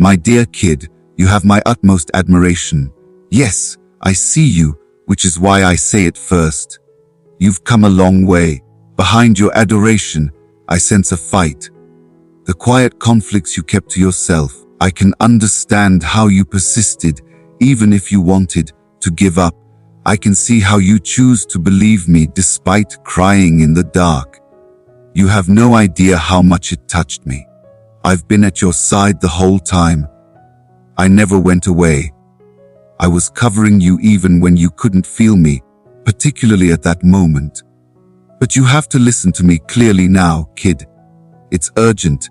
My dear kid, you have my utmost admiration. Yes, I see you, which is why I say it first. You've come a long way. Behind your adoration, I sense a fight. The quiet conflicts you kept to yourself. I can understand how you persisted, even if you wanted to give up. I can see how you choose to believe me despite crying in the dark. You have no idea how much it touched me. I've been at your side the whole time. I never went away. I was covering you even when you couldn't feel me, particularly at that moment. But you have to listen to me clearly now, kid. It's urgent.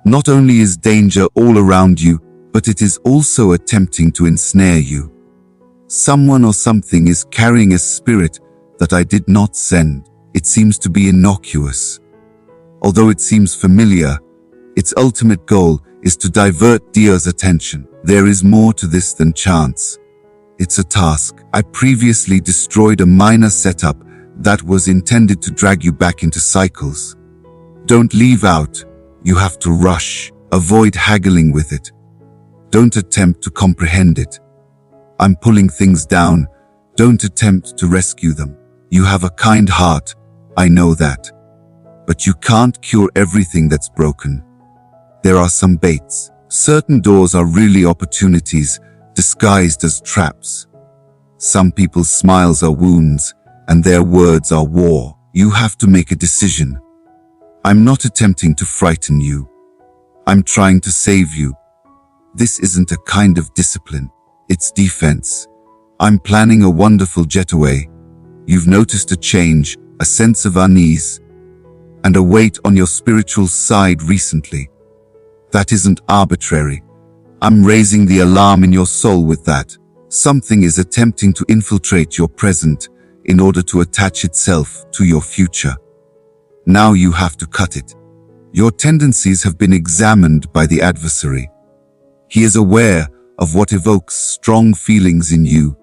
Not only is danger all around you, but it is also attempting to ensnare you. Someone or something is carrying a spirit that I did not send. It seems to be innocuous. Although it seems familiar, its ultimate goal is to divert Dia's attention. There is more to this than chance. It's a task. I previously destroyed a minor setup that was intended to drag you back into cycles. Don't leave out. You have to rush. Avoid haggling with it. Don't attempt to comprehend it. I'm pulling things down. Don't attempt to rescue them. You have a kind heart. I know that. But you can't cure everything that's broken. There are some baits. Certain doors are really opportunities disguised as traps. Some people's smiles are wounds, and their words are war. You have to make a decision. I'm not attempting to frighten you. I'm trying to save you. This isn't a kind of discipline. It's defense. I'm planning a wonderful getaway. You've noticed a change, a sense of unease, and a weight on your spiritual side recently. That isn't arbitrary. I'm raising the alarm in your soul with that. Something is attempting to infiltrate your present in order to attach itself to your future. Now you have to cut it. Your tendencies have been examined by the adversary. He is aware of what evokes strong feelings in you,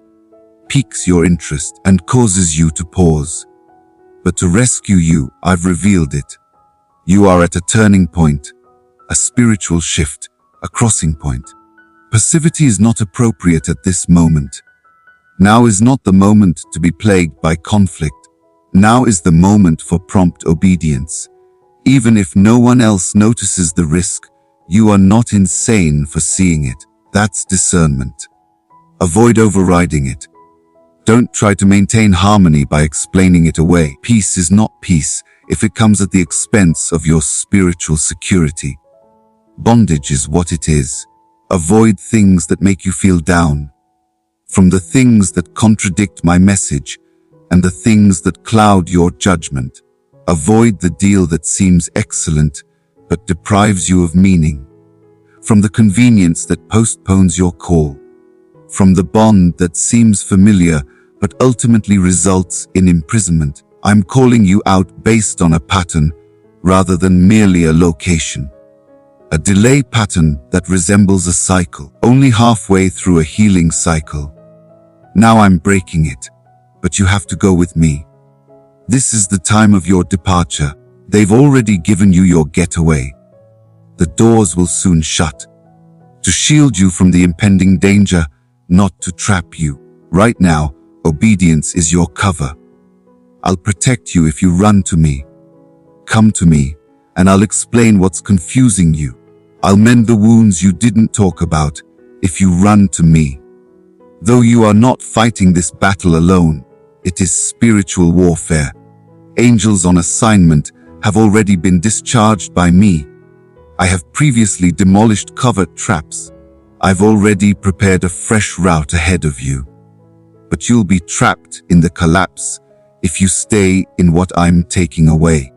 piques your interest, and causes you to pause. But to rescue you, I've revealed it. You are at a turning point, a spiritual shift, a crossing point. Passivity is not appropriate at this moment. Now is not the moment to be plagued by conflict. Now is the moment for prompt obedience. Even if no one else notices the risk, you are not insane for seeing it. That's discernment. Avoid overriding it. Don't try to maintain harmony by explaining it away. Peace is not peace if it comes at the expense of your spiritual security. Bondage is what it is. Avoid things that make you feel down. From the things that contradict my message and the things that cloud your judgment. Avoid the deal that seems excellent but deprives you of meaning. From the convenience that postpones your call. From the bond that seems familiar but ultimately results in imprisonment. I'm calling you out based on a pattern rather than merely a location. A delay pattern that resembles a cycle, only halfway through a healing cycle. Now I'm breaking it, but you have to go with me. This is the time of your departure. They've already given you your getaway. The doors will soon shut. To shield you from the impending danger, not to trap you. Right now, obedience is your cover. I'll protect you if you run to me. Come to me, and I'll explain what's confusing you. I'll mend the wounds you didn't talk about if you run to me. Though you are not fighting this battle alone, it is spiritual warfare. Angels on assignment have already been discharged by me. I have previously demolished covert traps. I've already prepared a fresh route ahead of you. But you'll be trapped in the collapse if you stay in what I'm taking away.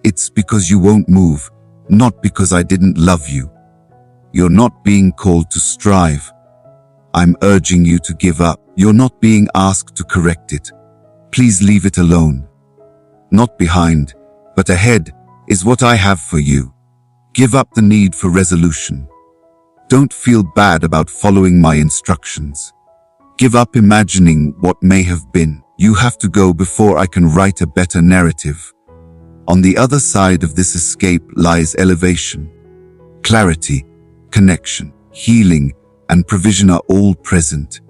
It's because you won't move, not because I didn't love you. You're not being called to strive. I'm urging you to give up. You're not being asked to correct it. Please leave it alone. Not behind, but ahead is what I have for you. Give up the need for resolution. Don't feel bad about following my instructions. Give up imagining what may have been. You have to go before I can write a better narrative. On the other side of this escape lies elevation, clarity, connection. healing, and provision are all present.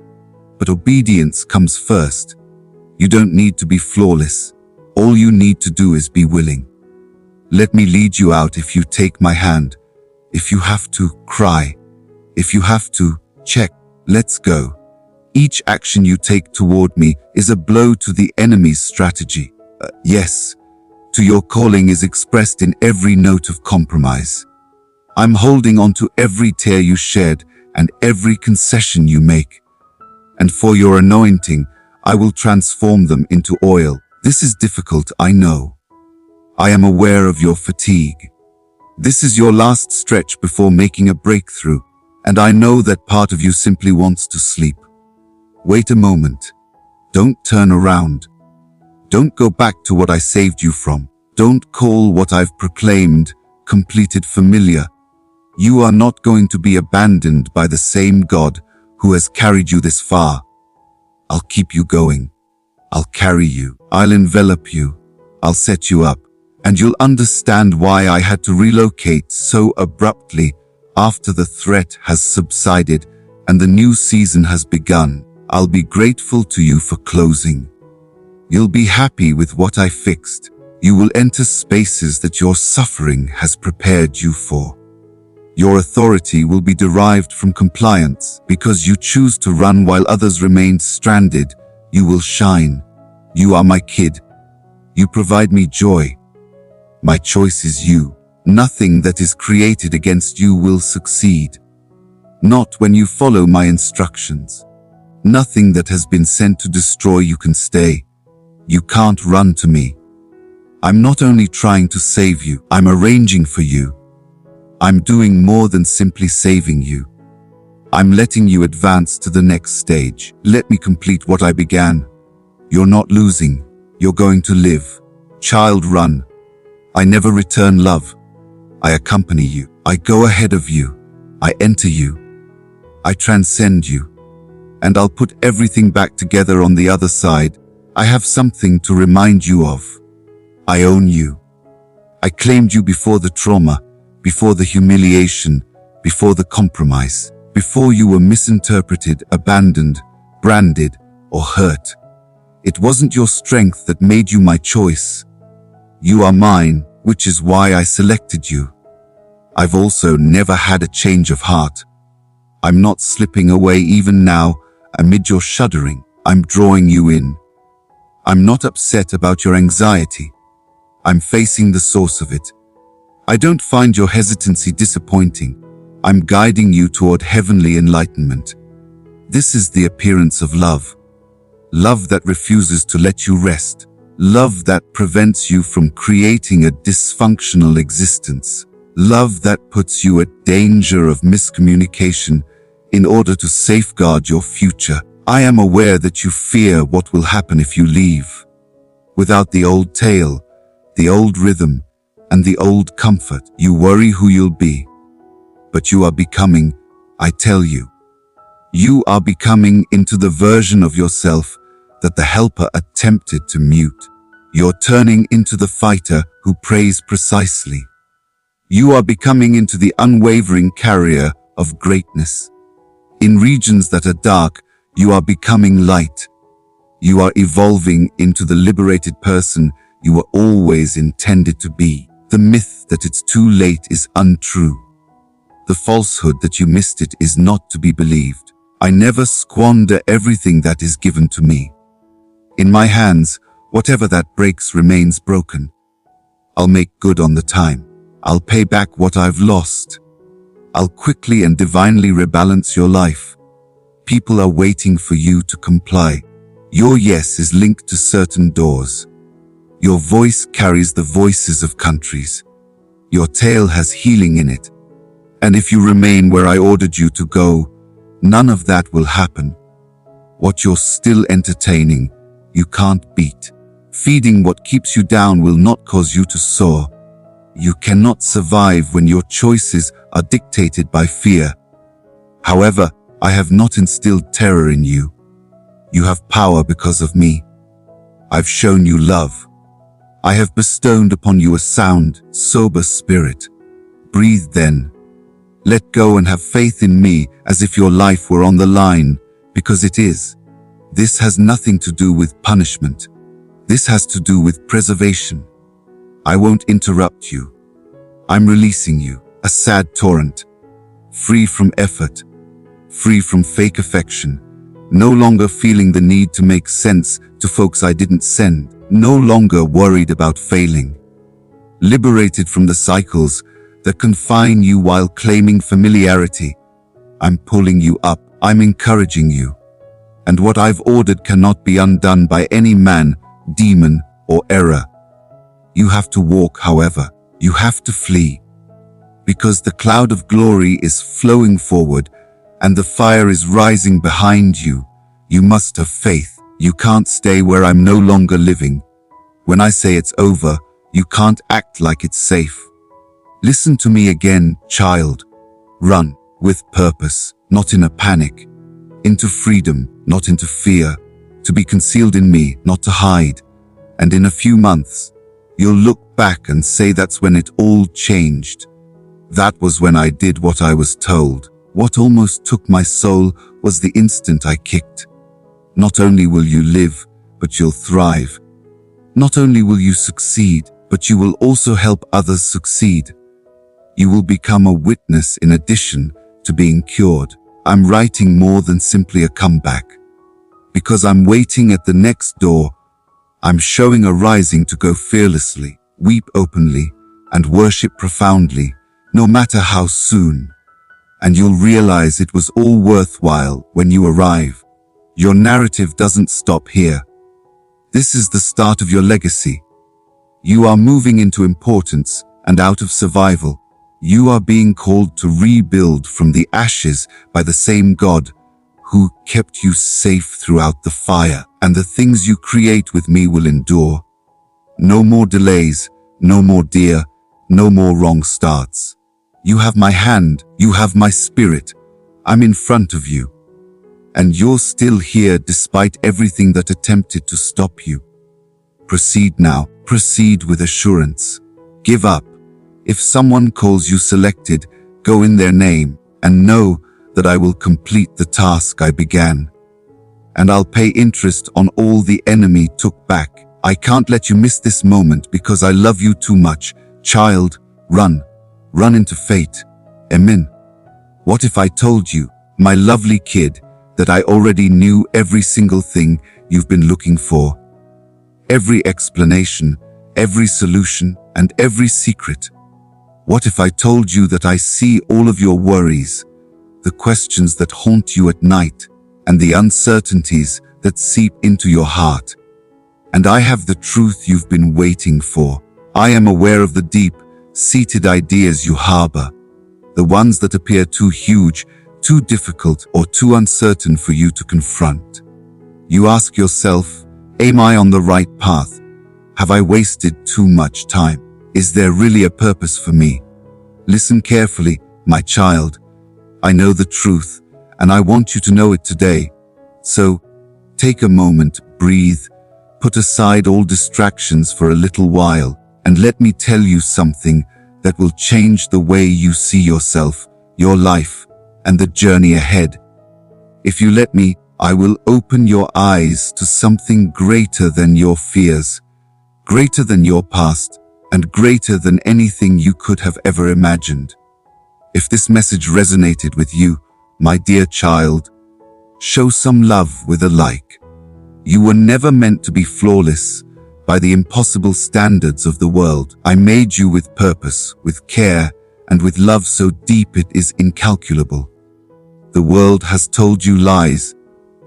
But obedience comes first. You don't need to be flawless. All you need to do is be willing. Let me lead you out if you take my hand. If you have to, cry. If you have to, check. Let's go. Each action you take toward me is a blow to the enemy's strategy. Yes, to your calling is expressed in every note of compromise. I'm holding on to every tear you shed and every concession you make. And for your anointing, I will transform them into oil. This is difficult, I know. I am aware of your fatigue. This is your last stretch before making a breakthrough, and I know that part of you simply wants to sleep. Wait a moment. Don't turn around. Don't go back to what I saved you from. Don't call what I've proclaimed, completed, familiar. You are not going to be abandoned by the same God who has carried you this far. I'll keep you going. I'll carry you. I'll envelop you. I'll set you up. And you'll understand why I had to relocate so abruptly after the threat has subsided and the new season has begun. I'll be grateful to you for closing. You'll be happy with what I fixed. You will enter spaces that your suffering has prepared you for. Your authority will be derived from compliance. Because you choose to run while others remain stranded, you will shine. You are my kid. You provide me joy. My choice is you. Nothing that is created against you will succeed. Not when you follow my instructions. Nothing that has been sent to destroy you can stay. You can't run to me. I'm not only trying to save you, I'm arranging for you. I'm doing more than simply saving you. I'm letting you advance to the next stage. Let me complete what I began. You're not losing. You're going to live. Child, run. I never return love. I accompany you. I go ahead of you. I enter you. I transcend you. And I'll put everything back together on the other side. I have something to remind you of. I own you. I claimed you before the trauma, before the humiliation, before the compromise, before you were misinterpreted, abandoned, branded, or hurt. It wasn't your strength that made you my choice. You are mine, which is why I selected you. I've also never had a change of heart. I'm not slipping away even now, amid your shuddering. I'm drawing you in. I'm not upset about your anxiety. I'm facing the source of it. I don't find your hesitancy disappointing. I'm guiding you toward heavenly enlightenment. This is the appearance of love. Love that refuses to let you rest. Love that prevents you from creating a dysfunctional existence. Love that puts you at danger of miscommunication in order to safeguard your future. I am aware that you fear what will happen if you leave. Without the old tale, the old rhythm, and the old comfort, you worry who you'll be. But you are becoming, I tell you. You are becoming into the version of yourself that the helper attempted to mute. You're turning into the fighter who prays precisely. You are becoming into the unwavering carrier of greatness. In regions that are dark, you are becoming light. You are evolving into the liberated person you were always intended to be. The myth that it's too late is untrue. The falsehood that you missed it is not to be believed. I never squander everything that is given to me. In my hands, whatever that breaks remains broken. I'll make good on the time. I'll pay back what I've lost. I'll quickly and divinely rebalance your life. People are waiting for you to comply. Your yes is linked to certain doors. Your voice carries the voices of countries. Your tale has healing in it. And if you remain where I ordered you to go, none of that will happen. What you're still entertaining, you can't beat. Feeding what keeps you down will not cause you to soar. You cannot survive when your choices are dictated by fear. However, I have not instilled terror in you. You have power because of me. I've shown you love. I have bestowed upon you a sound, sober spirit. Breathe then. Let go and have faith in me as if your life were on the line, because it is. This has nothing to do with punishment. This has to do with preservation. I won't interrupt you. I'm releasing you, a sad torrent, free from effort, free from fake affection, no longer feeling the need to make sense to folks I didn't send, no longer worried about failing, liberated from the cycles that confine you while claiming familiarity. I'm pulling you up, I'm encouraging you. And what I've ordered cannot be undone by any man, demon, or error. You have to walk, however, you have to flee. Because the cloud of glory is flowing forward and the fire is rising behind you, you must have faith. You can't stay where I'm no longer living. When I say it's over, you can't act like it's safe. Listen to me again, child. Run, with purpose, not in a panic. Into freedom, not into fear. To be concealed in me, not to hide. And in a few months, you'll look back and say that's when it all changed. That was when I did what I was told. What almost took my soul was the instant I kicked. Not only will you live, but you'll thrive. Not only will you succeed, but you will also help others succeed. You will become a witness in addition to being cured. I'm writing more than simply a comeback. Because I'm waiting at the next door, I'm showing a rising to go fearlessly, weep openly, and worship profoundly, no matter how soon. And you'll realize it was all worthwhile when you arrive. Your narrative doesn't stop here. This is the start of your legacy. You are moving into importance and out of survival. You are being called to rebuild from the ashes by the same God who kept you safe throughout the fire, and the things you create with me will endure. No more delays, no more dear, no more wrong starts. You have my hand, you have my spirit. I'm in front of you. And you're still here despite everything that attempted to stop you. Proceed now, proceed with assurance. Give up. If someone calls you selected, go in their name and know that I will complete the task I began. And I'll pay interest on all the enemy took back. I can't let you miss this moment because I love you too much. Child, run. Run into fate. Amen. What if I told you, my lovely kid, that I already knew every single thing you've been looking for? Every explanation, every solution, and every secret. What if I told you that I see all of your worries, the questions that haunt you at night, and the uncertainties that seep into your heart? And I have the truth you've been waiting for. I am aware of the deep-seated ideas you harbor, the ones that appear too huge, too difficult, or too uncertain for you to confront. You ask yourself, am I on the right path? Have I wasted too much time? Is there really a purpose for me? Listen carefully, my child. I know the truth, and I want you to know it today. So, take a moment, breathe, put aside all distractions for a little while, and let me tell you something that will change the way you see yourself, your life, and the journey ahead. If you let me, I will open your eyes to something greater than your fears, greater than your past, and greater than anything you could have ever imagined. If this message resonated with you, my dear child, show some love with a like. You were never meant to be flawless by the impossible standards of the world. I made you with purpose, with care, and with love so deep it is incalculable. The world has told you lies,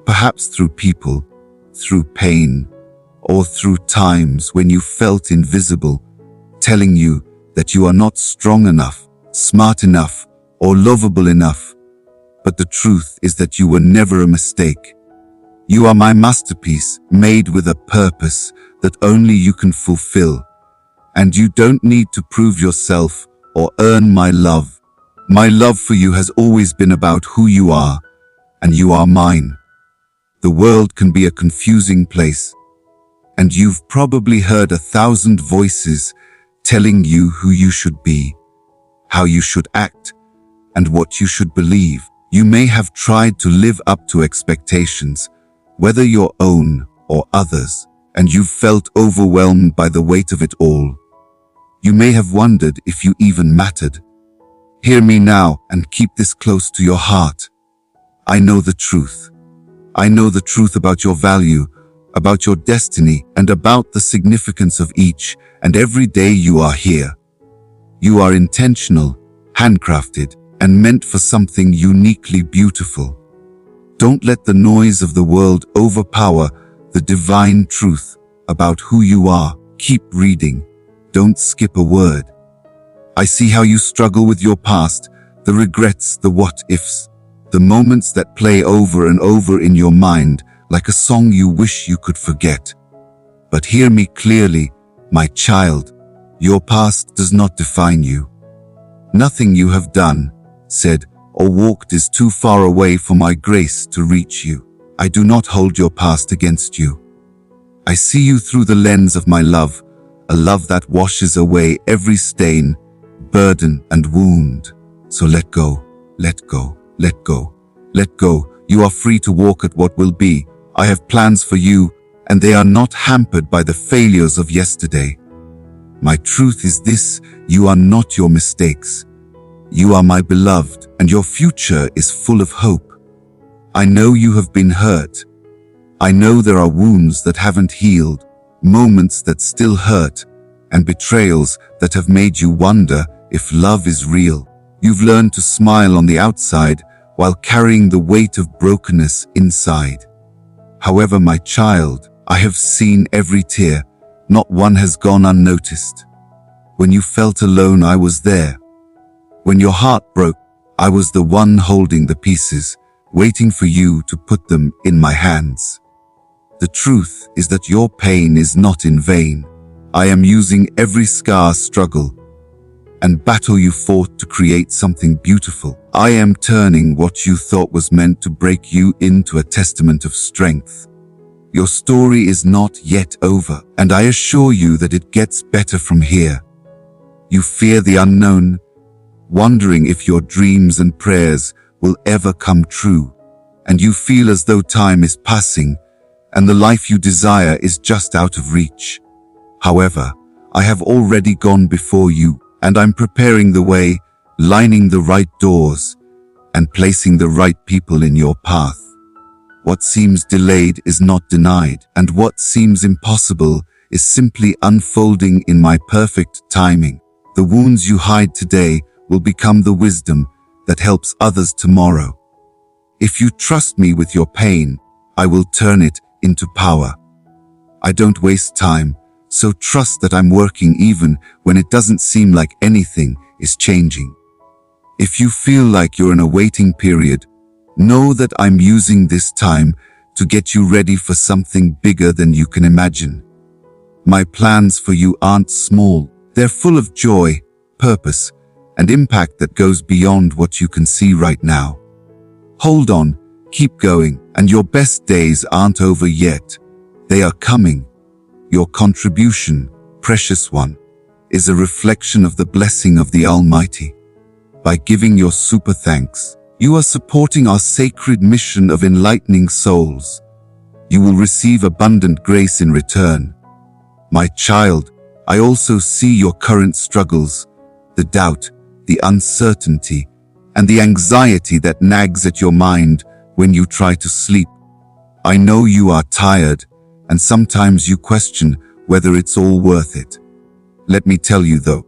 perhaps through people, through pain, or through times when you felt invisible, telling you that you are not strong enough, smart enough, or lovable enough. But the truth is that you were never a mistake. You are my masterpiece, made with a purpose that only you can fulfill. And you don't need to prove yourself or earn my love. My love for you has always been about who you are, and you are mine. The world can be a confusing place, and you've probably heard 1,000 voices telling you who you should be, how you should act, and what you should believe. You may have tried to live up to expectations, whether your own or others, and you've felt overwhelmed by the weight of it all. You may have wondered if you even mattered. Hear me now and keep this close to your heart. I know the truth. I know the truth about your value, about your destiny, and about the significance of each and every day you are here. You are intentional, handcrafted, and meant for something uniquely beautiful. Don't let the noise of the world overpower the divine truth about who you are. Keep reading. Don't skip a word. I see how you struggle with your past, the regrets, the what-ifs, the moments that play over and over in your mind like a song you wish you could forget. But hear me clearly, my child. Your past does not define you. Nothing you have done, said, or walked is too far away for my grace to reach you. I do not hold your past against you. I see you through the lens of my love, a love that washes away every stain, burden, and wound. So let go, let go, let go, let go. You are free to walk at what will be. I have plans for you, and they are not hampered by the failures of yesterday. My truth is this: you are not your mistakes. You are my beloved, and your future is full of hope. I know you have been hurt. I know there are wounds that haven't healed, moments that still hurt, and betrayals that have made you wonder if love is real. You've learned to smile on the outside while carrying the weight of brokenness inside. However, my child, I have seen every tear. Not one has gone unnoticed. When you felt alone, I was there. When your heart broke, I was the one holding the pieces, waiting for you to put them in my hands. The truth is that your pain is not in vain. I am using every scar, struggle, and battle you fought to create something beautiful. I am turning what you thought was meant to break you into a testament of strength. Your story is not yet over, and I assure you that it gets better from here. You fear the unknown, wondering if your dreams and prayers will ever come true, and you feel as though time is passing and the life you desire is just out of reach. However, I have already gone before you, and I'm preparing the way, lining the right doors, and placing the right people in your path. What seems delayed is not denied, and what seems impossible is simply unfolding in my perfect timing. The wounds you hide today will become the wisdom that helps others tomorrow. If you trust me with your pain, I will turn it into power. I don't waste time, so trust that I'm working even when it doesn't seem like anything is changing. If you feel like you're in a waiting period, know that I'm using this time to get you ready for something bigger than you can imagine. My plans for you aren't small. They're full of joy, purpose, and impact that goes beyond what you can see right now. Hold on, keep going, and your best days aren't over yet. They are coming. Your contribution, precious one, is a reflection of the blessing of the Almighty. By giving your super thanks, you are supporting our sacred mission of enlightening souls. You will receive abundant grace in return. My child, I also see your current struggles, the doubt, the uncertainty, and the anxiety that nags at your mind when you try to sleep. I know you are tired, and sometimes you question whether it's all worth it. Let me tell you though,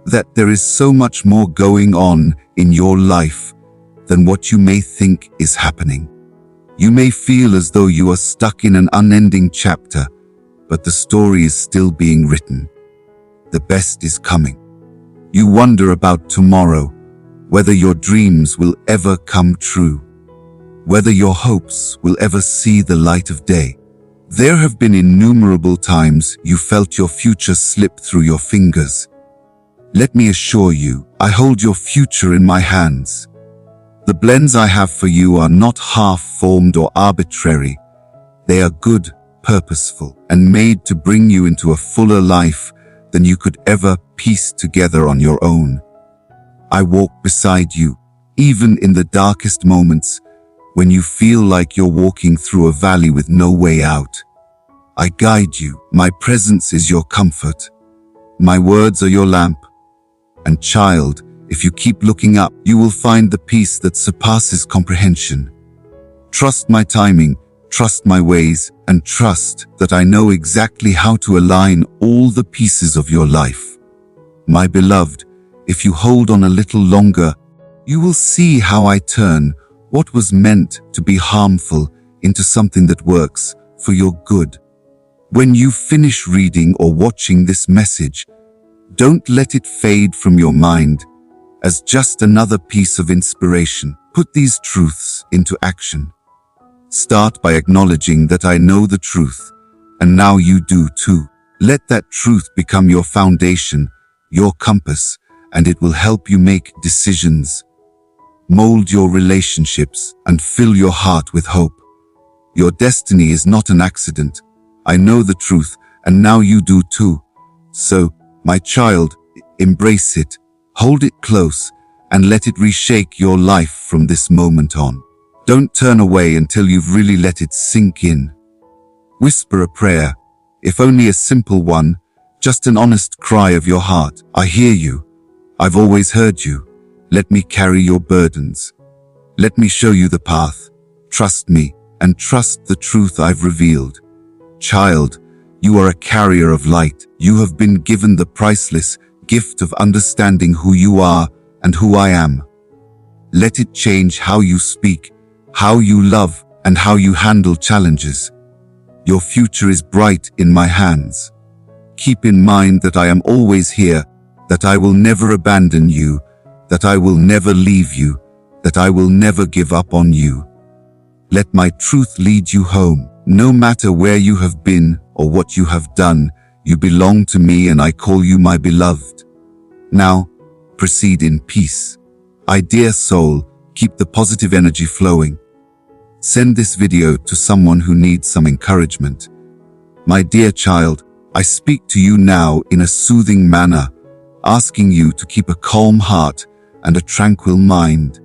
that there is so much more going on in your life than what you may think is happening. You may feel as though you are stuck in an unending chapter, but the story is still being written. The best is coming. You wonder about tomorrow, whether your dreams will ever come true, whether your hopes will ever see the light of day. There have been innumerable times you felt your future slip through your fingers. Let me assure you, I hold your future in my hands. The blends I have for you are not half-formed or arbitrary. They are good, purposeful, and made to bring you into a fuller life than you could ever piece together on your own. I walk beside you, even in the darkest moments, when you feel like you're walking through a valley with no way out. I guide you. My presence is your comfort. My words are your lamp. And child, if you keep looking up, you will find the peace that surpasses comprehension. Trust my timing, trust my ways, and trust that I know exactly how to align all the pieces of your life. My beloved, if you hold on a little longer, you will see how I turn what was meant to be harmful into something that works for your good. When you finish reading or watching this message, don't let it fade from your mind as just another piece of inspiration. Put these truths into action. Start by acknowledging that I know the truth, and now you do too. Let that truth become your foundation, your compass, and it will help you make decisions, mold your relationships, and fill your heart with hope. Your destiny is not an accident. I know the truth, and now you do too. So, my child, embrace it, hold it close, and let it reshake your life from this moment on. Don't turn away until you've really let it sink in. Whisper a prayer, if only a simple one, just an honest cry of your heart. I hear you. I've always heard you. Let me carry your burdens. Let me show you the path. Trust me, and trust the truth I've revealed. Child, you are a carrier of light. You have been given the priceless gift of understanding who you are and who I am. Let it change how you speak, how you love, and how you handle challenges. Your future is bright in my hands. Keep in mind that I am always here, that I will never abandon you, that I will never leave you, that I will never give up on you. Let my truth lead you home. No matter where you have been or what you have done, you belong to me and I call you my beloved. Now, proceed in peace. I, dear soul, keep the positive energy flowing. Send this video to someone who needs some encouragement. My dear child, I speak to you now in a soothing manner, asking you to keep a calm heart and a tranquil mind.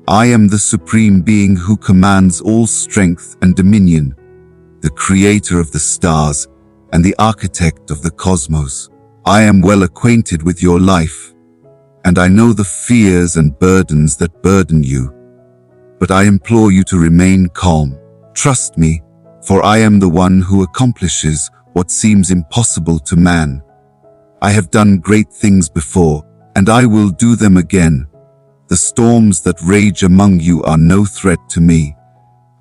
I am the Supreme Being who commands all strength and dominion, the creator of the stars and the architect of the cosmos. I am well acquainted with your life, and I know the fears and burdens that burden you. But I implore you to remain calm. Trust me, for I am the one who accomplishes what seems impossible to man. I have done great things before, and I will do them again. The storms that rage among you are no threat to me.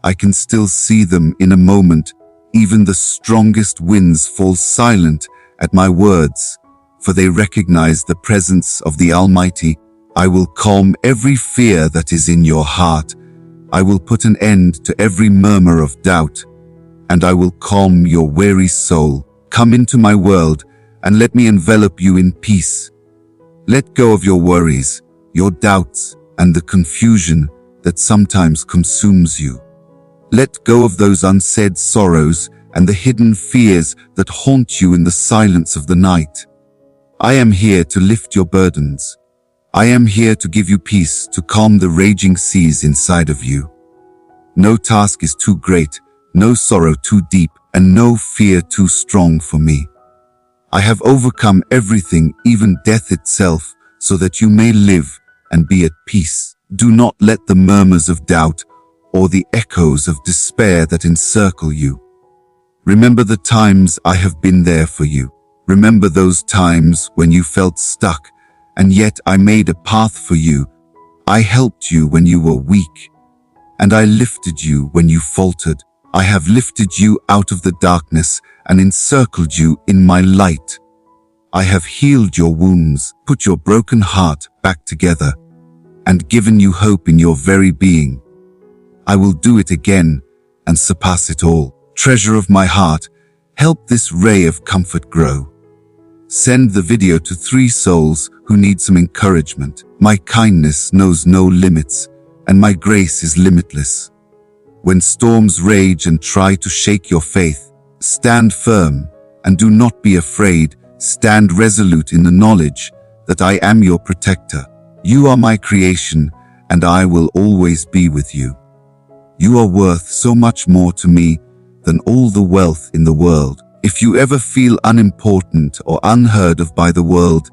I can still see them in a moment. Even the strongest winds fall silent at my words, for they recognize the presence of the Almighty. I will calm every fear that is in your heart. I will put an end to every murmur of doubt, and I will calm your weary soul. Come into my world and let me envelop you in peace. Let go of your worries, your doubts, and the confusion that sometimes consumes you. Let go of those unsaid sorrows and the hidden fears that haunt you in the silence of the night. I am here to lift your burdens. I am here to give you peace, to calm the raging seas inside of you. No task is too great, no sorrow too deep, and no fear too strong for me. I have overcome everything, even death itself, so that you may live and be at peace. Do not let the murmurs of doubt or the echoes of despair that encircle you. Remember the times I have been there for you. Remember those times when you felt stuck, and yet I made a path for you. I helped you when you were weak, and I lifted you when you faltered. I have lifted you out of the darkness and encircled you in my light. I have healed your wounds, put your broken heart back together, and given you hope in your very being. I will do it again and surpass it all. Treasure of my heart, help this ray of comfort grow. Send the video to 3 souls who need some encouragement. My kindness knows no limits, and my grace is limitless. When storms rage and try to shake your faith, stand firm and do not be afraid. Stand resolute in the knowledge that I am your protector. You are my creation, and I will always be with you. You are worth so much more to me than all the wealth in the world. If you ever feel unimportant or unheard of by the world,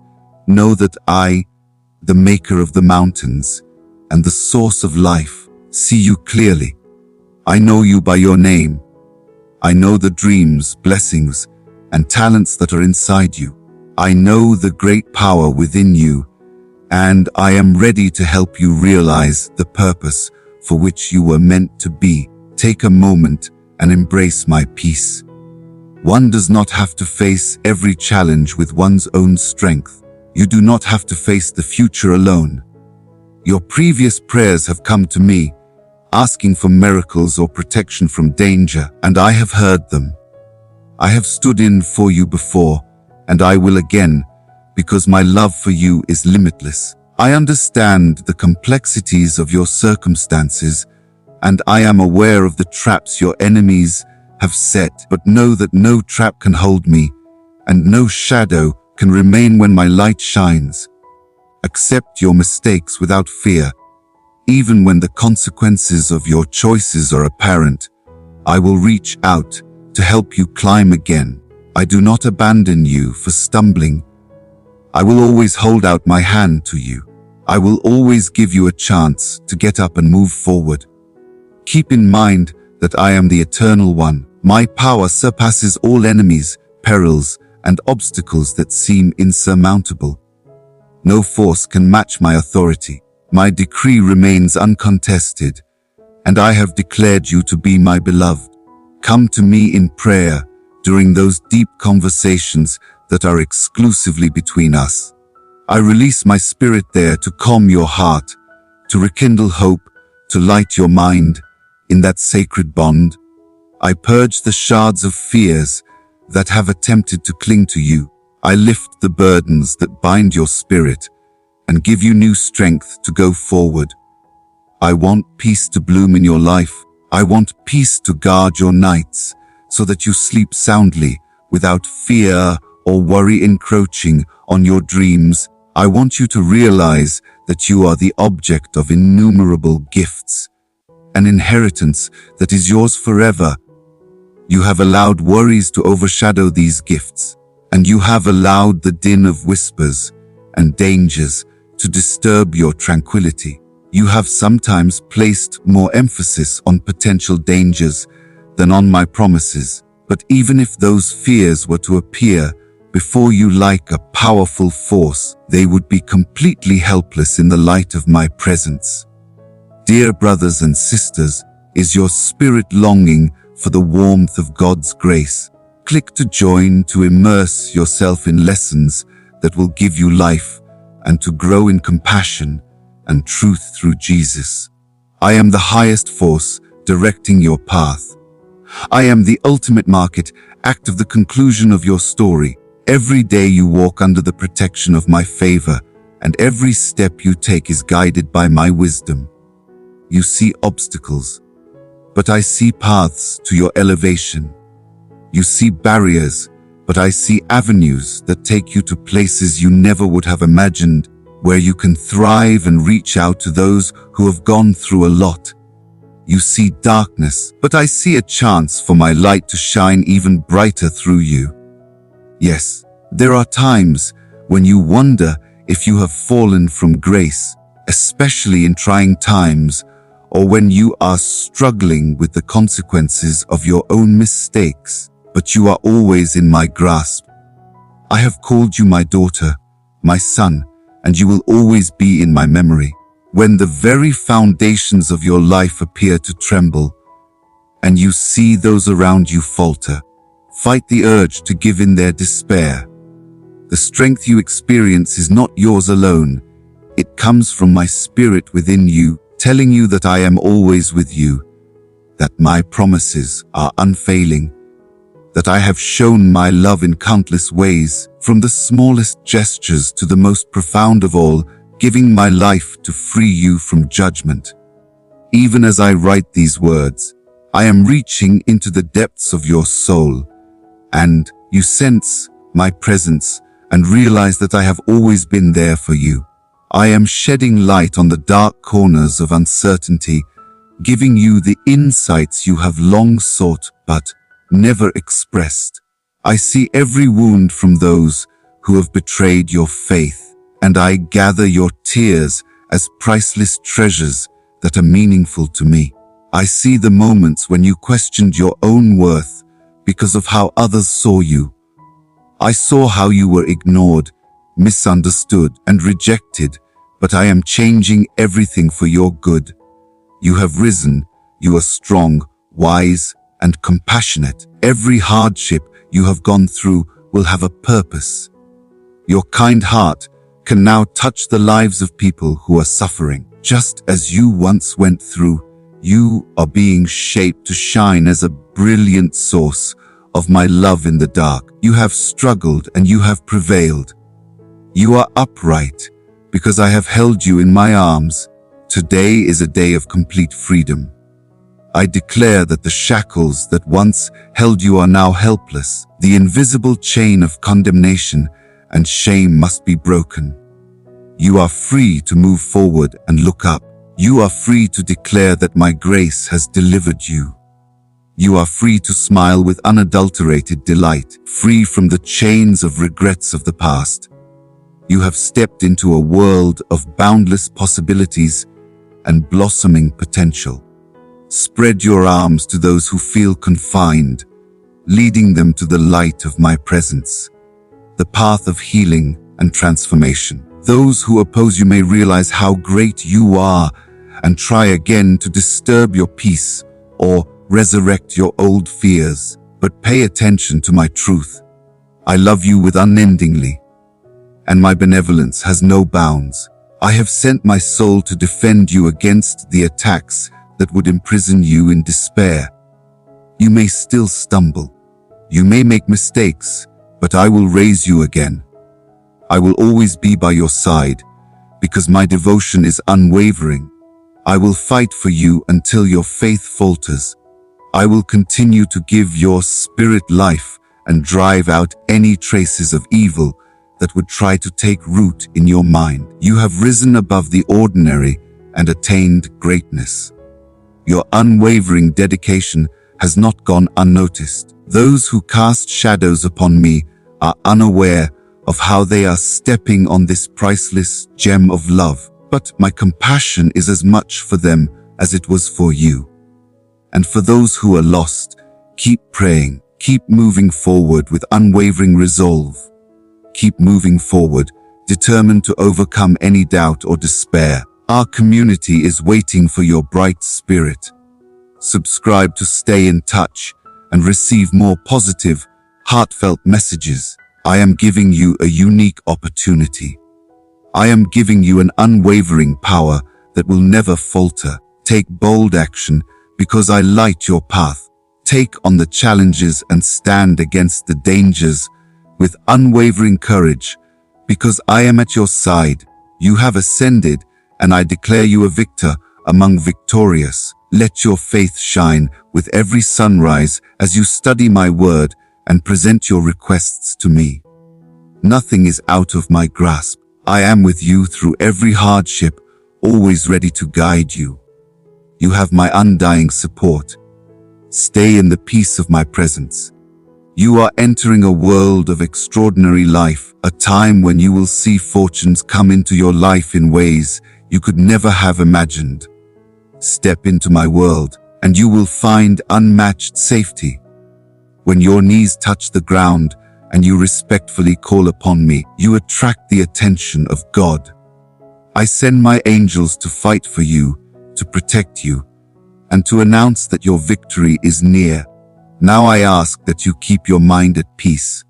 know that I, the maker of the mountains and the source of life, see you clearly. I know you by your name. I know the dreams, blessings, and talents that are inside you. I know the great power within you, and I am ready to help you realize the purpose for which you were meant to be. Take a moment and embrace my peace. One does not have to face every challenge with one's own strength. You do not have to face the future alone. Your previous prayers have come to me, asking for miracles or protection from danger, and I have heard them. I have stood in for you before, and I will again, because my love for you is limitless. I understand the complexities of your circumstances, and I am aware of the traps your enemies have set, but know that no trap can hold me, and no shadow can remain when my light shines. Accept your mistakes without fear. Even when the consequences of your choices are apparent, I will reach out to help you climb again. I do not abandon you for stumbling. I will always hold out my hand to you. I will always give you a chance to get up and move forward. Keep in mind that I am the Eternal One. My power surpasses all enemies, perils, and obstacles that seem insurmountable. No force can match my authority. My decree remains uncontested, and I have declared you to be my beloved. Come to me in prayer during those deep conversations that are exclusively between us. I release my spirit there to calm your heart, to rekindle hope, to light your mind in that sacred bond. I purge the shards of fears that have attempted to cling to you. I lift the burdens that bind your spirit and give you new strength to go forward. I want peace to bloom in your life. I want peace to guard your nights so that you sleep soundly without fear or worry encroaching on your dreams. I want you to realize that you are the object of innumerable gifts, an inheritance that is yours forever. You have allowed worries to overshadow these gifts, and you have allowed the din of whispers and dangers to disturb your tranquility. You have sometimes placed more emphasis on potential dangers than on my promises. But even if those fears were to appear before you like a powerful force, they would be completely helpless in the light of my presence. Dear brothers and sisters, is your spirit longing for the warmth of God's grace? Click to join to immerse yourself in lessons that will give you life and to grow in compassion and truth through Jesus. I am the highest force directing your path. I am the ultimate market act of the conclusion of your story. Every day you walk under the protection of my favor, and every step you take is guided by my wisdom. You see obstacles, but I see paths to your elevation. You see barriers, but I see avenues that take you to places you never would have imagined, where you can thrive and reach out to those who have gone through a lot. You see darkness, but I see a chance for my light to shine even brighter through you. Yes, there are times when you wonder if you have fallen from grace, especially in trying times, or when you are struggling with the consequences of your own mistakes, but you are always in my grasp. I have called you my daughter, my son, and you will always be in my memory. When the very foundations of your life appear to tremble, and you see those around you falter, fight the urge to give in their despair. The strength you experience is not yours alone. It comes from my spirit within you, telling you that I am always with you, that my promises are unfailing, that I have shown my love in countless ways, from the smallest gestures to the most profound of all, giving my life to free you from judgment. Even as I write these words, I am reaching into the depths of your soul, and you sense my presence and realize that I have always been there for you. I am shedding light on the dark corners of uncertainty, giving you the insights you have long sought but never expressed. I see every wound from those who have betrayed your faith, and I gather your tears as priceless treasures that are meaningful to me. I see the moments when you questioned your own worth because of how others saw you. I saw how you were ignored, misunderstood, and rejected, but I am changing everything for your good. You have risen, you are strong, wise, and compassionate. Every hardship you have gone through will have a purpose. Your kind heart can now touch the lives of people who are suffering. Just as you once went through, you are being shaped to shine as a brilliant source of my love in the dark. You have struggled and you have prevailed. You are upright because I have held you in my arms. Today is a day of complete freedom. I declare that the shackles that once held you are now helpless. The invisible chain of condemnation and shame must be broken. You are free to move forward and look up. You are free to declare that my grace has delivered you. You are free to smile with unadulterated delight, free from the chains of regrets of the past. You have stepped into a world of boundless possibilities and blossoming potential. Spread your arms to those who feel confined, leading them to the light of my presence, the path of healing and transformation. Those who oppose you may realize how great you are and try again to disturb your peace or resurrect your old fears. But pay attention to my truth. I love you with unendingly, and my benevolence has no bounds. I have sent my soul to defend you against the attacks that would imprison you in despair. You may still stumble. You may make mistakes, but I will raise you again. I will always be by your side, because my devotion is unwavering. I will fight for you until your faith falters. I will continue to give your spirit life and drive out any traces of evil that would try to take root in your mind. You have risen above the ordinary and attained greatness. Your unwavering dedication has not gone unnoticed. Those who cast shadows upon me are unaware of how they are stepping on this priceless gem of love. But my compassion is as much for them as it was for you. And for those who are lost, keep praying, keep moving forward with unwavering resolve. Keep moving forward, determined to overcome any doubt or despair. Our community is waiting for your bright spirit. Subscribe to stay in touch and receive more positive, heartfelt messages. I am giving you a unique opportunity. I am giving you an unwavering power that will never falter. Take bold action because I light your path. Take on the challenges and stand against the dangers with unwavering courage because I am at your side. You have ascended and I declare you a victor among victorious. Let your faith shine with every sunrise as you study my word and present your requests to me. Nothing is out of my grasp. I am with you through every hardship, always ready to guide you. You have my undying support. Stay in the peace of my presence. You are entering a world of extraordinary life, a time when you will see fortunes come into your life in ways you could never have imagined. Step into my world, and you will find unmatched safety. When your knees touch the ground and you respectfully call upon me, you attract the attention of God. I send my angels to fight for you, to protect you, and to announce that your victory is near. Now I ask that you keep your mind at peace.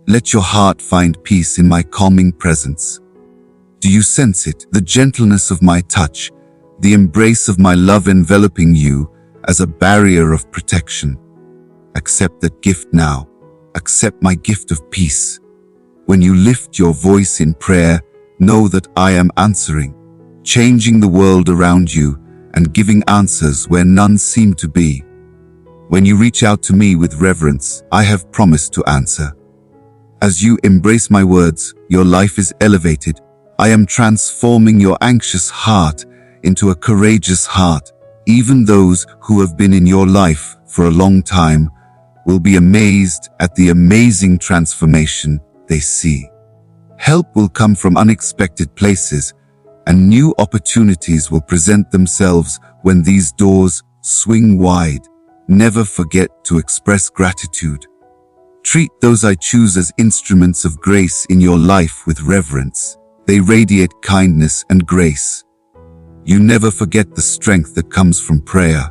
Let your heart find peace in my calming presence. Do you sense it? The gentleness of my touch, the embrace of my love enveloping you as a barrier of protection. Accept that gift now. Accept my gift of peace. When you lift your voice in prayer, know that I am answering, changing the world around you and giving answers where none seem to be. When you reach out to me with reverence, I have promised to answer. As you embrace my words, your life is elevated. I am transforming your anxious heart into a courageous heart. Even those who have been in your life for a long time will be amazed at the amazing transformation they see. Help will come from unexpected places, and new opportunities will present themselves when these doors swing wide. Never forget to express gratitude. Treat those I choose as instruments of grace in your life with reverence. They radiate kindness and grace. You never forget the strength that comes from prayer.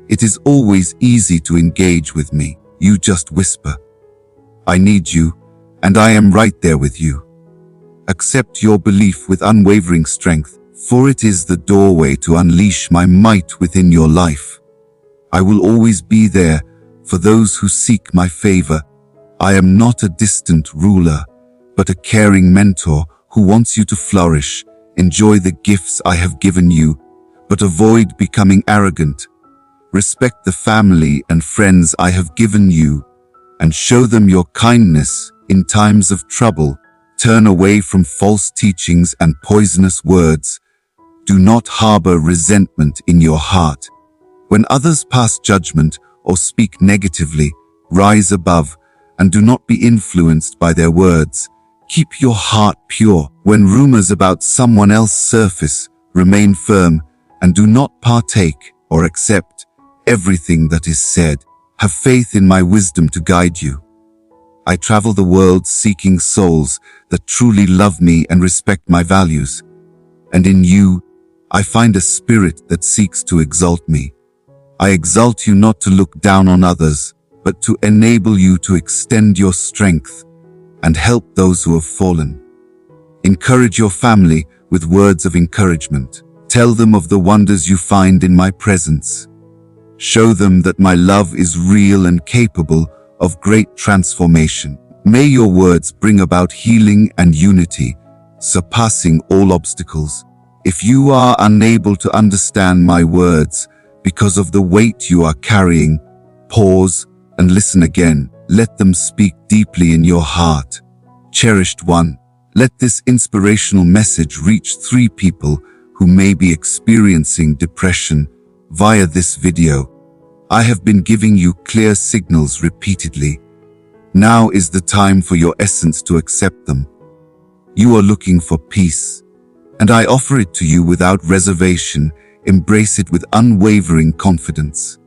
It is always easy to engage with me. You just whisper, "I need you, and I am right there with you." Accept your belief with unwavering strength, for it is the doorway to unleash my might within your life. I will always be there for those who seek my favor. I am not a distant ruler, but a caring mentor who wants you to flourish. Enjoy the gifts I have given you, but avoid becoming arrogant. Respect the family and friends I have given you, and show them your kindness in times of trouble. Turn away from false teachings and poisonous words. Do not harbor resentment in your heart. When others pass judgment or speak negatively, rise above and do not be influenced by their words. Keep your heart pure. When rumors about someone else surface, remain firm and do not partake or accept everything that is said. Have faith in my wisdom to guide you. I travel the world seeking souls that truly love me and respect my values. And in you, I find a spirit that seeks to exalt me. I exalt you not to look down on others, but to enable you to extend your strength and help those who have fallen. Encourage your family with words of encouragement. Tell them of the wonders you find in my presence. Show them that my love is real and capable of great transformation. May your words bring about healing and unity, surpassing all obstacles. If you are unable to understand my words because of the weight you are carrying, pause and listen again. Let them speak deeply in your heart. Cherished one, let this inspirational message reach 3 people who may be experiencing depression via this video. I have been giving you clear signals repeatedly. Now is the time for your essence to accept them. You are looking for peace, and I offer it to you without reservation. Embrace it with unwavering confidence.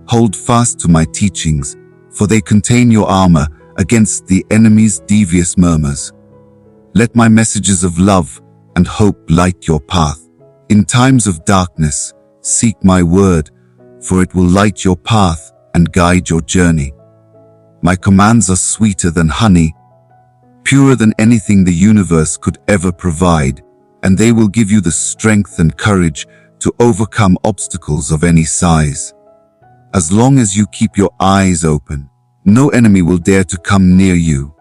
Hold fast to my teachings, for they contain your armor against the enemy's devious murmurs. Let my messages of love and hope light your path. In times of darkness, seek my word, for it will light your path and guide your journey. My commands are sweeter than honey, purer than anything the universe could ever provide, and they will give you the strength and courage to overcome obstacles of any size. As long as you keep your eyes open, no enemy will dare to come near you.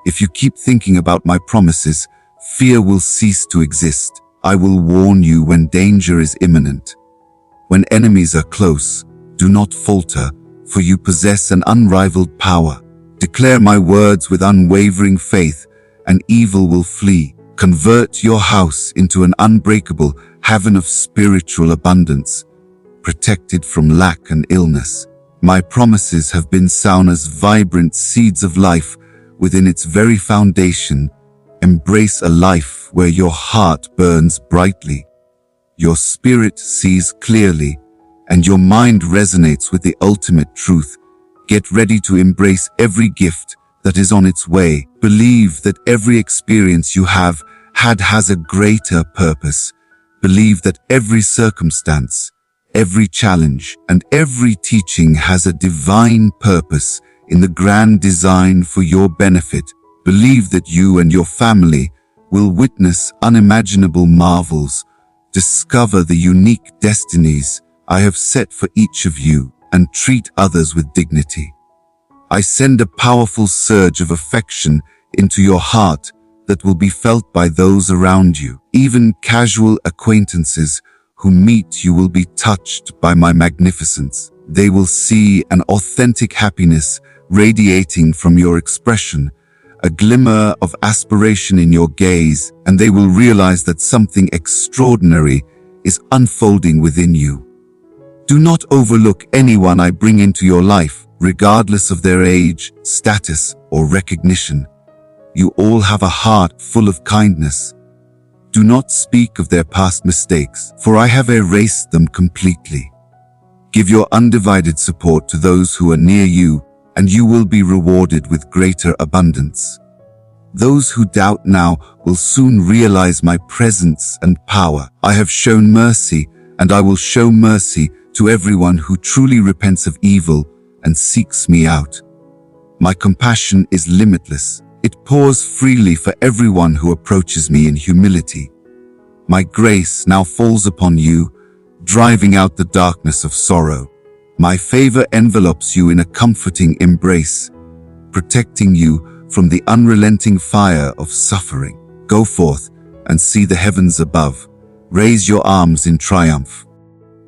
If you keep thinking about my promises, fear will cease to exist. I will warn you when danger is imminent. When enemies are close, do not falter, for you possess an unrivaled power. Declare my words with unwavering faith, and evil will flee. Convert your house into an unbreakable haven of spiritual abundance, protected from lack and illness. My promises have been sown as vibrant seeds of life within its very foundation. Embrace a life where your heart burns brightly, your spirit sees clearly, and your mind resonates with the ultimate truth. Get ready to embrace every gift that is on its way. Believe that every experience you have had has a greater purpose. Believe that every circumstance, every challenge, and every teaching has a divine purpose in the grand design for your benefit. Believe that you and your family will witness unimaginable marvels, discover the unique destinies I have set for each of you, and treat others with dignity. I send a powerful surge of affection into your heart that will be felt by those around you. Even casual acquaintances who meet you will be touched by my magnificence. They will see an authentic happiness radiating from your expression, a glimmer of aspiration in your gaze, and they will realize that something extraordinary is unfolding within you. Do not overlook anyone I bring into your life, regardless of their age, status, or recognition. You all have a heart full of kindness. Do not speak of their past mistakes, for I have erased them completely. Give your undivided support to those who are near you, and you will be rewarded with greater abundance. Those who doubt now will soon realize my presence and power. I have shown mercy, and I will show mercy to everyone who truly repents of evil and seeks me out. My compassion is limitless. It pours freely for everyone who approaches me in humility. My grace now falls upon you, driving out the darkness of sorrow. My favor envelops you in a comforting embrace, protecting you from the unrelenting fire of suffering. Go forth and see the heavens above. Raise your arms in triumph.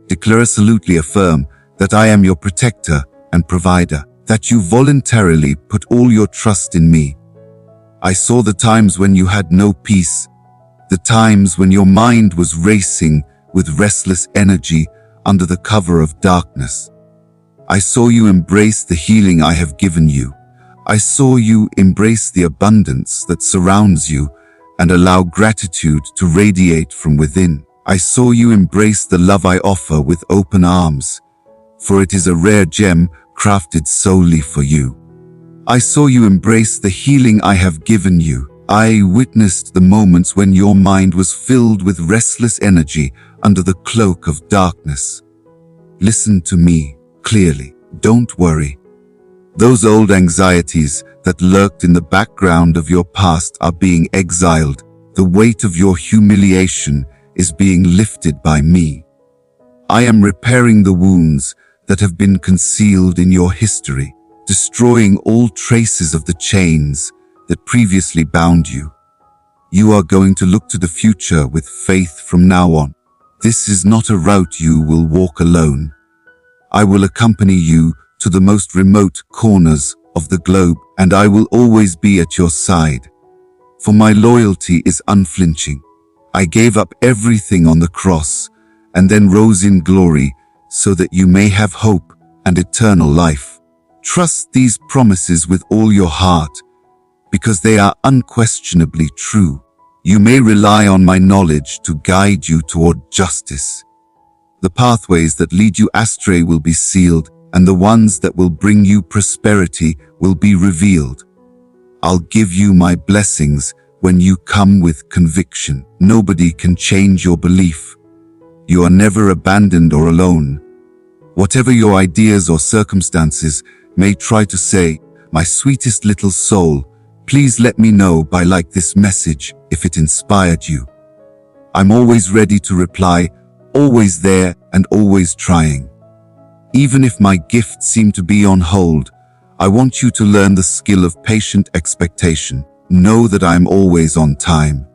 Declare resolutely affirm that I am your protector and provider, that you voluntarily put all your trust in me. I saw the times when you had no peace, the times when your mind was racing with restless energy under the cover of darkness. I saw you embrace the healing I have given you. I saw you embrace the abundance that surrounds you and allow gratitude to radiate from within. I saw you embrace the love I offer with open arms, for it is a rare gem crafted solely for you. I saw you embrace the healing I have given you. I witnessed the moments when your mind was filled with restless energy under the cloak of darkness. Listen to me clearly. Don't worry. Those old anxieties that lurked in the background of your past are being exiled. The weight of your humiliation is being lifted by me. I am repairing the wounds that have been concealed in your history, destroying all traces of the chains that previously bound you. You are going to look to the future with faith from now on. This is not a route you will walk alone. I will accompany you to the most remote corners of the globe, and I will always be at your side. For my loyalty is unflinching. I gave up everything on the cross and then rose in glory so that you may have hope and eternal life. Trust these promises with all your heart, because they are unquestionably true. You may rely on my knowledge to guide you toward justice. The pathways that lead you astray will be sealed, and the ones that will bring you prosperity will be revealed. I'll give you my blessings when you come with conviction. Nobody can change your belief. You are never abandoned or alone. Whatever your ideas or circumstances may try to say, my sweetest little soul, please let me know by like this message if it inspired you. I'm always ready to reply, always there and always trying. Even if my gifts seem to be on hold, I want you to learn the skill of patient expectation. Know that I'm always on time.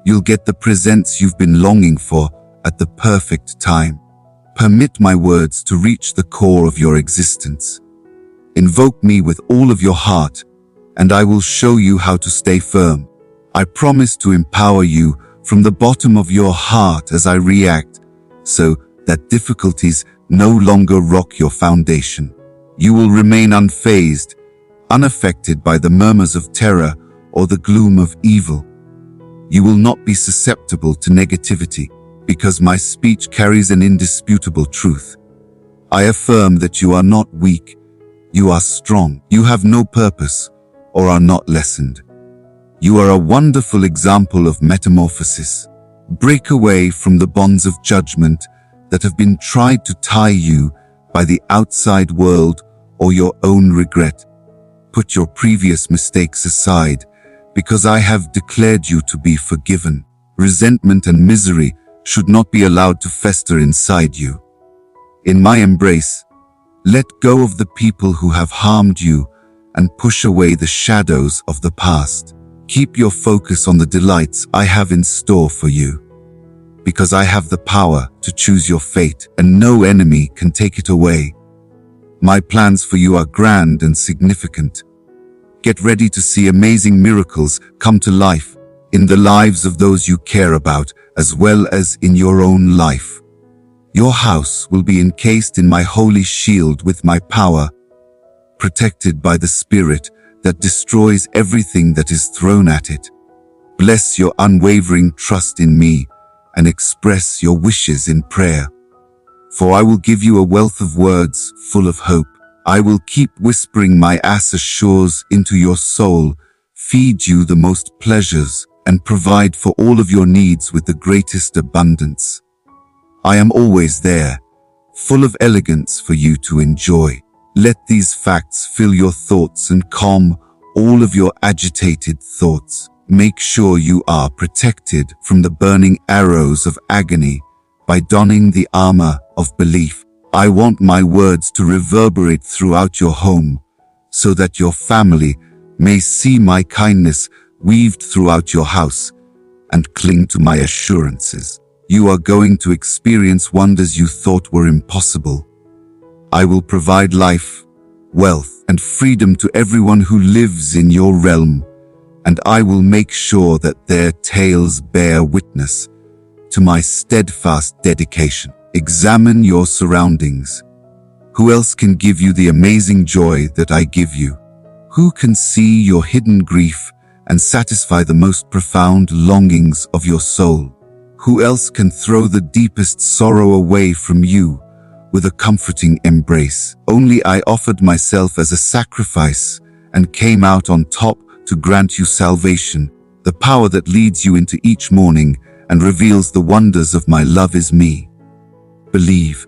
You'll get the presents you've been longing for at the perfect time. Permit my words to reach the core of your existence. Invoke me with all of your heart, and I will show you how to stay firm. I promise to empower you from the bottom of your heart as I react, so that difficulties no longer rock your foundation. You will remain unfazed, unaffected by the murmurs of terror or the gloom of evil. You will not be susceptible to negativity, because my speech carries an indisputable truth. I affirm that you are not weak, you are strong. You have no purpose or are not lessened. You are a wonderful example of metamorphosis. Break away from the bonds of judgment that have been tried to tie you by the outside world or your own regret. Put your previous mistakes aside, because I have declared you to be forgiven. Resentment and misery should not be allowed to fester inside you. In my embrace, let go of the people who have harmed you and push away the shadows of the past. Keep your focus on the delights I have in store for you, because I have the power to choose your fate, and no enemy can take it away. My plans for you are grand and significant. Get ready to see amazing miracles come to life in the lives of those you care about, as well as in your own life. Your house will be encased in my holy shield with my power, protected by the Spirit that destroys everything that is thrown at it. Bless your unwavering trust in me and express your wishes in prayer. For I will give you a wealth of words full of hope. I will keep whispering my assures into your soul, feed you the most pleasures, and provide for all of your needs with the greatest abundance. I am always there, full of elegance for you to enjoy. Let these facts fill your thoughts and calm all of your agitated thoughts. Make sure you are protected from the burning arrows of agony by donning the armor of belief. I want my words to reverberate throughout your home, so that your family may see my kindness weaved throughout your house and cling to my assurances. You are going to experience wonders you thought were impossible. I will provide life, wealth, and freedom to everyone who lives in your realm, and I will make sure that their tales bear witness to my steadfast dedication. Examine your surroundings. Who else can give you the amazing joy that I give you? Who can see your hidden grief and satisfy the most profound longings of your soul? Who else can throw the deepest sorrow away from you with a comforting embrace? Only I offered myself as a sacrifice and came out on top to grant you salvation. The power that leads you into each morning and reveals the wonders of my love is me. Believe.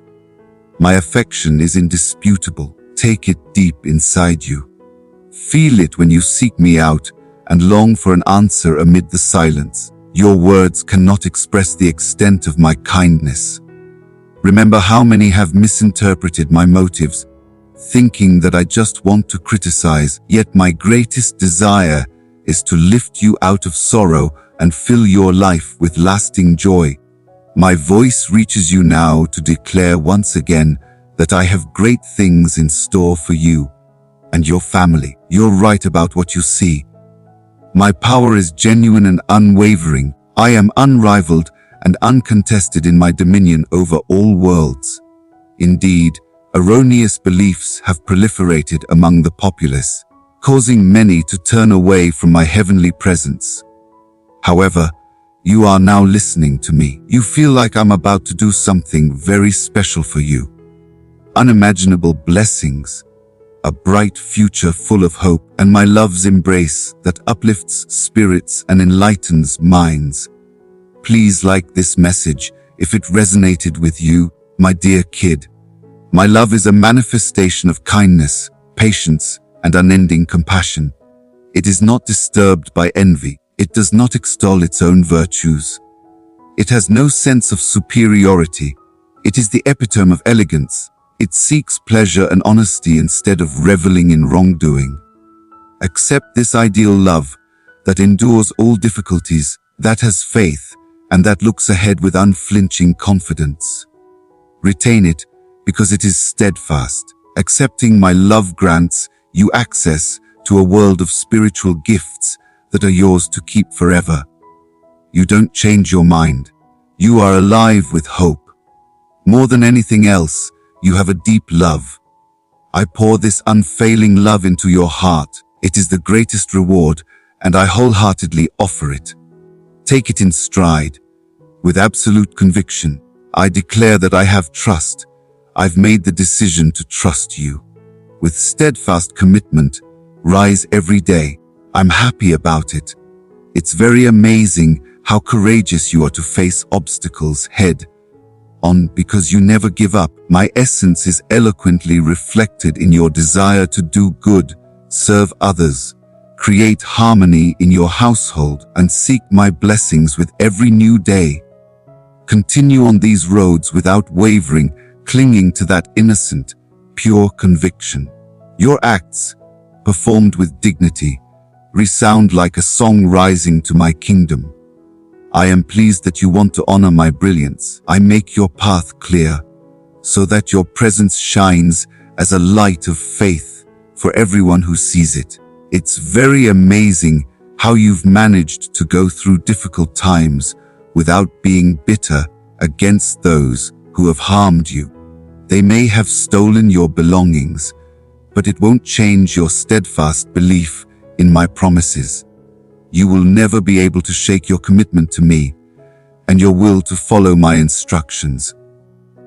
My affection is indisputable. Take it deep inside you. Feel it when you seek me out and long for an answer amid the silence. Your words cannot express the extent of my kindness. Remember how many have misinterpreted my motives, thinking that I just want to criticize, yet my greatest desire is to lift you out of sorrow and fill your life with lasting joy. My voice reaches you now to declare once again that I have great things in store for you and your family. You're right about what you see. My power is genuine and unwavering. I am unrivaled and uncontested in my dominion over all worlds. Indeed, erroneous beliefs have proliferated among the populace, causing many to turn away from my heavenly presence. However, you are now listening to me. You feel like I'm about to do something very special for you. Unimaginable blessings, a bright future full of hope, and my love's embrace that uplifts spirits and enlightens minds. Please like this message if it resonated with you, my dear kid. My love is a manifestation of kindness, patience, and unending compassion. It is not disturbed by envy. It does not extol its own virtues. It has no sense of superiority. It is the epitome of elegance. It seeks pleasure and honesty instead of reveling in wrongdoing. Accept this ideal love that endures all difficulties, that has faith, and that looks ahead with unflinching confidence. Retain it because it is steadfast. Accepting my love grants you access to a world of spiritual gifts that are yours to keep forever. You don't change your mind. You are alive with hope. More than anything else, you have a deep love. I pour this unfailing love into your heart. It is the greatest reward, and I wholeheartedly offer it. Take it in stride. With absolute conviction, I declare that I have trust. I've made the decision to trust you. With steadfast commitment, rise every day. I'm happy about it. It's very amazing how courageous you are to face obstacles head on because you never give up. My essence is eloquently reflected in your desire to do good, serve others, create harmony in your household, and seek my blessings with every new day. Continue on these roads without wavering, clinging to that innocent, pure conviction. Your acts, performed with dignity, resound like a song rising to my kingdom. I am pleased that you want to honor my brilliance. I make your path clear, so that your presence shines as a light of faith for everyone who sees it. It's very amazing how you've managed to go through difficult times without being bitter against those who have harmed you. They may have stolen your belongings, but it won't change your steadfast belief in my promises. You will never be able to shake your commitment to me and your will to follow my instructions.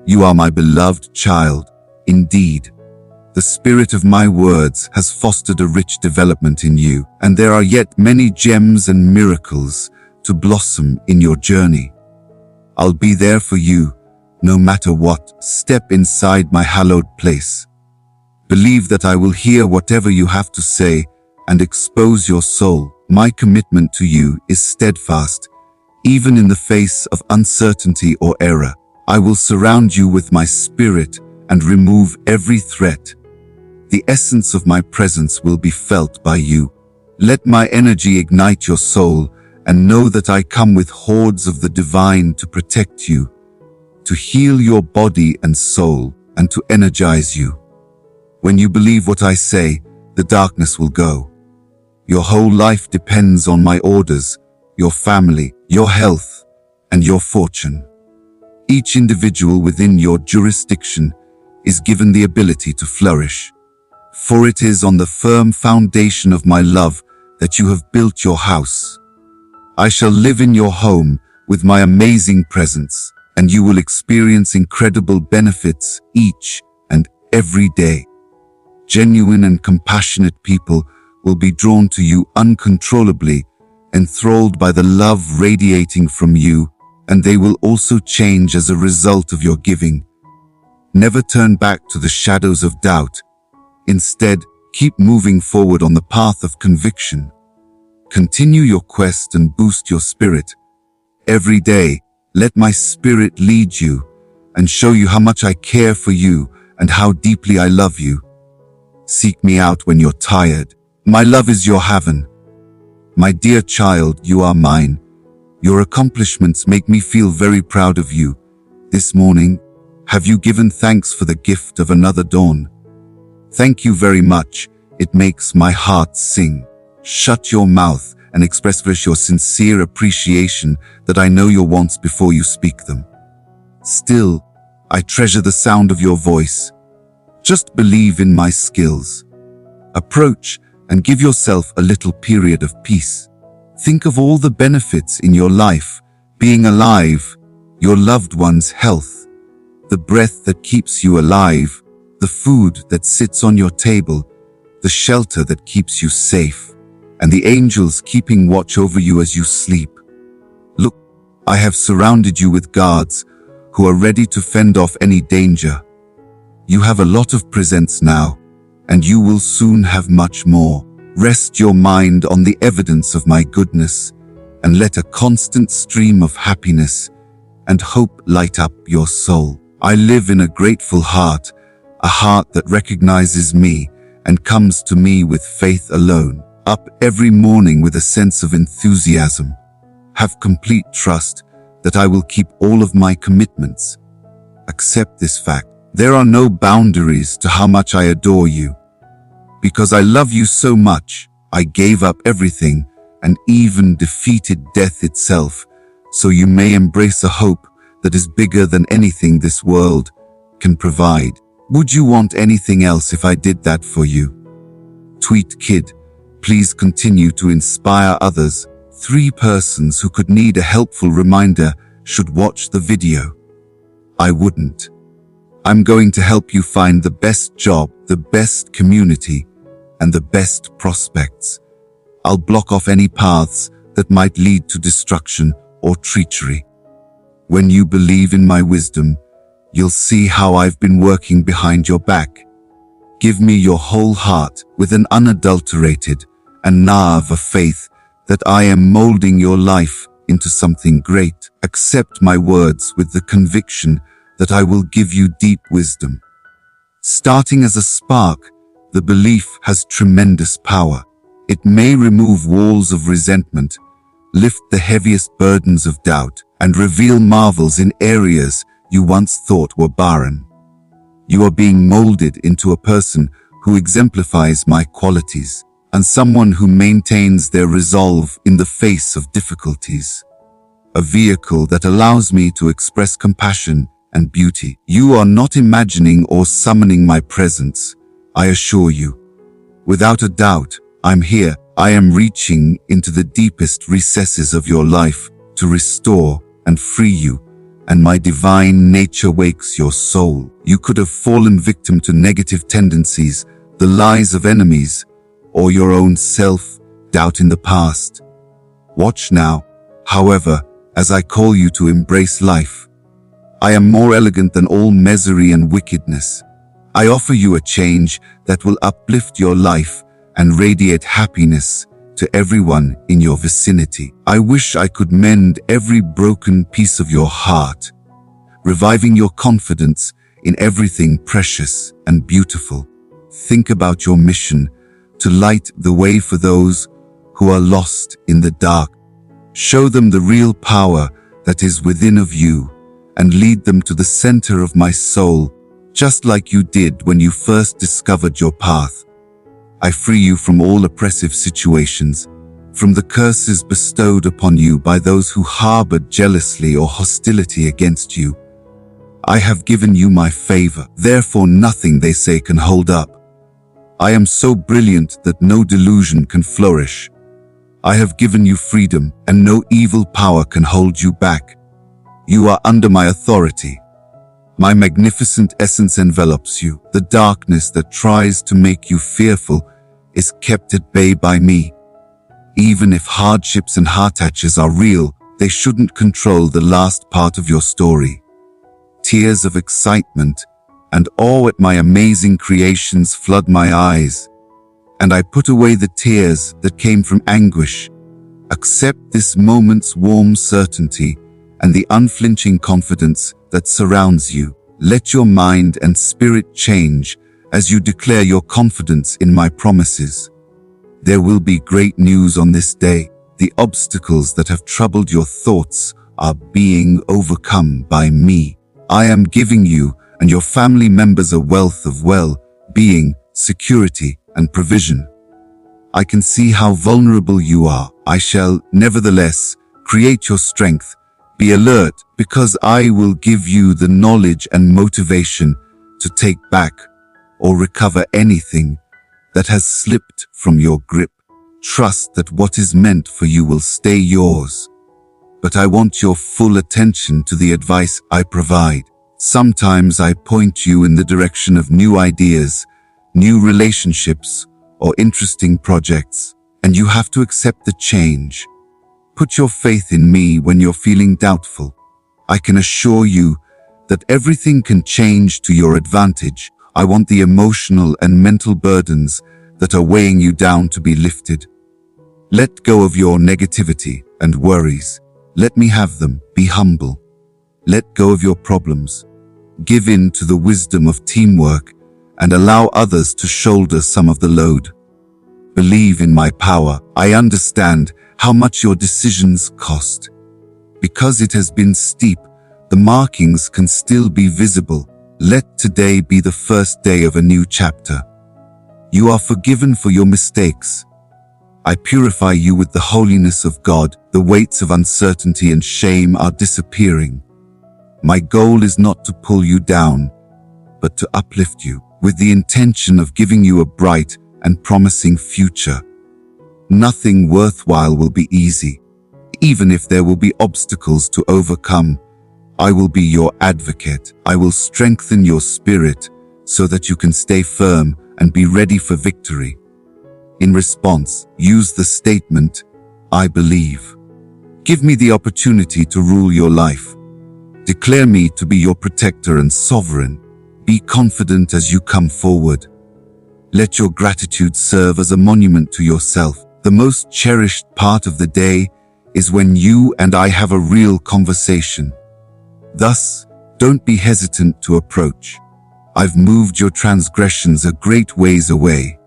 You are my beloved child. Indeed, the spirit of my words has fostered a rich development in you, and there are yet many gems and miracles to blossom in your journey. I'll be there for you, no matter what. Step inside my hallowed place. Believe that I will hear whatever you have to say and expose your soul. My commitment to you is steadfast, even in the face of uncertainty or error. I will surround you with my spirit and remove every threat. The essence of my presence will be felt by you. Let my energy ignite your soul, and know that I come with hordes of the divine to protect you, to heal your body and soul, and to energize you. When you believe what I say, the darkness will go. Your whole life depends on my orders, your family, your health, and your fortune. Each individual within your jurisdiction is given the ability to flourish. For it is on the firm foundation of my love that you have built your house. I shall live in your home with my amazing presence, and you will experience incredible benefits each and every day. Genuine and compassionate people will be drawn to you uncontrollably, enthralled by the love radiating from you, and they will also change as a result of your giving. Never turn back to the shadows of doubt. Instead, keep moving forward on the path of conviction. Continue your quest and boost your spirit. Every day, let my spirit lead you and show you how much I care for you and how deeply I love you. Seek me out when you're tired. My love is your haven. My dear child, you are mine. Your accomplishments make me feel very proud of you. This morning, have you given thanks for the gift of another dawn? Thank you very much. It makes my heart sing. Shut your mouth and express your sincere appreciation that I know your wants before you speak them. Still, I treasure the sound of your voice. Just believe in my skills. Approach and give yourself a little period of peace. Think of all the benefits in your life, being alive, your loved one's health, the breath that keeps you alive, the food that sits on your table, the shelter that keeps you safe, and the angels keeping watch over you as you sleep. Look, I have surrounded you with guards who are ready to fend off any danger. You have a lot of presents now, and you will soon have much more. Rest your mind on the evidence of my goodness, and let a constant stream of happiness and hope light up your soul. I live in a grateful heart, a heart that recognizes me and comes to me with faith alone. Up every morning with a sense of enthusiasm. Have complete trust that I will keep all of my commitments. Accept this fact. There are no boundaries to how much I adore you. Because I love you so much, I gave up everything and even defeated death itself, so you may embrace a hope that is bigger than anything this world can provide. Would you want anything else if I did that for you? Tweet Kid, please continue to inspire others. 3 persons who could need a helpful reminder should watch the video. I wouldn't. I'm going to help you find the best job, the best community, and the best prospects. I'll block off any paths that might lead to destruction or treachery. When you believe in my wisdom, you'll see how I've been working behind your back. Give me your whole heart with an unadulterated and naive faith that I am molding your life into something great. Accept my words with the conviction that I will give you deep wisdom. Starting as a spark, the belief has tremendous power. It may remove walls of resentment, lift the heaviest burdens of doubt, and reveal marvels in areas you once thought were barren. You are being molded into a person who exemplifies my qualities. and someone who maintains their resolve in the face of difficulties. A vehicle that allows me to express compassion and beauty. You are not imagining or summoning my presence, I assure you. Without a doubt, I'm here. I am reaching into the deepest recesses of your life to restore and free you, and my divine nature wakes your soul. You could have fallen victim to negative tendencies, the lies of enemies, or your own self-doubt in the past. Watch now, however, as I call you to embrace life. I am more elegant than all misery and wickedness. I offer you a change that will uplift your life and radiate happiness to everyone in your vicinity. I wish I could mend every broken piece of your heart, reviving your confidence in everything precious and beautiful. Think about your mission to light the way for those who are lost in the dark. Show them the real power that is within of you and lead them to the center of my soul, just like you did when you first discovered your path. I free you from all oppressive situations, from the curses bestowed upon you by those who harbored jealousy or hostility against you. I have given you my favor, therefore nothing they say can hold up. I am so brilliant that no delusion can flourish. I have given you freedom, and no evil power can hold you back. You are under my authority. My magnificent essence envelops you. The darkness that tries to make you fearful is kept at bay by me. Even if hardships and heartaches are real, they shouldn't control the last part of your story. Tears of excitement and awe at my amazing creations flood my eyes, and I put away the tears that came from anguish. Accept this moment's warm certainty and the unflinching confidence that surrounds you. Let your mind and spirit change as you declare your confidence in my promises. There will be great news on this day. The obstacles that have troubled your thoughts are being overcome by me. I am giving you and your family members a wealth of well-being, security, and provision. I can see how vulnerable you are. I shall, nevertheless, create your strength. Be alert, because I will give you the knowledge and motivation to take back or recover anything that has slipped from your grip. Trust that what is meant for you will stay yours. But I want your full attention to the advice I provide. Sometimes I point you in the direction of new ideas, new relationships, or interesting projects, and you have to accept the change. Put your faith in me when you're feeling doubtful. I can assure you that everything can change to your advantage. I want the emotional and mental burdens that are weighing you down to be lifted. Let go of your negativity and worries. Let me have them. Be humble. Let go of your problems. Give in to the wisdom of teamwork and allow others to shoulder some of the load. Believe in my power. I understand how much your decisions cost. Because it has been steep, the markings can still be visible. Let today be the first day of a new chapter. You are forgiven for your mistakes. I purify you with the holiness of God. The weights of uncertainty and shame are disappearing. My goal is not to pull you down, but to uplift you, with the intention of giving you a bright and promising future. Nothing worthwhile will be easy. Even if there will be obstacles to overcome, I will be your advocate. I will strengthen your spirit so that you can stay firm and be ready for victory. In response, use the statement, I believe. Give me the opportunity to rule your life. Declare me to be your protector and sovereign. Be confident as you come forward. Let your gratitude serve as a monument to yourself. The most cherished part of the day is when you and I have a real conversation. Thus, don't be hesitant to approach. I've moved your transgressions a great ways away.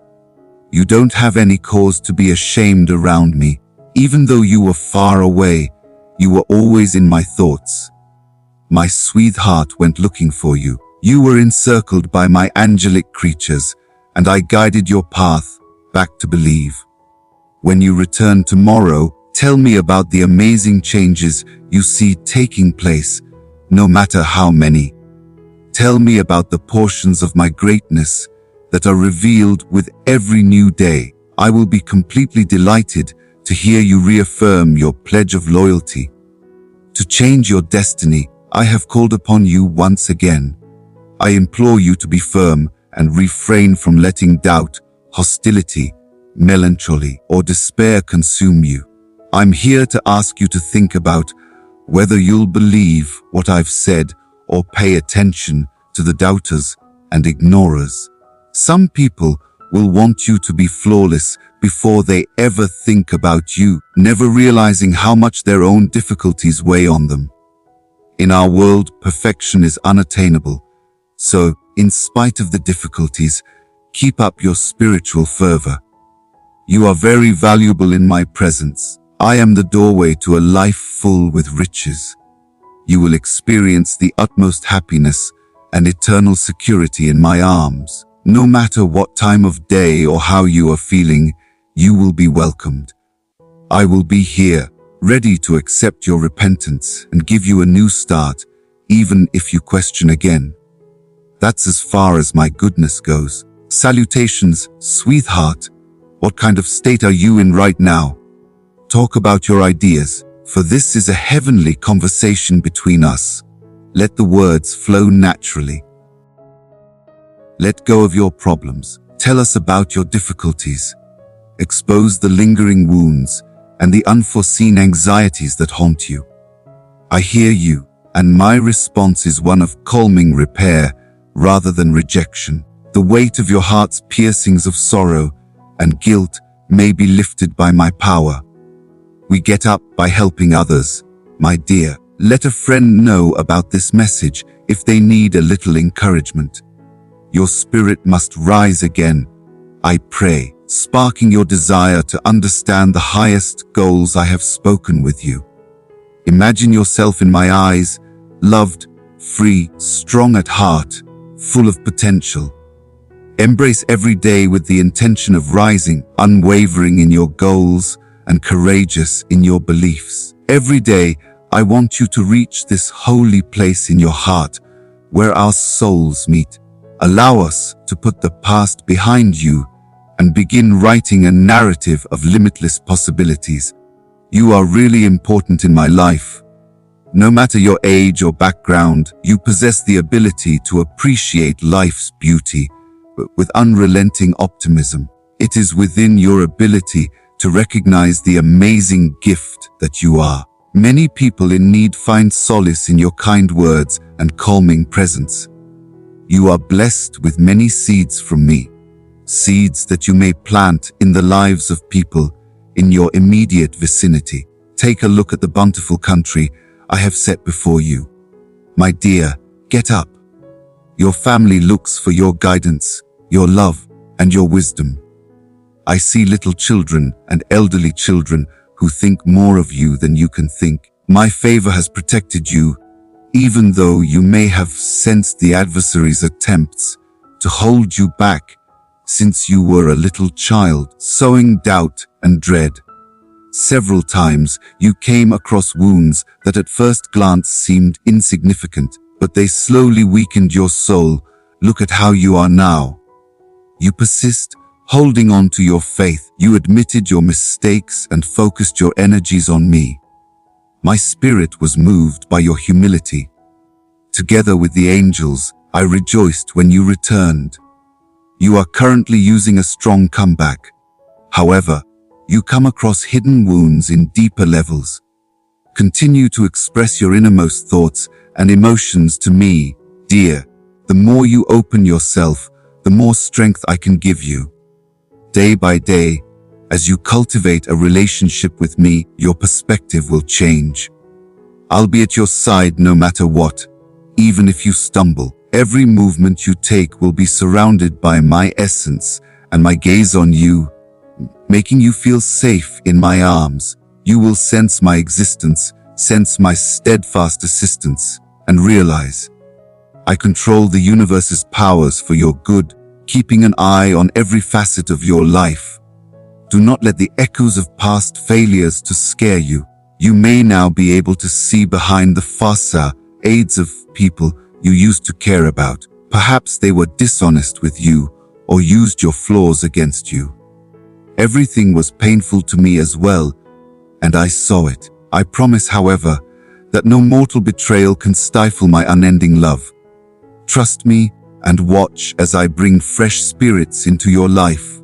You don't have any cause to be ashamed around me. Even though you were far away, you were always in my thoughts. My sweetheart went looking for you. You were encircled by my angelic creatures, and I guided your path back to believe. When you return tomorrow, tell me about the amazing changes you see taking place, no matter how many. Tell me about the portions of my greatness that are revealed with every new day. I will be completely delighted to hear you reaffirm your pledge of loyalty. To change your destiny, I have called upon you once again. I implore you to be firm and refrain from letting doubt, hostility, melancholy, or despair consume you. I'm here to ask you to think about whether you'll believe what I've said or pay attention to the doubters and ignorers. Some people will want you to be flawless before they ever think about you, never realizing how much their own difficulties weigh on them. In our world, perfection is unattainable. So, in spite of the difficulties, keep up your spiritual fervor. You are very valuable in my presence. I am the doorway to a life full with riches. You will experience the utmost happiness and eternal security in my arms. No matter what time of day or how you are feeling, you will be welcomed. I will be here, ready to accept your repentance and give you a new start, even if you question again. That's as far as my goodness goes. Salutations, sweetheart. What kind of state are you in right now? Talk about your ideas, for this is a heavenly conversation between us. Let the words flow naturally. Let go of your problems. Tell us about your difficulties. Expose the lingering wounds and the unforeseen anxieties that haunt you. I hear you, and my response is one of calming repair rather than rejection. The weight of your heart's piercings of sorrow and guilt may be lifted by my power. We get up by helping others. My dear, let a friend know about this message if they need a little encouragement. Your spirit must rise again, I pray, sparking your desire to understand the highest goals I have spoken with you. Imagine yourself in my eyes, loved, free, strong at heart, full of potential. Embrace every day with the intention of rising, unwavering in your goals and courageous in your beliefs. Every day, I want you to reach this holy place in your heart where our souls meet. Allow us to put the past behind you and begin writing a narrative of limitless possibilities. You are really important in my life. No matter your age or background, you possess the ability to appreciate life's beauty, but with unrelenting optimism. It is within your ability to recognize the amazing gift that you are. Many people in need find solace in your kind words and calming presence. You are blessed with many seeds from me, seeds that you may plant in the lives of people in your immediate vicinity. Take a look at the bountiful country I have set before you. My dear, get up. Your family looks for your guidance, your love, and your wisdom. I see little children and elderly children who think more of you than you can think. My favor has protected you, even though you may have sensed the adversary's attempts to hold you back since you were a little child, sowing doubt and dread. Several times you came across wounds that at first glance seemed insignificant, but they slowly weakened your soul. Look at how you are now. You persist, holding on to your faith. You admitted your mistakes and focused your energies on me. My spirit was moved by your humility. Together with the angels, I rejoiced when you returned. You are currently using a strong comeback. However, you come across hidden wounds in deeper levels. Continue to express your innermost thoughts and emotions to me, dear. The more you open yourself, the more strength I can give you. Day by day, as you cultivate a relationship with me, your perspective will change. I'll be at your side no matter what, even if you stumble. Every movement you take will be surrounded by my essence and my gaze on you, making you feel safe in my arms. You will sense my existence, sense my steadfast assistance, and realize I control the universe's powers for your good, keeping an eye on every facet of your life. Do not let the echoes of past failures to scare you. You may now be able to see behind the facades of people you used to care about. Perhaps they were dishonest with you or used your flaws against you. Everything was painful to me as well, and I saw it. I promise, however, that no mortal betrayal can stifle my unending love. Trust me and watch as I bring fresh spirits into your life.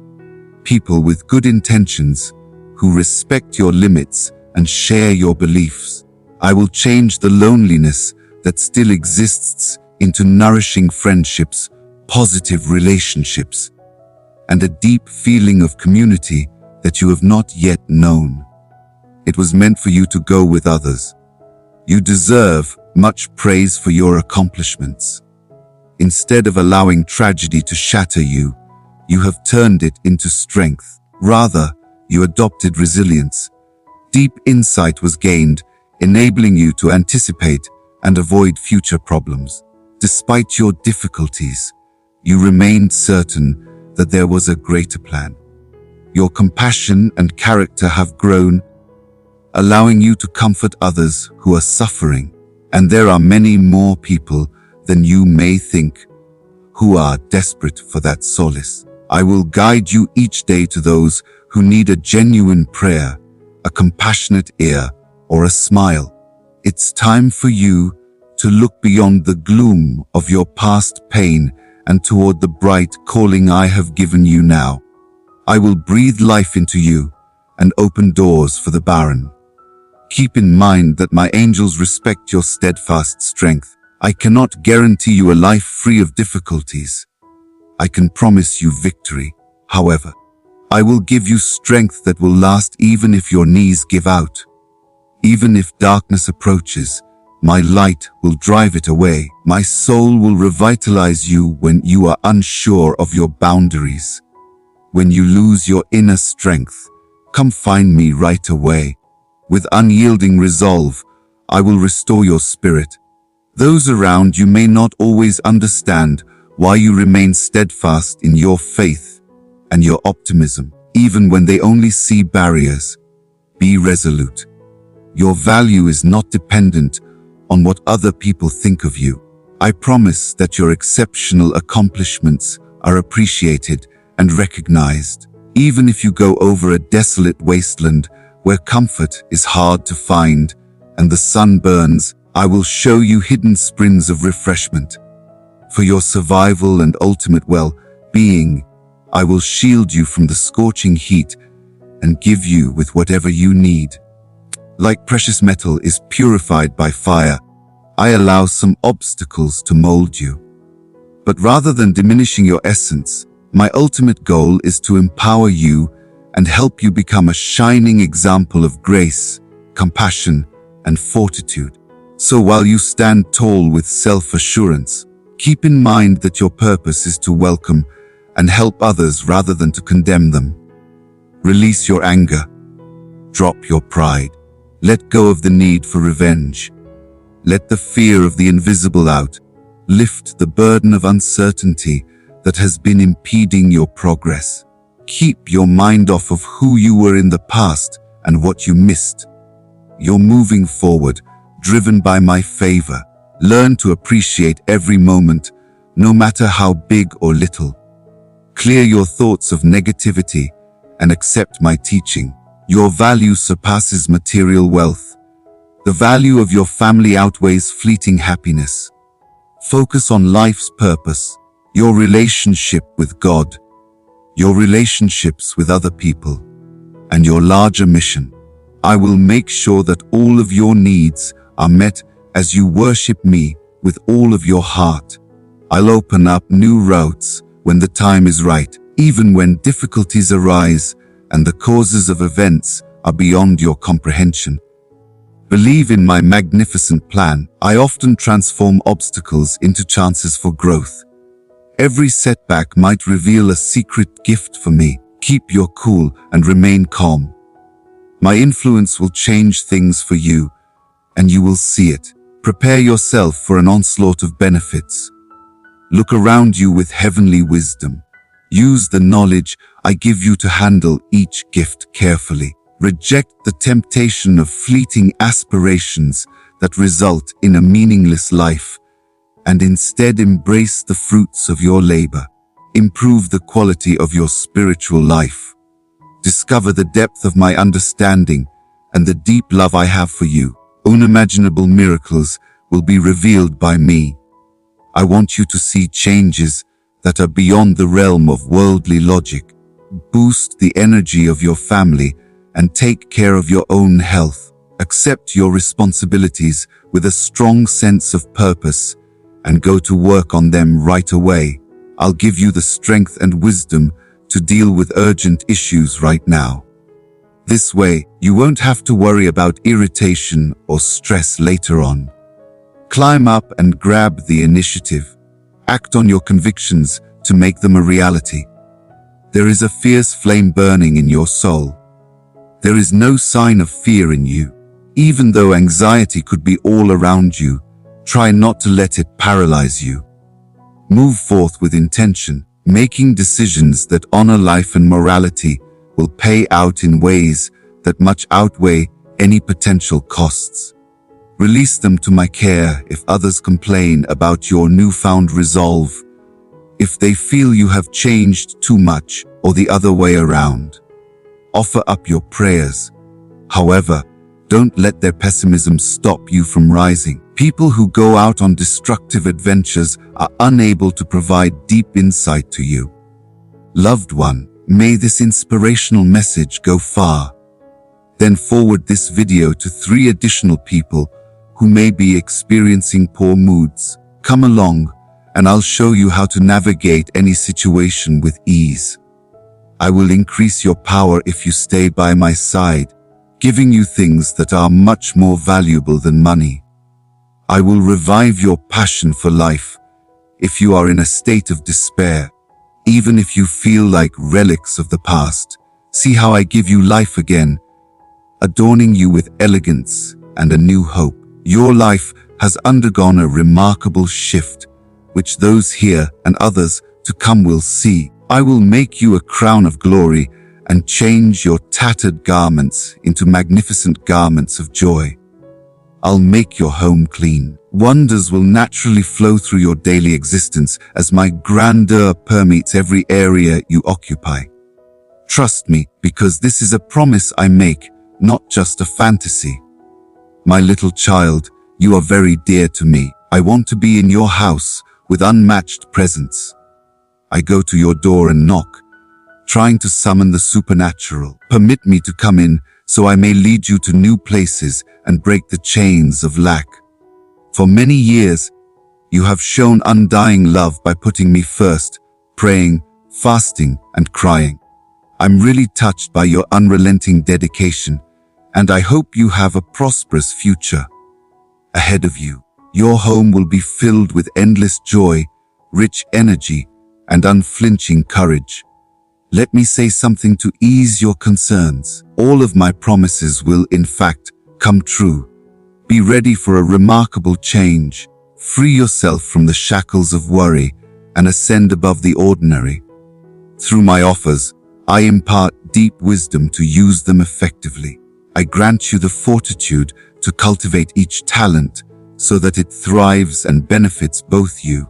People with good intentions, who respect your limits and share your beliefs. I will change the loneliness that still exists into nourishing friendships, positive relationships, and a deep feeling of community that you have not yet known. It was meant for you to go with others. You deserve much praise for your accomplishments. Instead of allowing tragedy to shatter you, you have turned it into strength. Rather, you adopted resilience. Deep insight was gained, enabling you to anticipate and avoid future problems. Despite your difficulties, you remained certain that there was a greater plan. Your compassion and character have grown, allowing you to comfort others who are suffering. And there are many more people than you may think who are desperate for that solace. I will guide you each day to those who need a genuine prayer, a compassionate ear, or a smile. It's time for you to look beyond the gloom of your past pain and toward the bright calling I have given you now. I will breathe life into you and open doors for the barren. Keep in mind that my angels respect your steadfast strength. I cannot guarantee you a life free of difficulties. I can promise you victory. However, I will give you strength that will last even if your knees give out. Even if darkness approaches, my light will drive it away. My soul will revitalize you when you are unsure of your boundaries. When you lose your inner strength, come find me right away. With unyielding resolve, I will restore your spirit. Those around you may not always understand why you remain steadfast in your faith and your optimism, even when they only see barriers. Be resolute. Your value is not dependent on what other people think of you. I promise that your exceptional accomplishments are appreciated and recognized. Even if you go over a desolate wasteland where comfort is hard to find and the sun burns, I will show you hidden springs of refreshment. For your survival and ultimate well-being, I will shield you from the scorching heat and give you with whatever you need. Like precious metal is purified by fire, I allow some obstacles to mold you. But rather than diminishing your essence, my ultimate goal is to empower you and help you become a shining example of grace, compassion, and fortitude. So while you stand tall with self-assurance, keep in mind that your purpose is to welcome and help others rather than to condemn them. Release your anger. Drop your pride. Let go of the need for revenge. Let the fear of the invisible out. Lift the burden of uncertainty that has been impeding your progress. Keep your mind off of who you were in the past and what you missed. You're moving forward, driven by my favor. Learn to appreciate every moment, no matter how big or little. Clear your thoughts of negativity and accept my teaching. Your value surpasses material wealth. The value of your family outweighs fleeting happiness. Focus on life's purpose, your relationship with God, your relationships with other people, and your larger mission. I will make sure that all of your needs are met as you worship me with all of your heart. I'll open up new routes when the time is right, even when difficulties arise and the causes of events are beyond your comprehension. Believe in my magnificent plan. I often transform obstacles into chances for growth. Every setback might reveal a secret gift for me. Keep your cool and remain calm. My influence will change things for you, and you will see it. Prepare yourself for an onslaught of benefits. Look around you with heavenly wisdom. Use the knowledge I give you to handle each gift carefully. Reject the temptation of fleeting aspirations that result in a meaningless life, and instead embrace the fruits of your labor. Improve the quality of your spiritual life. Discover the depth of my understanding and the deep love I have for you. Unimaginable miracles will be revealed by me. I want you to see changes that are beyond the realm of worldly logic. Boost the energy of your family and take care of your own health. Accept your responsibilities with a strong sense of purpose and go to work on them right away. I'll give you the strength and wisdom to deal with urgent issues right now. This way, you won't have to worry about irritation or stress later on. Climb up and grab the initiative. Act on your convictions to make them a reality. There is a fierce flame burning in your soul. There is no sign of fear in you. Even though anxiety could be all around you, try not to let it paralyze you. Move forth with intention, making decisions that honor life and morality will pay out in ways that much outweigh any potential costs. Release them to my care if others complain about your newfound resolve, if they feel you have changed too much or the other way around. Offer up your prayers. However, don't let their pessimism stop you from rising. People who go out on destructive adventures are unable to provide deep insight to you. Loved one, may this inspirational message go far. Then forward this video to 3 additional people who may be experiencing poor moods. Come along, and I'll show you how to navigate any situation with ease. I will increase your power if you stay by my side, giving you things that are much more valuable than money. I will revive your passion for life if you are in a state of despair, even if you feel like relics of the past. See how I give you life again, adorning you with elegance and a new hope. Your life has undergone a remarkable shift, which those here and others to come will see. I will make you a crown of glory and change your tattered garments into magnificent garments of joy. I'll make your home clean. Wonders will naturally flow through your daily existence as my grandeur permeates every area you occupy. Trust me, because this is a promise I make, not just a fantasy. My little child, you are very dear to me. I want to be in your house with unmatched presence. I go to your door and knock, trying to summon the supernatural. Permit me to come in so I may lead you to new places and break the chains of lack. For many years, you have shown undying love by putting me first, praying, fasting, and crying. I'm really touched by your unrelenting dedication, and I hope you have a prosperous future ahead of you. Your home will be filled with endless joy, rich energy, and unflinching courage. Let me say something to ease your concerns. All of my promises will, in fact, come true. Be ready for a remarkable change. Free yourself from the shackles of worry and ascend above the ordinary. Through my offers, I impart deep wisdom to use them effectively. I grant you the fortitude to cultivate each talent so that it thrives and benefits both you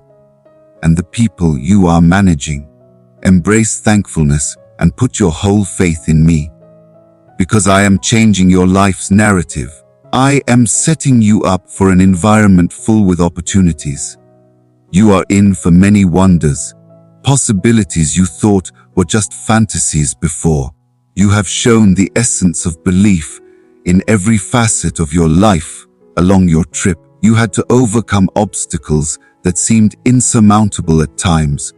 and the people you are managing. Embrace thankfulness and put your whole faith in me. Because I am changing your life's narrative. I am setting you up for an environment full with opportunities. You are in for many wonders, possibilities you thought were just fantasies before. You have shown the essence of belief in every facet of your life along your trip. You had to overcome obstacles that seemed insurmountable at times.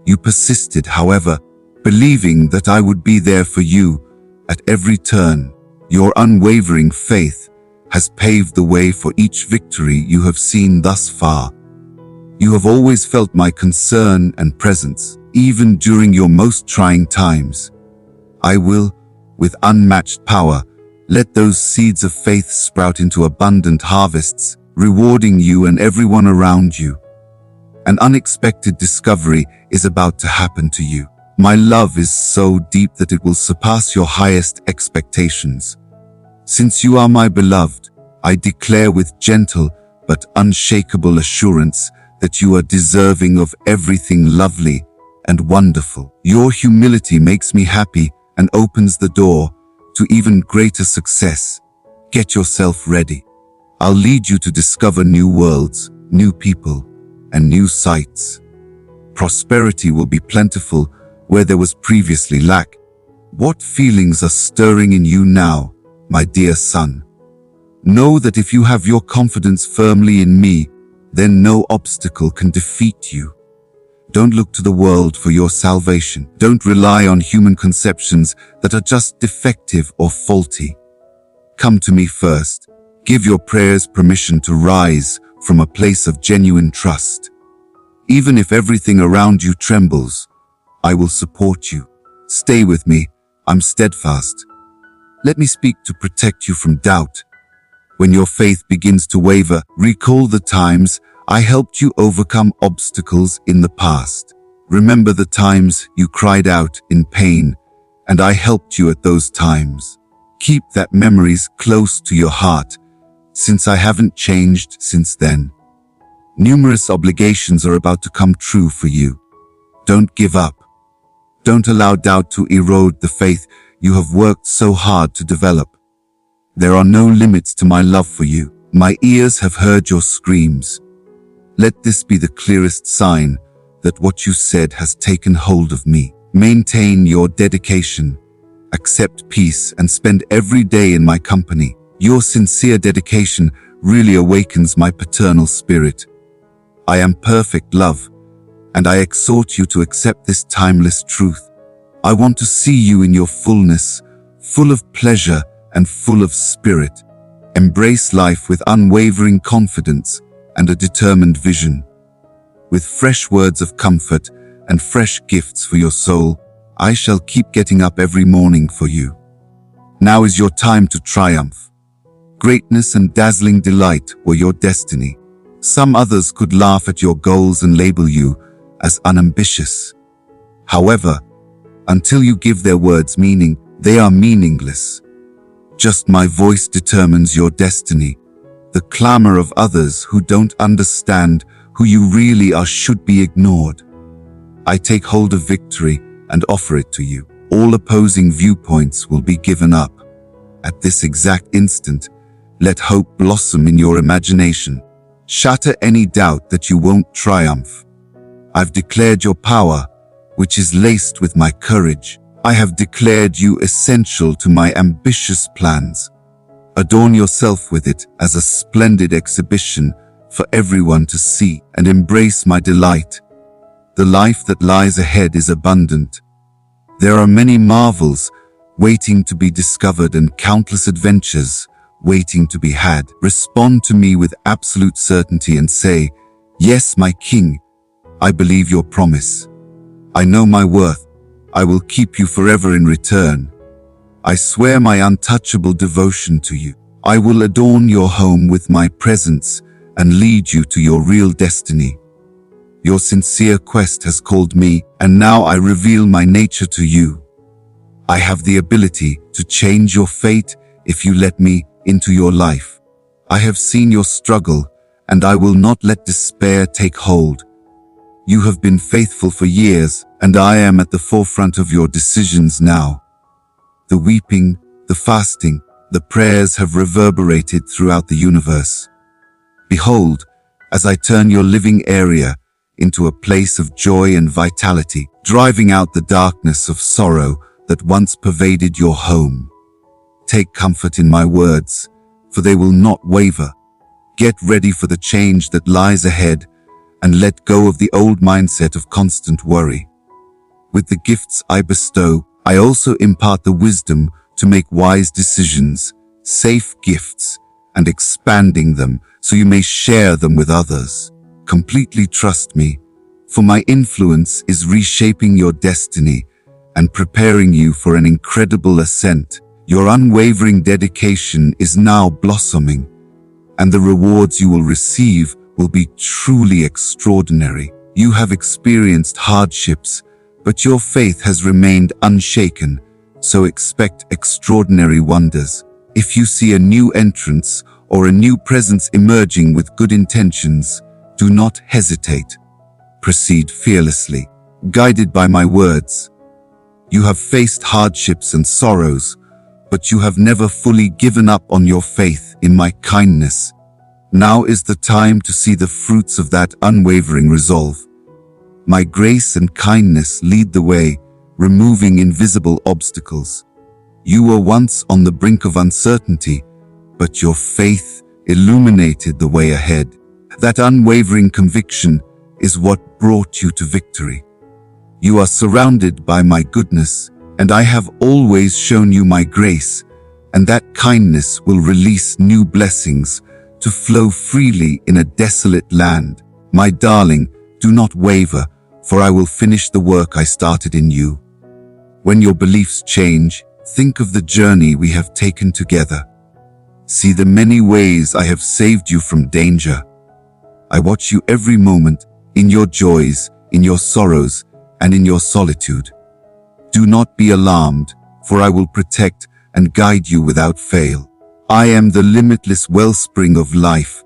You persisted, however, believing that I would be there for you at every turn. Your unwavering faith has paved the way for each victory you have seen thus far. You have always felt my concern and presence, even during your most trying times. I will, with unmatched power, let those seeds of faith sprout into abundant harvests, rewarding you and everyone around you. An unexpected discovery is about to happen to you. My love is so deep that it will surpass your highest expectations. Since you are my beloved, I declare with gentle but unshakable assurance that you are deserving of everything lovely and wonderful. Your humility makes me happy and opens the door to even greater success. Get yourself ready. I'll lead you to discover new worlds, new people, and new sights. Prosperity will be plentiful where there was previously lack. What feelings are stirring in you now, my dear son? Know that if you have your confidence firmly in me, then no obstacle can defeat you. Don't look to the world for your salvation. Don't rely on human conceptions that are just defective or faulty. Come to me first. Give your prayers permission to rise from a place of genuine trust. Even if everything around you trembles, I will support you. Stay with me. I'm steadfast. Let me speak to protect you from doubt. When your faith begins to waver, recall the times I helped you overcome obstacles in the past. Remember the times you cried out in pain, and I helped you at those times. Keep that memories close to your heart, since I haven't changed since then. Numerous obligations are about to come true for you. Don't give up. Don't allow doubt to erode the faith you have worked so hard to develop. There are no limits to my love for you. My ears have heard your screams. Let this be the clearest sign that what you said has taken hold of me. Maintain your dedication, accept peace, and spend every day in my company. Your sincere dedication really awakens my paternal spirit. I am perfect love, and I exhort you to accept this timeless truth. I want to see you in your fullness, full of pleasure and full of spirit. Embrace life with unwavering confidence and a determined vision. With fresh words of comfort and fresh gifts for your soul, I shall keep getting up every morning for you. Now is your time to triumph. Greatness and dazzling delight were your destiny. Some others could laugh at your goals and label you as unambitious. However, until you give their words meaning, they are meaningless. Just my voice determines your destiny. The clamor of others who don't understand who you really are should be ignored. I take hold of victory and offer it to you. All opposing viewpoints will be given up. At this exact instant, let hope blossom in your imagination. Shatter any doubt that you won't triumph. I've declared your power, which is laced with my courage. I have declared you essential to my ambitious plans. Adorn yourself with it as a splendid exhibition for everyone to see, and embrace my delight. The life that lies ahead is abundant. There are many marvels waiting to be discovered and countless adventures waiting to be had. Respond to me with absolute certainty and say, "Yes, my king, I believe your promise. I know my worth. I will keep you forever in return. I swear my untouchable devotion to you. I will adorn your home with my presence and lead you to your real destiny. Your sincere quest has called me, and now I reveal my nature to you. I have the ability to change your fate if you let me into your life. I have seen your struggle, and I will not let despair take hold. You have been faithful for years, and I am at the forefront of your decisions now. The weeping, the fasting, the prayers have reverberated throughout the universe. Behold, as I turn your living area into a place of joy and vitality, driving out the darkness of sorrow that once pervaded your home. Take comfort in my words, for they will not waver. Get ready for the change that lies ahead, and let go of the old mindset of constant worry. With the gifts I bestow, I also impart the wisdom to make wise decisions, safe gifts, and expanding them so you may share them with others. Completely trust me, for my influence is reshaping your destiny and preparing you for an incredible ascent. Your unwavering dedication is now blossoming, and the rewards you will receive will be truly extraordinary. You have experienced hardships, But your faith has remained unshaken, so expect extraordinary wonders. If you see a new entrance or a new presence emerging with good intentions, do not hesitate. Proceed fearlessly, guided by my words. You have faced hardships and sorrows, but you have never fully given up on your faith in my kindness. Now is the time to see the fruits of that unwavering resolve. My grace and kindness lead the way, removing invisible obstacles. You were once on the brink of uncertainty, but your faith illuminated the way ahead. That unwavering conviction is what brought you to victory. You are surrounded by my goodness, and I have always shown you my grace, and that kindness will release new blessings to flow freely in a desolate land. My darling, do not waver, for I will finish the work I started in you. When your beliefs change, think of the journey we have taken together. See the many ways I have saved you from danger. I watch you every moment, in your joys, in your sorrows, and in your solitude. Do not be alarmed, for I will protect and guide you without fail. I am the limitless wellspring of life,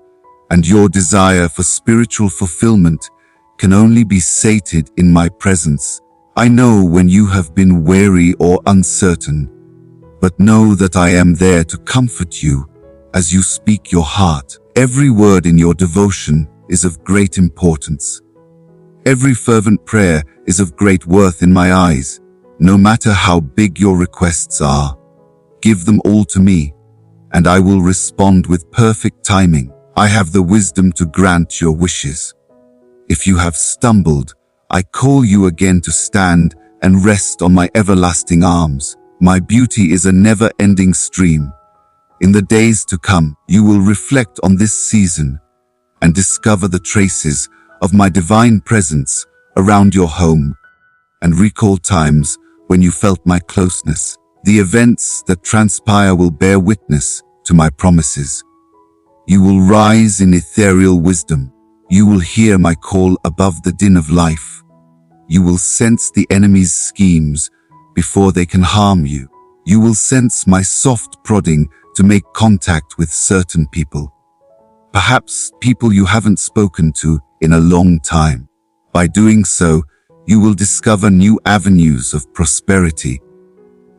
and your desire for spiritual fulfillment can only be sated in my presence. I know when you have been weary or uncertain, but know that I am there to comfort you as you speak your heart. Every word in your devotion is of great importance. Every fervent prayer is of great worth in my eyes. No matter how big your requests are, give them all to me, and I will respond with perfect timing. I have the wisdom to grant your wishes. If you have stumbled, I call you again to stand and rest on my everlasting arms. My beauty is a never-ending stream. In the days to come, you will reflect on this season and discover the traces of my divine presence around your home, and recall times when you felt my closeness. The events that transpire will bear witness to my promises. You will rise in ethereal wisdom. You will hear my call above the din of life. You will sense the enemy's schemes before they can harm you. You will sense my soft prodding to make contact with certain people. Perhaps people you haven't spoken to in a long time. By doing so, you will discover new avenues of prosperity,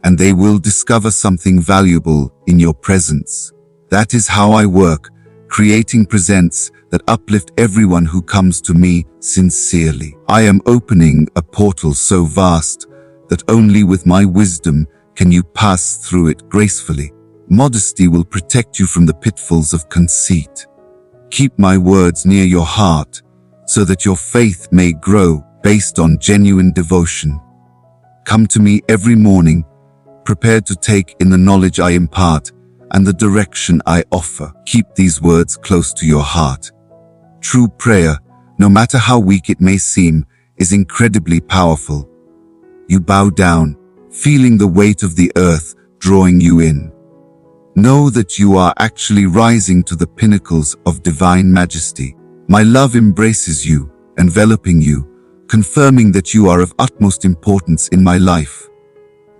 and they will discover something valuable in your presence. That is how I work, creating presents that uplift everyone who comes to me sincerely. I am opening a portal so vast that only with my wisdom can you pass through it gracefully. Modesty will protect you from the pitfalls of conceit. Keep my words near your heart so that your faith may grow based on genuine devotion. Come to me every morning, prepared to take in the knowledge I impart and the direction I offer. Keep these words close to your heart. True prayer, no matter how weak it may seem, is incredibly powerful. You bow down, feeling the weight of the earth drawing you in. Know that you are actually rising to the pinnacles of divine majesty. My love embraces you, enveloping you, confirming that you are of utmost importance in my life.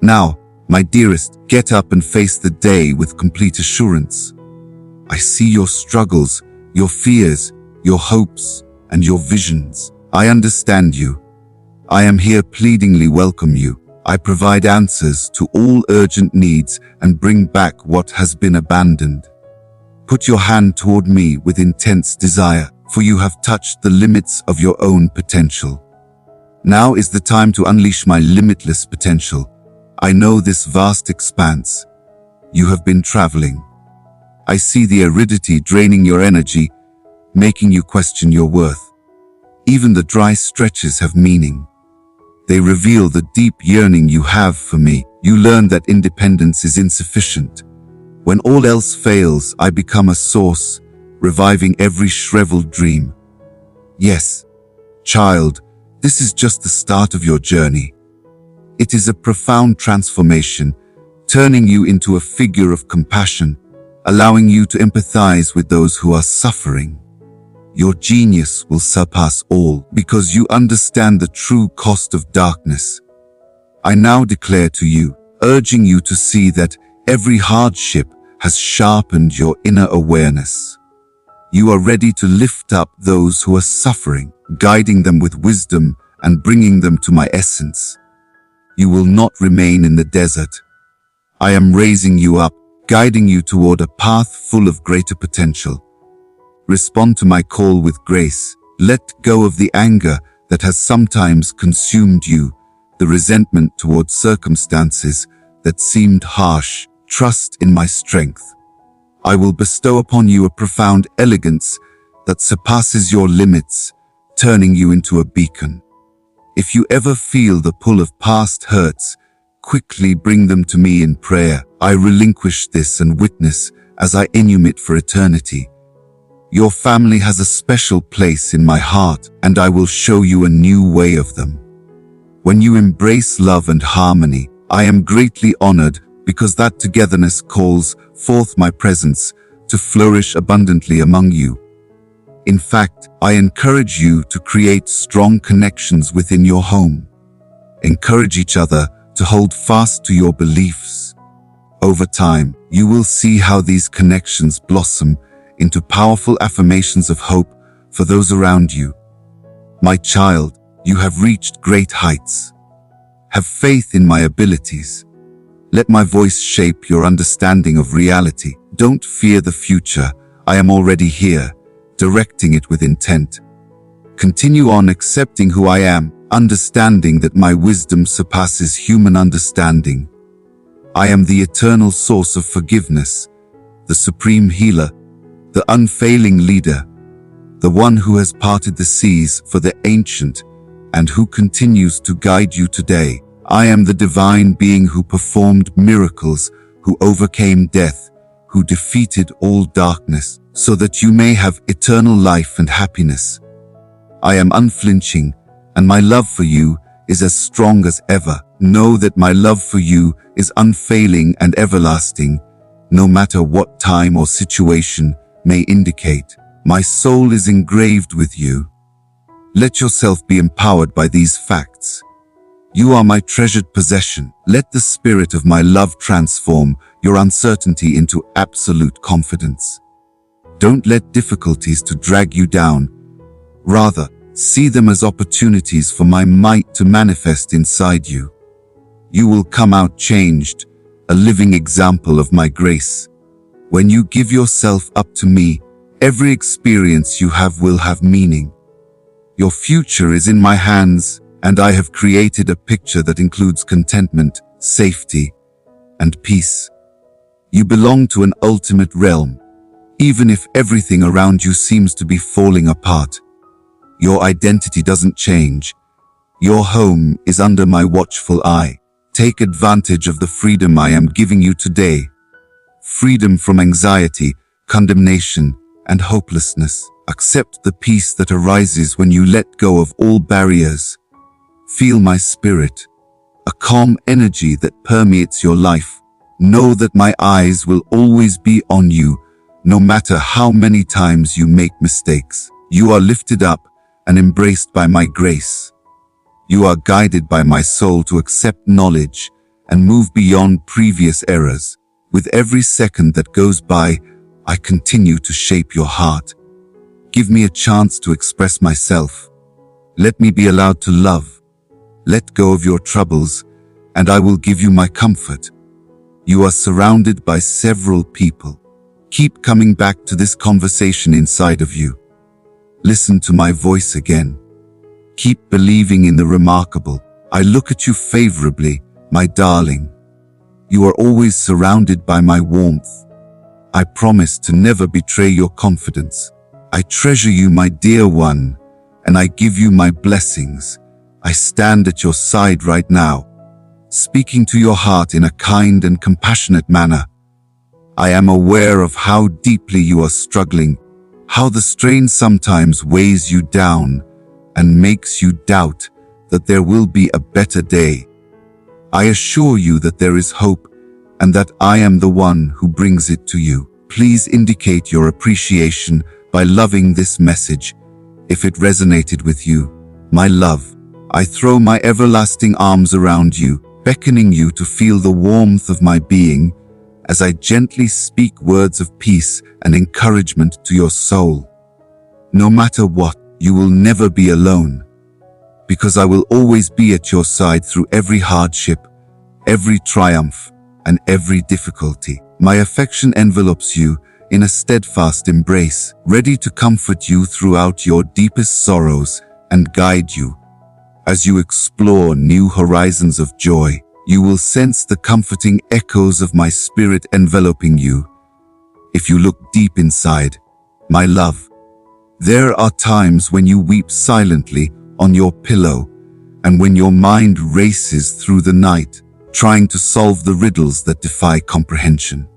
Now, my dearest, get up and face the day with complete assurance. I see your struggles, your fears, your hopes, and your visions. I understand you. I am here pleadingly welcome you. I provide answers to all urgent needs and bring back what has been abandoned. Put your hand toward me with intense desire, for you have touched the limits of your own potential. Now is the time to unleash my limitless potential. I know this vast expanse. You have been traveling. I see the aridity draining your energy, making you question your worth. Even the dry stretches have meaning. They reveal the deep yearning you have for me. You learn that independence is insufficient. When all else fails, I become a source, reviving every shriveled dream. Yes, child, this is just the start of your journey. It is a profound transformation, turning you into a figure of compassion, allowing you to empathize with those who are suffering. Your genius will surpass all because you understand the true cost of darkness. I now declare to you, urging you to see that every hardship has sharpened your inner awareness. You are ready to lift up those who are suffering, guiding them with wisdom and bringing them to my essence. You will not remain in the desert. I am raising you up, guiding you toward a path full of greater potential. Respond to my call with grace. Let go of the anger that has sometimes consumed you, the resentment towards circumstances that seemed harsh. Trust in my strength. I will bestow upon you a profound elegance that surpasses your limits, turning you into a beacon. If you ever feel the pull of past hurts, quickly bring them to me in prayer. I relinquish this and witness as I inhumate for eternity. Your family has a special place in my heart, and I will show you a new way of them. When you embrace love and harmony, I am greatly honored because that togetherness calls forth my presence to flourish abundantly among you. In fact, I encourage you to create strong connections within your home. Encourage each other to hold fast to your beliefs. Over time, you will see how these connections blossom into powerful affirmations of hope for those around you. My child, you have reached great heights. Have faith in my abilities. Let my voice shape your understanding of reality. Don't fear the future. I am already here, directing it with intent. Continue on accepting who I am, understanding that my wisdom surpasses human understanding. I am the eternal source of forgiveness, the supreme healer, the unfailing leader, the one who has parted the seas for the ancient and who continues to guide you today. I am the divine being who performed miracles, who overcame death, who defeated all darkness, so that you may have eternal life and happiness. I am unflinching, and my love for you is as strong as ever. Know that my love for you is unfailing and everlasting, no matter what time or situation may indicate. My soul is engraved with you. Let yourself be empowered by these facts. You are my treasured possession. Let the spirit of my love transform your uncertainty into absolute confidence. Don't let difficulties to drag you down. Rather, see them as opportunities for my might to manifest inside you. You will come out changed, a living example of my grace. When you give yourself up to me, every experience you have will have meaning. Your future is in my hands, and I have created a picture that includes contentment, safety, and peace. You belong to an ultimate realm, even if everything around you seems to be falling apart. Your identity doesn't change. Your home is under my watchful eye. Take advantage of the freedom I am giving you today. Freedom from anxiety, condemnation, and hopelessness. Accept the peace that arises when you let go of all barriers. Feel my spirit, a calm energy that permeates your life. Know that my eyes will always be on you, no matter how many times you make mistakes. You are lifted up and embraced by my grace. You are guided by my soul to accept knowledge and move beyond previous errors. With every second that goes by, I continue to shape your heart. Give me a chance to express myself. Let me be allowed to love. Let go of your troubles, and I will give you my comfort. You are surrounded by several people. Keep coming back to this conversation inside of you. Listen to my voice again. Keep believing in the remarkable. I look at you favorably, my darling. You are always surrounded by my warmth. I promise to never betray your confidence. I treasure you, my dear one, and I give you my blessings. I stand at your side right now, speaking to your heart in a kind and compassionate manner. I am aware of how deeply you are struggling, how the strain sometimes weighs you down and makes you doubt that there will be a better day. I assure you that there is hope and that I am the one who brings it to you. Please indicate your appreciation by loving this message. If it resonated with you, my love, I throw my everlasting arms around you, beckoning you to feel the warmth of my being as I gently speak words of peace and encouragement to your soul. No matter what, you will never be alone, because I will always be at your side through every hardship, every triumph, and every difficulty. My affection envelopes you in a steadfast embrace, ready to comfort you throughout your deepest sorrows and guide you. As you explore new horizons of joy, you will sense the comforting echoes of my spirit enveloping you. If you look deep inside, my love, there are times when you weep silently on your pillow and when your mind races through the night, trying to solve the riddles that defy comprehension.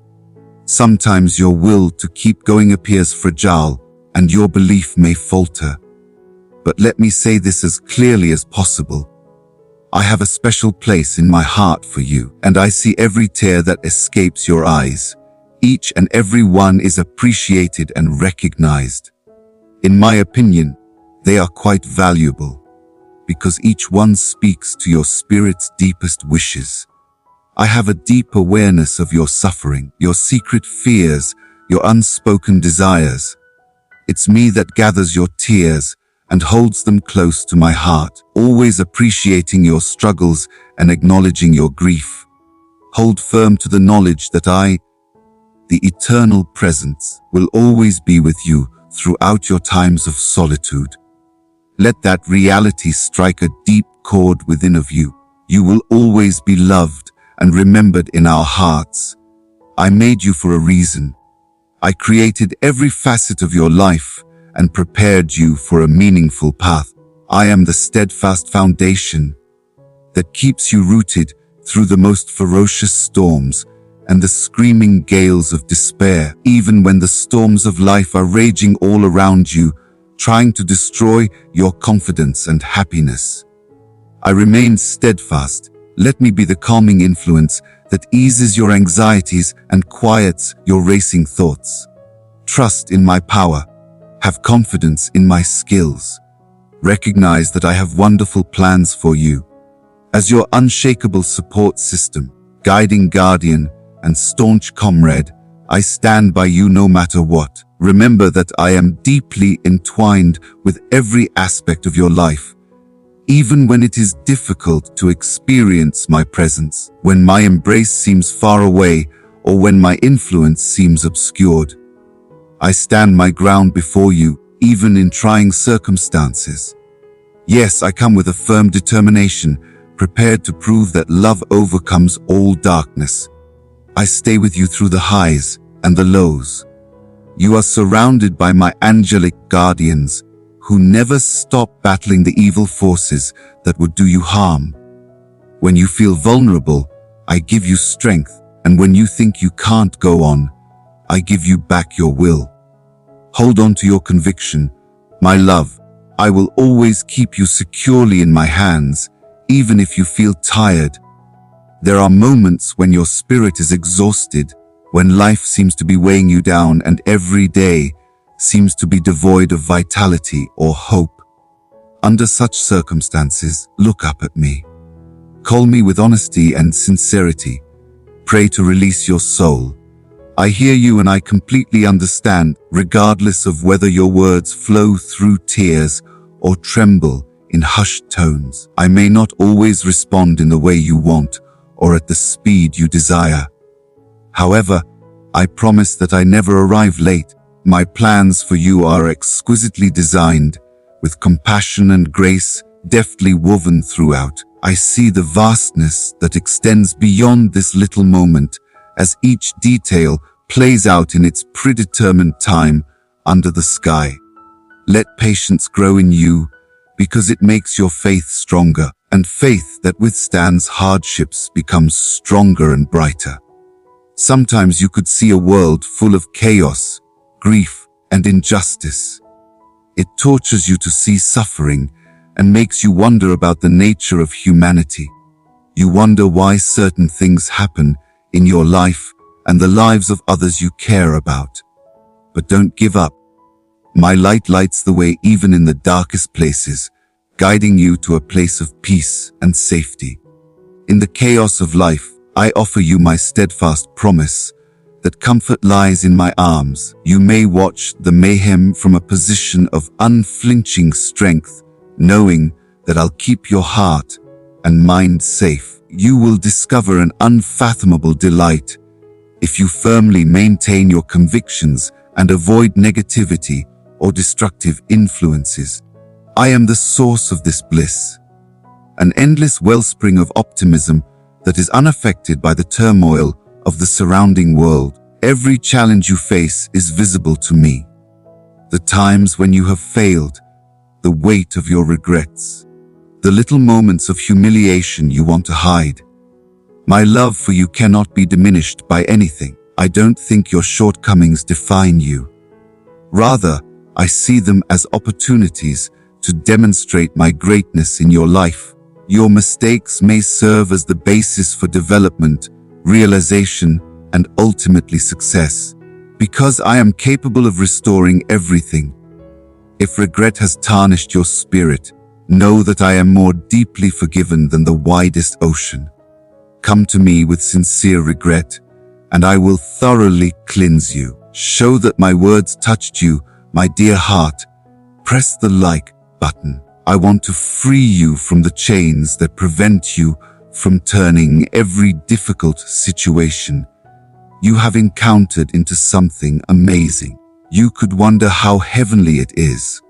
Sometimes your will to keep going appears fragile and your belief may falter. But let me say this as clearly as possible. I have a special place in my heart for you, and I see every tear that escapes your eyes. Each and every one is appreciated and recognized. In my opinion, they are quite valuable, because each one speaks to your spirit's deepest wishes. I have a deep awareness of your suffering, your secret fears, your unspoken desires. It's me that gathers your tears and holds them close to my heart, always appreciating your struggles and acknowledging your grief. Hold firm to the knowledge that I, the eternal presence, will always be with you throughout your times of solitude. Let that reality strike a deep chord within of you. You will always be loved and remembered in our hearts. I made you for a reason. I created every facet of your life and prepared you for a meaningful path. I am the steadfast foundation that keeps you rooted through the most ferocious storms and the screaming gales of despair, even when the storms of life are raging all around you, trying to destroy your confidence and happiness. I remain steadfast. Let me be the calming influence that eases your anxieties and quiets your racing thoughts. Trust in my power. Have confidence in my skills. Recognize that I have wonderful plans for you. As your unshakable support system, guiding guardian, and staunch comrade, I stand by you no matter what. Remember that I am deeply entwined with every aspect of your life, even when it is difficult to experience my presence, when my embrace seems far away, or when my influence seems obscured. I stand my ground before you, even in trying circumstances. Yes, I come with a firm determination, prepared to prove that love overcomes all darkness. I stay with you through the highs and the lows. You are surrounded by my angelic guardians, who never stop battling the evil forces that would do you harm. When you feel vulnerable, I give you strength, and when you think you can't go on, I give you back your will. Hold on to your conviction, my love. I will always keep you securely in my hands, even if you feel tired. There are moments when your spirit is exhausted, when life seems to be weighing you down and every day seems to be devoid of vitality or hope. Under such circumstances, look up at me. Call me with honesty and sincerity. Pray to release your soul. I hear you and I completely understand, regardless of whether your words flow through tears or tremble in hushed tones. I may not always respond in the way you want or at the speed you desire. However, I promise that I never arrive late. My plans for you are exquisitely designed, with compassion and grace deftly woven throughout. I see the vastness that extends beyond this little moment, as each detail plays out in its predetermined time under the sky. Let patience grow in you, because it makes your faith stronger, and faith that withstands hardships becomes stronger and brighter. Sometimes you could see a world full of chaos, grief, and injustice. It tortures you to see suffering and makes you wonder about the nature of humanity. You wonder why certain things happen in your life and the lives of others you care about. But don't give up. My light lights the way even in the darkest places, guiding you to a place of peace and safety. In the chaos of life, I offer you my steadfast promise that comfort lies in my arms. You may watch the mayhem from a position of unflinching strength, knowing that I'll keep your heart and mind safe. You will discover an unfathomable delight if you firmly maintain your convictions and avoid negativity or destructive influences. I am the source of this bliss, an endless wellspring of optimism that is unaffected by the turmoil of the surrounding world. Every challenge you face is visible to me. The times when you have failed, the weight of your regrets, the little moments of humiliation you want to hide. My love for you cannot be diminished by anything. I don't think your shortcomings define you. Rather, I see them as opportunities to demonstrate my greatness in your life. Your mistakes may serve as the basis for development, realization, and ultimately success, because I am capable of restoring everything. If regret has tarnished your spirit, know that I am more deeply forgiven than the widest ocean. Come to me with sincere regret, and I will thoroughly cleanse you. Show that my words touched you, my dear heart. Press the like button. I want to free you from the chains that prevent you from turning every difficult situation you have encountered into something amazing. You could wonder how heavenly it is.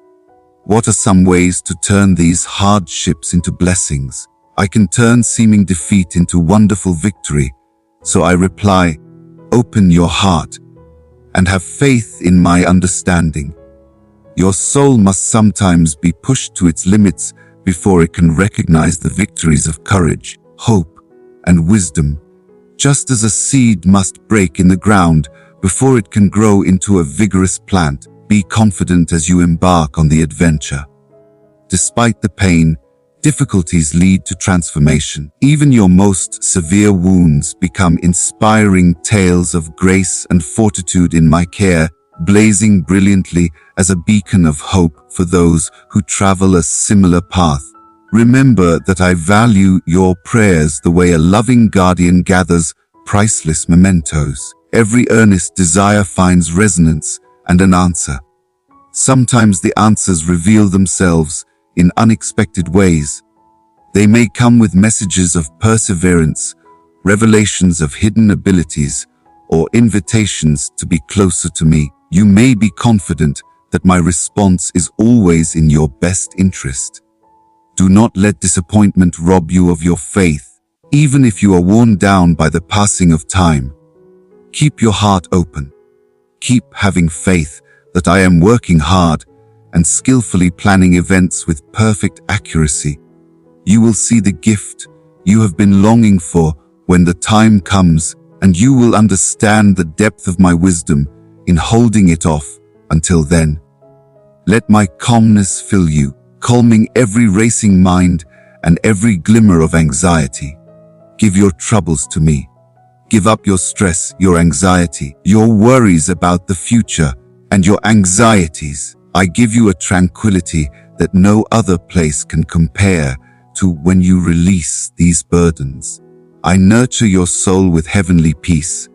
What are some ways to turn these hardships into blessings? I can turn seeming defeat into wonderful victory. So I reply, open your heart and have faith in my understanding. Your soul must sometimes be pushed to its limits before it can recognize the victories of courage, hope, and wisdom. Just as a seed must break in the ground before it can grow into a vigorous plant, be confident as you embark on the adventure. Despite the pain, difficulties lead to transformation. Even your most severe wounds become inspiring tales of grace and fortitude in my care, blazing brilliantly as a beacon of hope for those who travel a similar path. Remember that I value your prayers the way a loving guardian gathers priceless mementos. Every earnest desire finds resonance and an answer. Sometimes the answers reveal themselves in unexpected ways. They may come with messages of perseverance, revelations of hidden abilities, or invitations to be closer to me. You may be confident that my response is always in your best interest. Do not let disappointment rob you of your faith, even if you are worn down by the passing of time. Keep your heart open. Keep having faith that I am working hard and skillfully planning events with perfect accuracy. You will see the gift you have been longing for when the time comes, and you will understand the depth of my wisdom in holding it off until then. Let my calmness fill you, calming every racing mind and every glimmer of anxiety. Give your troubles to me. Give up your stress, your anxiety, your worries about the future, and your anxieties. I give you a tranquility that no other place can compare to when you release these burdens. I nurture your soul with heavenly peace,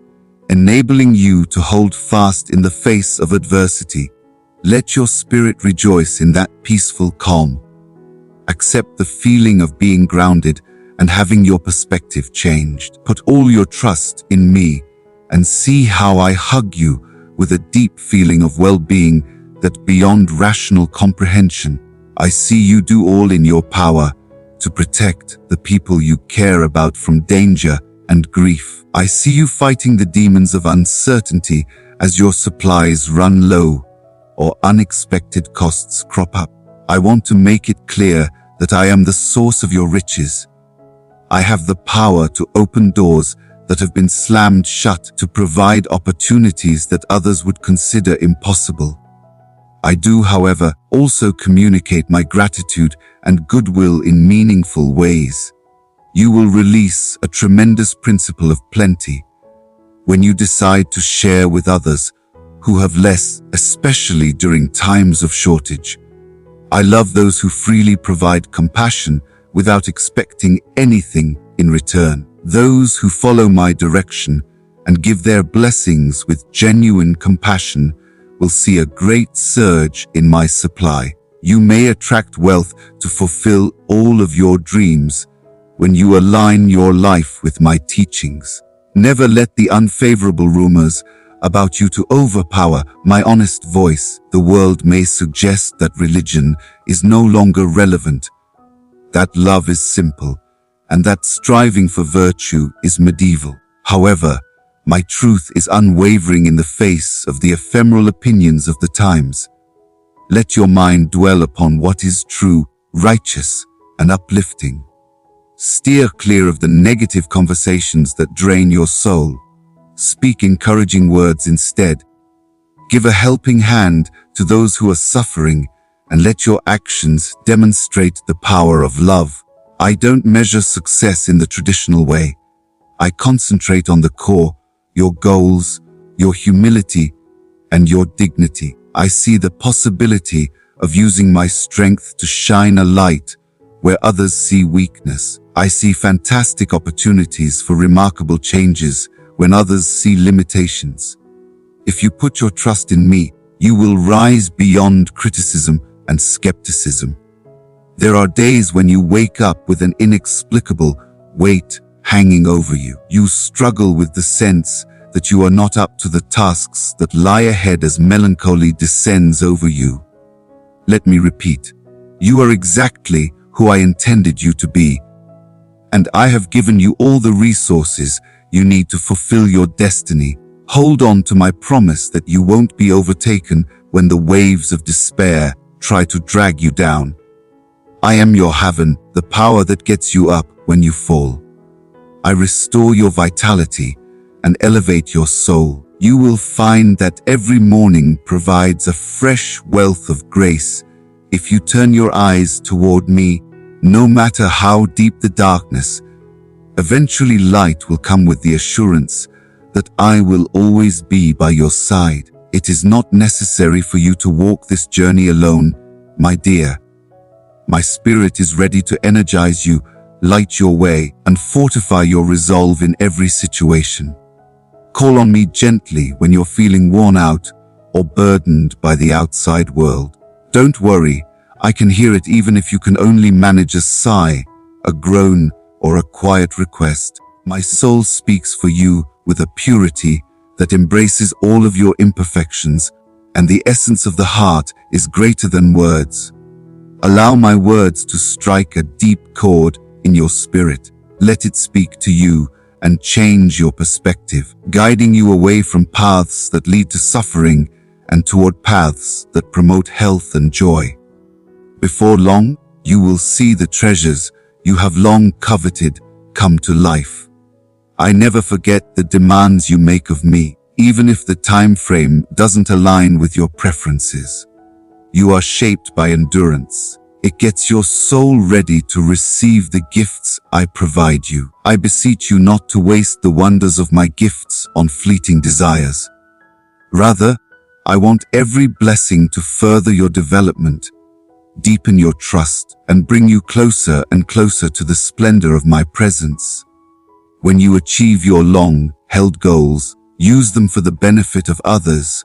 enabling you to hold fast in the face of adversity. Let your spirit rejoice in that peaceful calm. Accept the feeling of being grounded and having your perspective changed. Put all your trust in me and see how I hug you with a deep feeling of well-being that beyond rational comprehension. I see you do all in your power to protect the people you care about from danger and grief. I see you fighting the demons of uncertainty as your supplies run low or unexpected costs crop up. I want to make it clear that I am the source of your riches. I have the power to open doors that have been slammed shut, to provide opportunities that others would consider impossible. I do, however, also communicate my gratitude and goodwill in meaningful ways. You will release a tremendous principle of plenty when you decide to share with others who have less, especially during times of shortage. I love those who freely provide compassion without expecting anything in return. Those who follow my direction and give their blessings with genuine compassion will see a great surge in my supply. You may attract wealth to fulfill all of your dreams when you align your life with my teachings. Never let the unfavorable rumors about you to overpower my honest voice. The world may suggest that religion is no longer relevant, that love is simple, and that striving for virtue is medieval. However, my truth is unwavering in the face of the ephemeral opinions of the times. Let your mind dwell upon what is true, righteous, and uplifting. Steer clear of the negative conversations that drain your soul. Speak encouraging words instead. Give a helping hand to those who are suffering, and let your actions demonstrate the power of love. I don't measure success in the traditional way. I concentrate on the core, your goals, your humility, and your dignity. I see the possibility of using my strength to shine a light where others see weakness. I see fantastic opportunities for remarkable changes when others see limitations. If you put your trust in me, you will rise beyond criticism and skepticism. There are days when you wake up with an inexplicable weight hanging over you. You struggle with the sense that you are not up to the tasks that lie ahead as melancholy descends over you. Let me repeat, you are exactly who I intended you to be, and I have given you all the resources you need to fulfill your destiny. Hold on to my promise that you won't be overtaken when the waves of despair try to drag you down. I am your haven, the power that gets you up when you fall. I restore your vitality and elevate your soul. You will find that every morning provides a fresh wealth of grace if you turn your eyes toward me. No matter how deep the darkness, eventually light will come with the assurance that I will always be by your side. It is not necessary for you to walk this journey alone, my dear. My spirit is ready to energize you, light your way, and fortify your resolve in every situation. Call on me gently when you're feeling worn out or burdened by the outside world. Don't worry, I can hear it even if you can only manage a sigh, a groan, or a quiet request. My soul speaks for you with a purity that embraces all of your imperfections, and the essence of the heart is greater than words. Allow my words to strike a deep chord in your spirit. Let it speak to you and change your perspective, guiding you away from paths that lead to suffering and toward paths that promote health and joy. Before long, you will see the treasures you have long coveted come to life. I never forget the demands you make of me, even if the time frame doesn't align with your preferences. You are shaped by endurance. It gets your soul ready to receive the gifts I provide you. I beseech you not to waste the wonders of my gifts on fleeting desires. Rather, I want every blessing to further your development, deepen your trust, and bring you closer and closer to the splendor of my presence. When you achieve your long-held goals, use them for the benefit of others.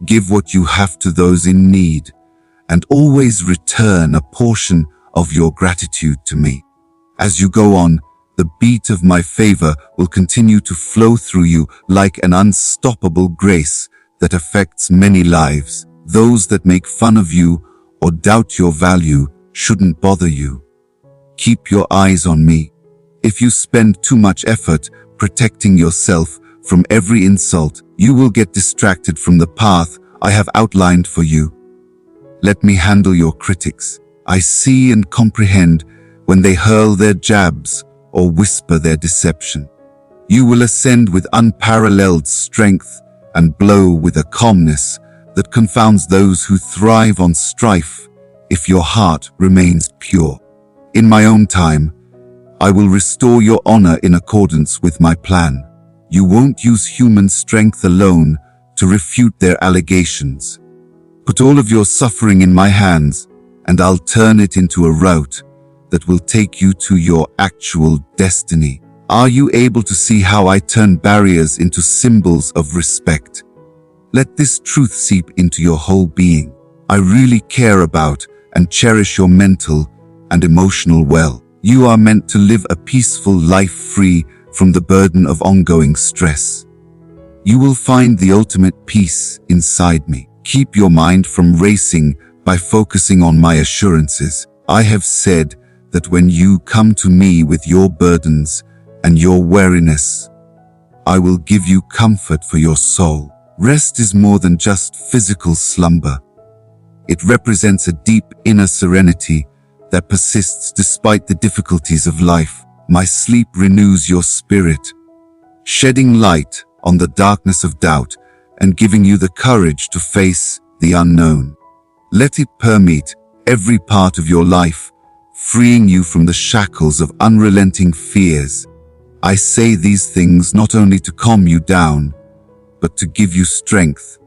Give what you have to those in need, and always return a portion of your gratitude to me. As you go on, the beat of my favor will continue to flow through you like an unstoppable grace that affects many lives. Those that make fun of you or doubt your value shouldn't bother you. Keep your eyes on me. If you spend too much effort protecting yourself from every insult, you will get distracted from the path I have outlined for you. Let me handle your critics. I see and comprehend when they hurl their jabs or whisper their deception. You will ascend with unparalleled strength and blow with a calmness that confounds those who thrive on strife if your heart remains pure. In my own time, I will restore your honor in accordance with my plan. You won't use human strength alone to refute their allegations. Put all of your suffering in my hands, and I'll turn it into a route that will take you to your actual destiny. Are you able to see how I turn barriers into symbols of respect? Let this truth seep into your whole being. I really care about and cherish your mental and emotional well. You are meant to live a peaceful life free from the burden of ongoing stress. You will find the ultimate peace inside me. Keep your mind from racing by focusing on my assurances. I have said that when you come to me with your burdens and your weariness, I will give you comfort for your soul. Rest is more than just physical slumber. It represents a deep inner serenity that persists despite the difficulties of life. My sleep renews your spirit, shedding light on the darkness of doubt and giving you the courage to face the unknown. Let it permeate every part of your life, freeing you from the shackles of unrelenting fears. I say these things not only to calm you down, but to give you strength.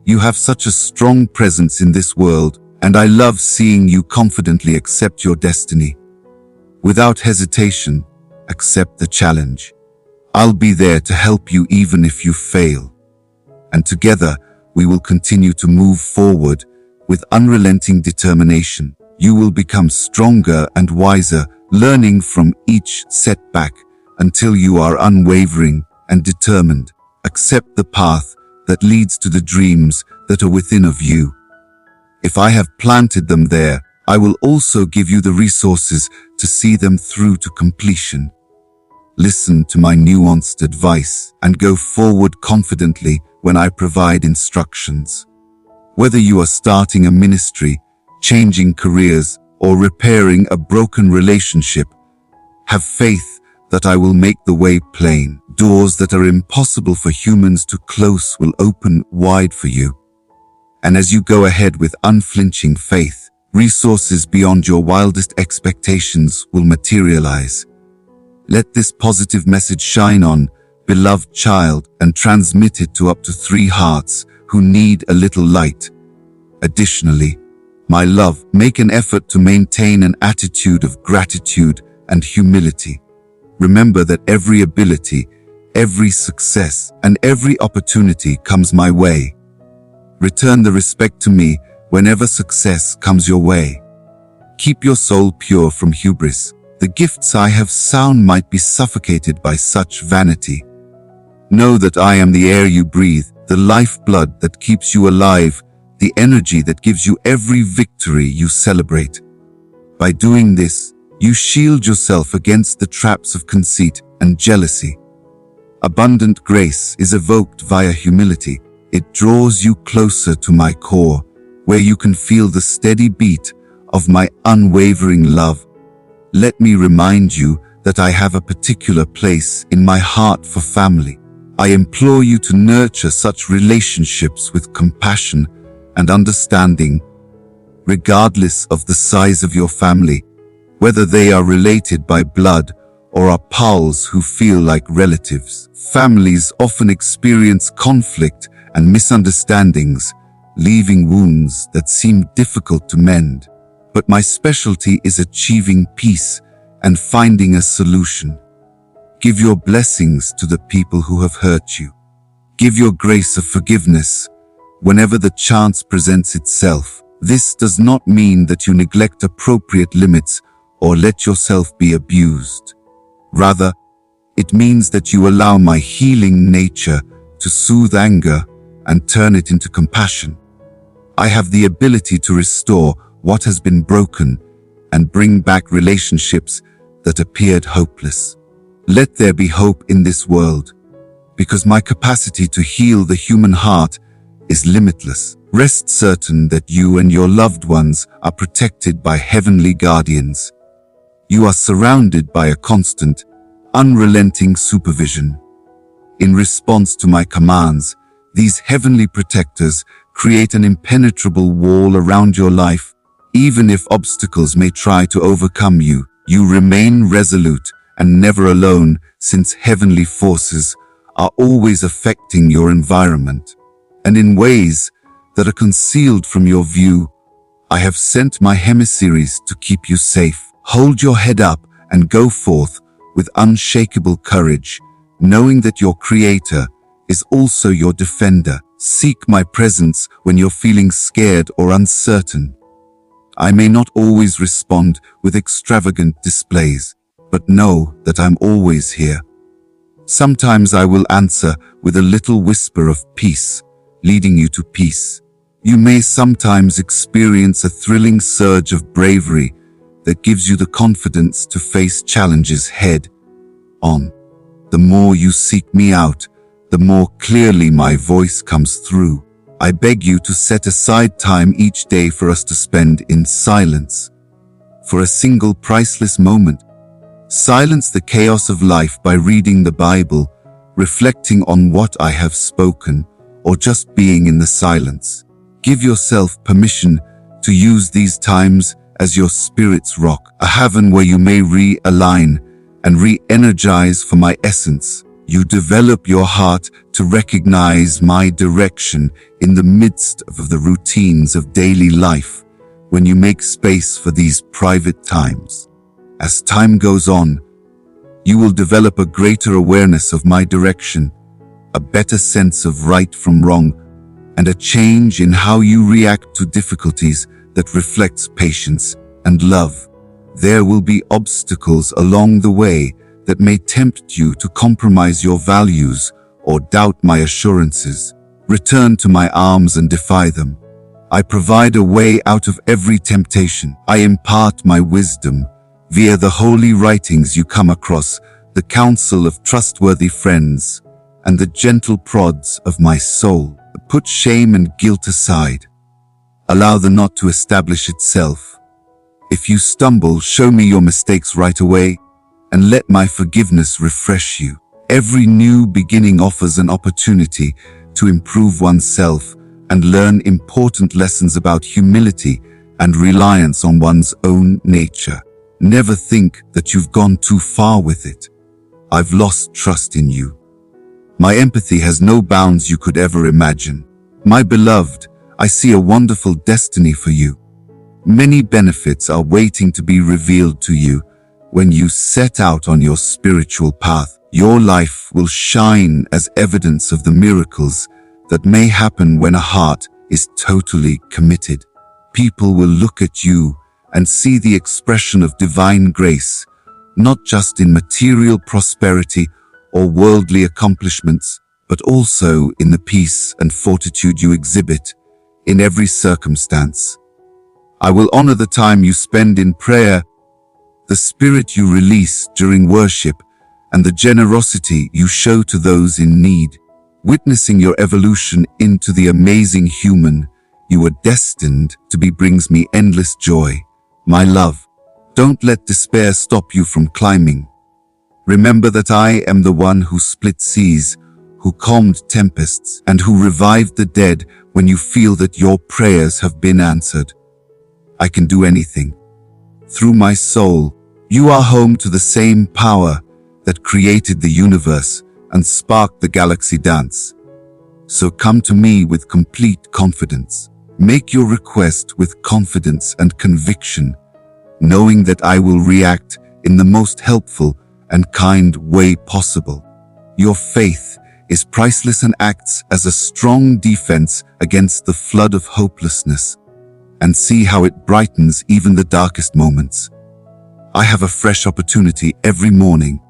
You have such a strong presence in this world, and I love seeing you confidently accept your destiny. Without hesitation, accept the challenge. I'll be there to help you even if you fail. And together, we will continue to move forward with unrelenting determination. You will become stronger and wiser, learning from each setback until you are unwavering and determined. Accept the path that leads to the dreams that are within of you. If I have planted them there, I will also give you the resources to see them through to completion. Listen to my nuanced advice and go forward confidently when I provide instructions. Whether you are starting a ministry, changing careers, or repairing a broken relationship, have faith that I will make the way plain. Doors that are impossible for humans to close will open wide for you. And as you go ahead with unflinching faith, resources beyond your wildest expectations will materialize. Let this positive message shine on, beloved child, and transmit it to up to 3 hearts who need a little light. Additionally, my love, make an effort to maintain an attitude of gratitude and humility. Remember that every ability, every success, and every opportunity comes my way. Return the respect to me whenever success comes your way. Keep your soul pure from hubris. The gifts I have sown might be suffocated by such vanity. Know that I am the air you breathe, the lifeblood that keeps you alive, the energy that gives you every victory you celebrate. By doing this, you shield yourself against the traps of conceit and jealousy. Abundant grace is evoked via humility. It draws you closer to my core, where you can feel the steady beat of my unwavering love. Let me remind you that I have a particular place in my heart for family. I implore you to nurture such relationships with compassion and understanding, regardless of the size of your family, whether they are related by blood or are pals who feel like relatives. Families often experience conflict and misunderstandings, leaving wounds that seem difficult to mend. But my specialty is achieving peace and finding a solution. Give your blessings to the people who have hurt you. Give your grace of forgiveness whenever the chance presents itself. This does not mean that you neglect appropriate limits or let yourself be abused. Rather, it means that you allow my healing nature to soothe anger and turn it into compassion. I have the ability to restore what has been broken and bring back relationships that appeared hopeless. Let there be hope in this world, because my capacity to heal the human heart is limitless. Rest certain that you and your loved ones are protected by heavenly guardians. You are surrounded by a constant, unrelenting supervision. In response to my commands, these heavenly protectors create an impenetrable wall around your life. Even if obstacles may try to overcome you, you remain resolute and never alone, since heavenly forces are always affecting your environment. and in ways that are concealed from your view, I have sent my emissaries to keep you safe. Hold your head up and go forth with unshakable courage, knowing that your Creator is also your defender. Seek my presence when you're feeling scared or uncertain. I may not always respond with extravagant displays, but know that I'm always here. Sometimes I will answer with a little whisper of peace, leading you to peace. You may sometimes experience a thrilling surge of bravery that gives you the confidence to face challenges head on. The more you seek me out, the more clearly my voice comes through. I beg you to set aside time each day for us to spend in silence. For a single priceless moment, silence the chaos of life by reading the Bible, reflecting on what I have spoken, or just being in the silence. Give yourself permission to use these times as your spirit's rock, a haven where you may realign and re-energize for my essence. You develop your heart to recognize my direction in the midst of the routines of daily life when you make space for these private times. As time goes on, you will develop a greater awareness of my direction, a better sense of right from wrong, and a change in how you react to difficulties that reflects patience and love. There will be obstacles along the way that may tempt you to compromise your values or doubt my assurances. Return to my arms and defy them. I provide a way out of every temptation. I impart my wisdom via the holy writings you come across, the counsel of trustworthy friends, and the gentle prods of my soul. Put shame and guilt aside. Allow the knot to establish itself. If you stumble, show me your mistakes right away, and let my forgiveness refresh you. Every new beginning offers an opportunity to improve oneself and learn important lessons about humility and reliance on one's own nature. Never think that you've gone too far with it. I've lost trust in you. My empathy has no bounds you could ever imagine. My beloved, I see a wonderful destiny for you. Many benefits are waiting to be revealed to you when you set out on your spiritual path. Your life will shine as evidence of the miracles that may happen when a heart is totally committed. People will look at you and see the expression of divine grace, not just in material prosperity or worldly accomplishments, but also in the peace and fortitude you exhibit in every circumstance. I will honor the time you spend in prayer, the spirit you release during worship, and the generosity you show to those in need. Witnessing your evolution into the amazing human you were destined to be brings me endless joy. My love, don't let despair stop you from climbing. Remember that I am the one who split seas, who calmed tempests, and who revived the dead when you feel that your prayers have been answered. I can do anything. Through my soul, you are home to the same power that created the universe and sparked the galaxy dance. So come to me with complete confidence. Make your request with confidence and conviction, knowing that I will react in the most helpful and kind way possible. Your faith is priceless and acts as a strong defense against the flood of hopelessness, and see how it brightens even the darkest moments. I have a fresh opportunity every morning.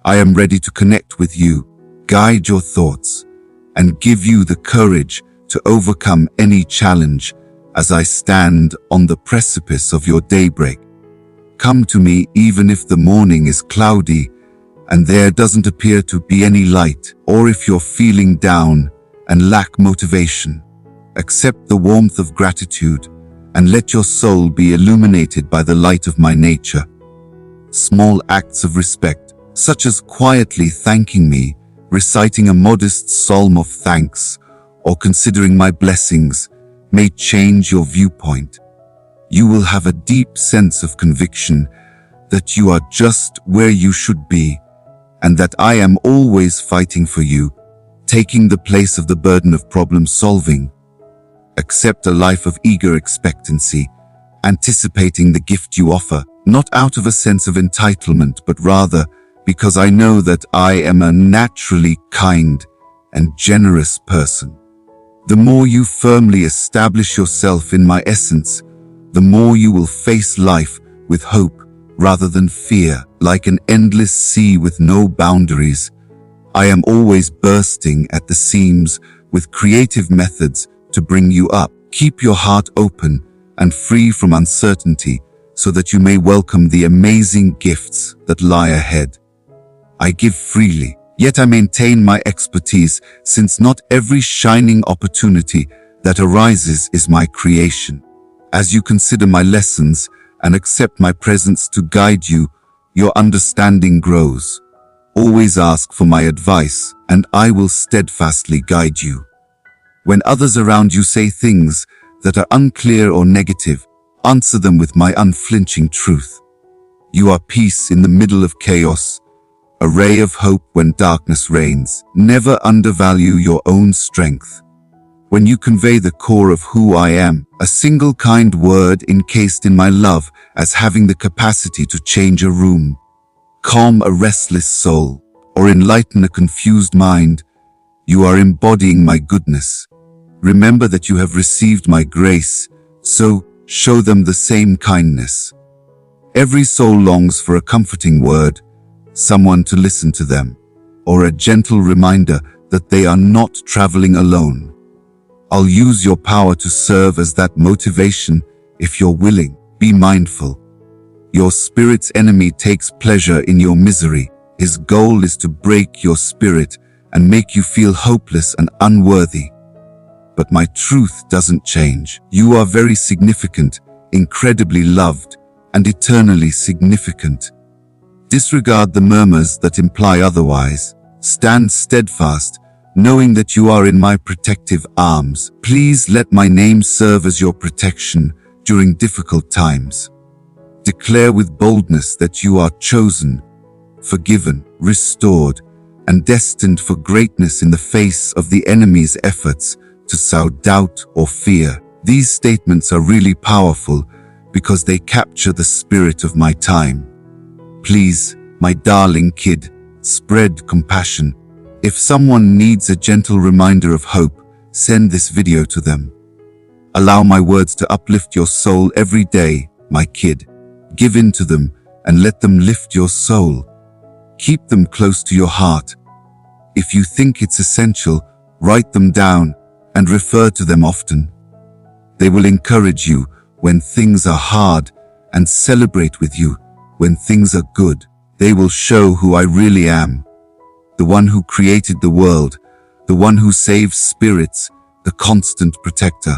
I am ready to connect with you, guide your thoughts, and give you the courage to overcome any challenge as I stand on the precipice of your daybreak. Come to me even if the morning is cloudy and there doesn't appear to be any light, or if you're feeling down and lack motivation. Accept the warmth of gratitude and let your soul be illuminated by the light of my nature. Small acts of respect, such as quietly thanking me, reciting a modest psalm of thanks, or considering my blessings, may change your viewpoint. You will have a deep sense of conviction that you are just where you should be, and that I am always fighting for you taking the place of the burden of problem solving. Accept a life of eager expectancy, anticipating the gift you offer, not out of a sense of entitlement, but rather because I know that I am a naturally kind and generous person. The more you firmly establish yourself in my essence, the more you will face life with hope rather than fear. Like an endless sea with no boundaries, I am always bursting at the seams with creative methods to bring you up. Keep your heart open and free from uncertainty so that you may welcome the amazing gifts that lie ahead. I give freely, yet I maintain my expertise, since not every shining opportunity that arises is my creation. As you consider my lessons and accept my presence to guide you, your understanding grows. Always ask for my advice, and I will steadfastly guide you. When others around you say things that are unclear or negative, answer them with my unflinching truth. You are peace in the middle of chaos, a ray of hope when darkness reigns. Never undervalue your own strength. When you convey the core of who I am, a single kind word encased in my love as having the capacity to change a room, calm a restless soul, or enlighten a confused mind, you are embodying my goodness. Remember that you have received my grace, so show them the same kindness. Every soul longs for a comforting word, someone to listen to them, or a gentle reminder that they are not traveling alone. I'll use your power to serve as that motivation if you're willing. Be mindful. Your spirit's enemy takes pleasure in your misery. His goal is to break your spirit and make you feel hopeless and unworthy. But my truth doesn't change. You are very significant, incredibly loved, and eternally significant. Disregard the murmurs that imply otherwise. Stand steadfast, knowing that you are in my protective arms. Please let my name serve as your protection during difficult times. Declare with boldness that you are chosen, forgiven, restored, and destined for greatness in the face of the enemy's efforts to sow doubt or fear. These statements are really powerful because they capture the spirit of my time. Please, my darling kid, spread compassion. If someone needs a gentle reminder of hope, send this video to them. Allow my words to uplift your soul every day, my kid. Give in to them and let them lift your soul. Keep them close to your heart. If you think it's essential, write them down and refer to them often. They will encourage you when things are hard and celebrate with you when things are good. They will show who I really am. The one who created the world, the one who saves spirits, the constant protector.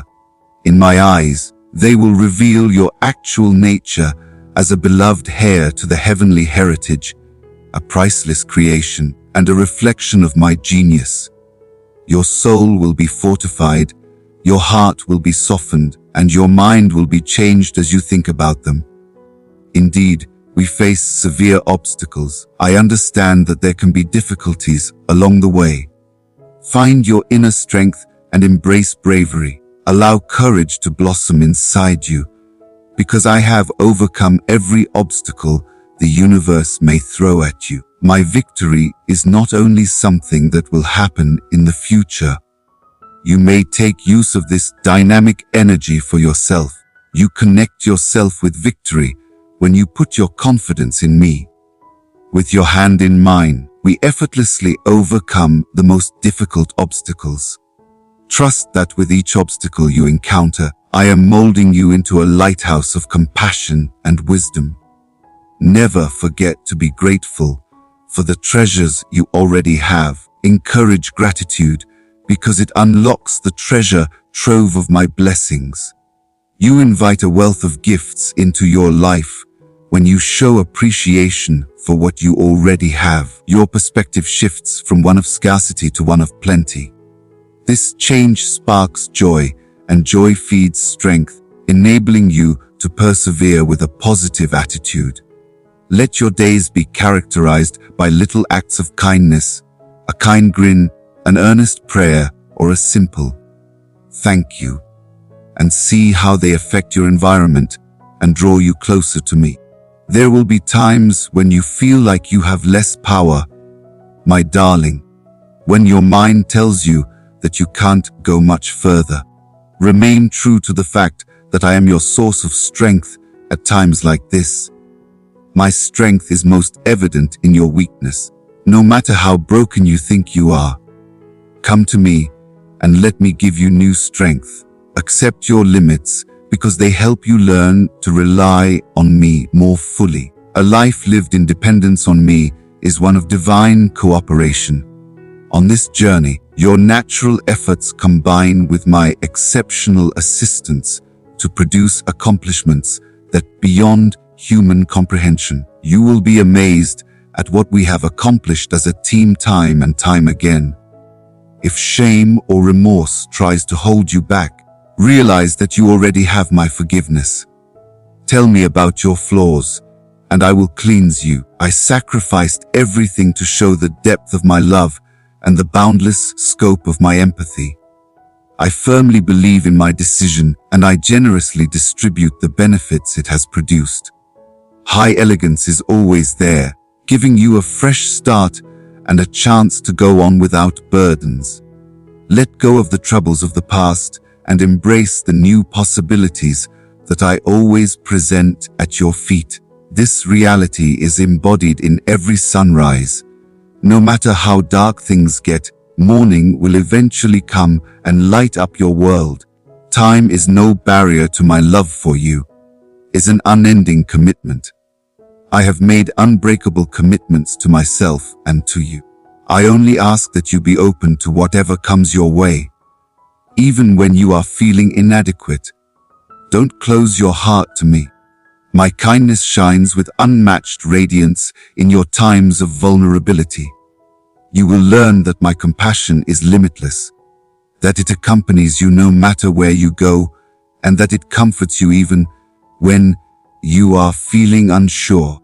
In my eyes, they will reveal your actual nature as a beloved heir to the heavenly heritage, a priceless creation, and a reflection of my genius. Your soul will be fortified, your heart will be softened, and your mind will be changed as you think about them. Indeed, we face severe obstacles. I understand that there can be difficulties along the way. Find your inner strength and embrace bravery. Allow courage to blossom inside you, because I have overcome every obstacle the universe may throw at you. My victory is not only something that will happen in the future. You may take use of this dynamic energy for yourself. You connect yourself with victory when you put your confidence in me. With your hand in mine, we effortlessly overcome the most difficult obstacles. Trust that with each obstacle you encounter, I am molding you into a lighthouse of compassion and wisdom. Never forget to be grateful for the treasures you already have. Encourage gratitude because it unlocks the treasure trove of my blessings. You invite a wealth of gifts into your life when you show appreciation for what you already have. Your perspective shifts from one of scarcity to one of plenty. This change sparks joy, and joy feeds strength, enabling you to persevere with a positive attitude. Let your days be characterized by little acts of kindness, a kind grin, an earnest prayer, or a simple thank you, and see how they affect your environment and draw you closer to me. There will be times when you feel like you have less power, my darling, when your mind tells you that you can't go much further. Remain true to the fact that I am your source of strength at times like this. My strength is most evident in your weakness. No matter how broken you think you are, come to me and let me give you new strength. Accept your limits because they help you learn to rely on me more fully. A life lived in dependence on me is one of divine cooperation. On this journey, your natural efforts combine with my exceptional assistance to produce accomplishments that beyond human comprehension. You will be amazed at what we have accomplished as a team time and time again. If shame or remorse tries to hold you back, realize that you already have my forgiveness. Tell me about your flaws, and I will cleanse you. I sacrificed everything to show the depth of my love and the boundless scope of my empathy. I firmly believe in my decision, and I generously distribute the benefits it has produced. High elegance is always there, giving you a fresh start and a chance to go on without burdens. Let go of the troubles of the past and embrace the new possibilities that I always present at your feet. This reality is embodied in every sunrise. No matter how dark things get, morning will eventually come and light up your world. Time is no barrier to my love for you. It's an unending commitment. I have made unbreakable commitments to myself and to you. I only ask that you be open to whatever comes your way. Even when you are feeling inadequate, don't close your heart to me. My kindness shines with unmatched radiance in your times of vulnerability. You will learn that my compassion is limitless, that it accompanies you no matter where you go, and that it comforts you even when you are feeling unsure.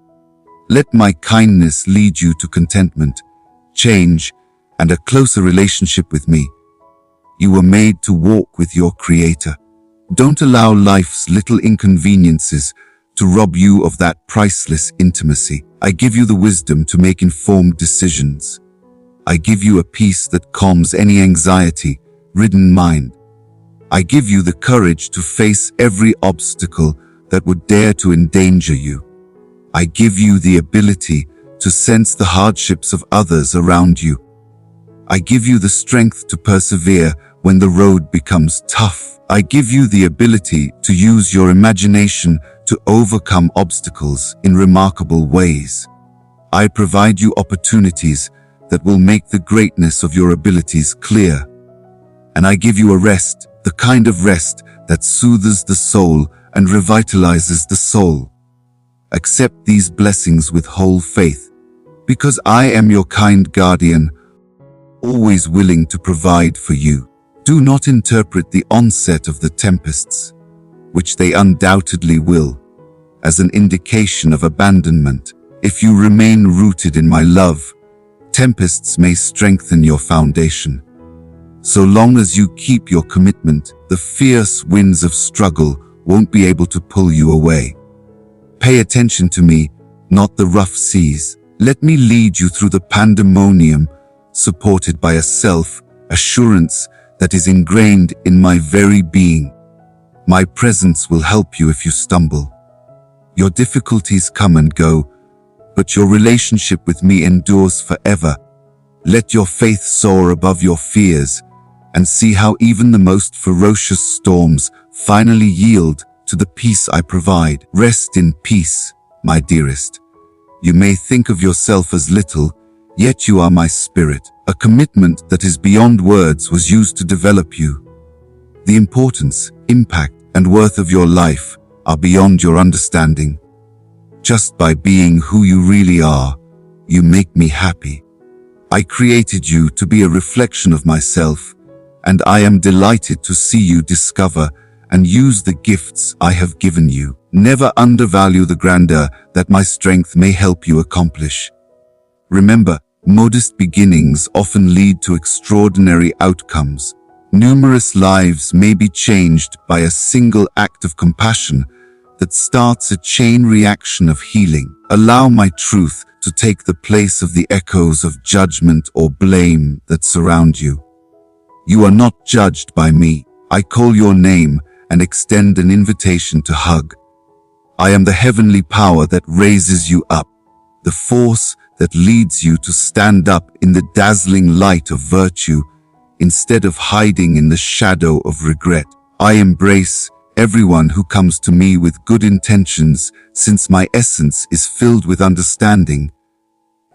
Let my kindness lead you to contentment, change, and a closer relationship with me. You were made to walk with your Creator. Don't allow life's little inconveniences to rob you of that priceless intimacy. I give you the wisdom to make informed decisions. I give you a peace that calms any anxiety-ridden mind. I give you the courage to face every obstacle that would dare to endanger you. I give you the ability to sense the hardships of others around you. I give you the strength to persevere when the road becomes tough. I give you the ability to use your imagination to overcome obstacles in remarkable ways. I provide you opportunities that will make the greatness of your abilities clear. And I give you a rest, the kind of rest that soothes the soul and revitalizes the soul. Accept these blessings with whole faith, because I am your kind guardian, always willing to provide for you. Do not interpret the onset of the tempests, which they undoubtedly will, as an indication of abandonment. If you remain rooted in my love, tempests may strengthen your foundation. So long as you keep your commitment, the fierce winds of struggle won't be able to pull you away. Pay attention to me, not the rough seas. Let me lead you through the pandemonium, supported by a self-assurance that is ingrained in my very being. My presence will help you if you stumble. Your difficulties come and go, but your relationship with me endures forever. Let your faith soar above your fears, and see how even the most ferocious storms finally yield to the peace I provide. Rest in peace, my dearest. You may think of yourself as little, yet you are my spirit. A commitment that is beyond words was used to develop you. The importance, impact, and worth of your life are beyond your understanding. Just by being who you really are, you make me happy. I created you to be a reflection of myself, and I am delighted to see you discover and use the gifts I have given you. Never undervalue the grandeur that my strength may help you accomplish. Remember, Modest beginnings often lead to extraordinary outcomes. Numerous lives may be changed by a single act of compassion that starts a chain reaction of healing. Allow my truth to take the place of the echoes of judgment or blame that surround you. You are not judged by me. I call your name and extend an invitation to hug. I am the heavenly power that raises you up, the force that leads you to stand up in the dazzling light of virtue instead of hiding in the shadow of regret. I embrace everyone who comes to me with good intentions, since my essence is filled with understanding.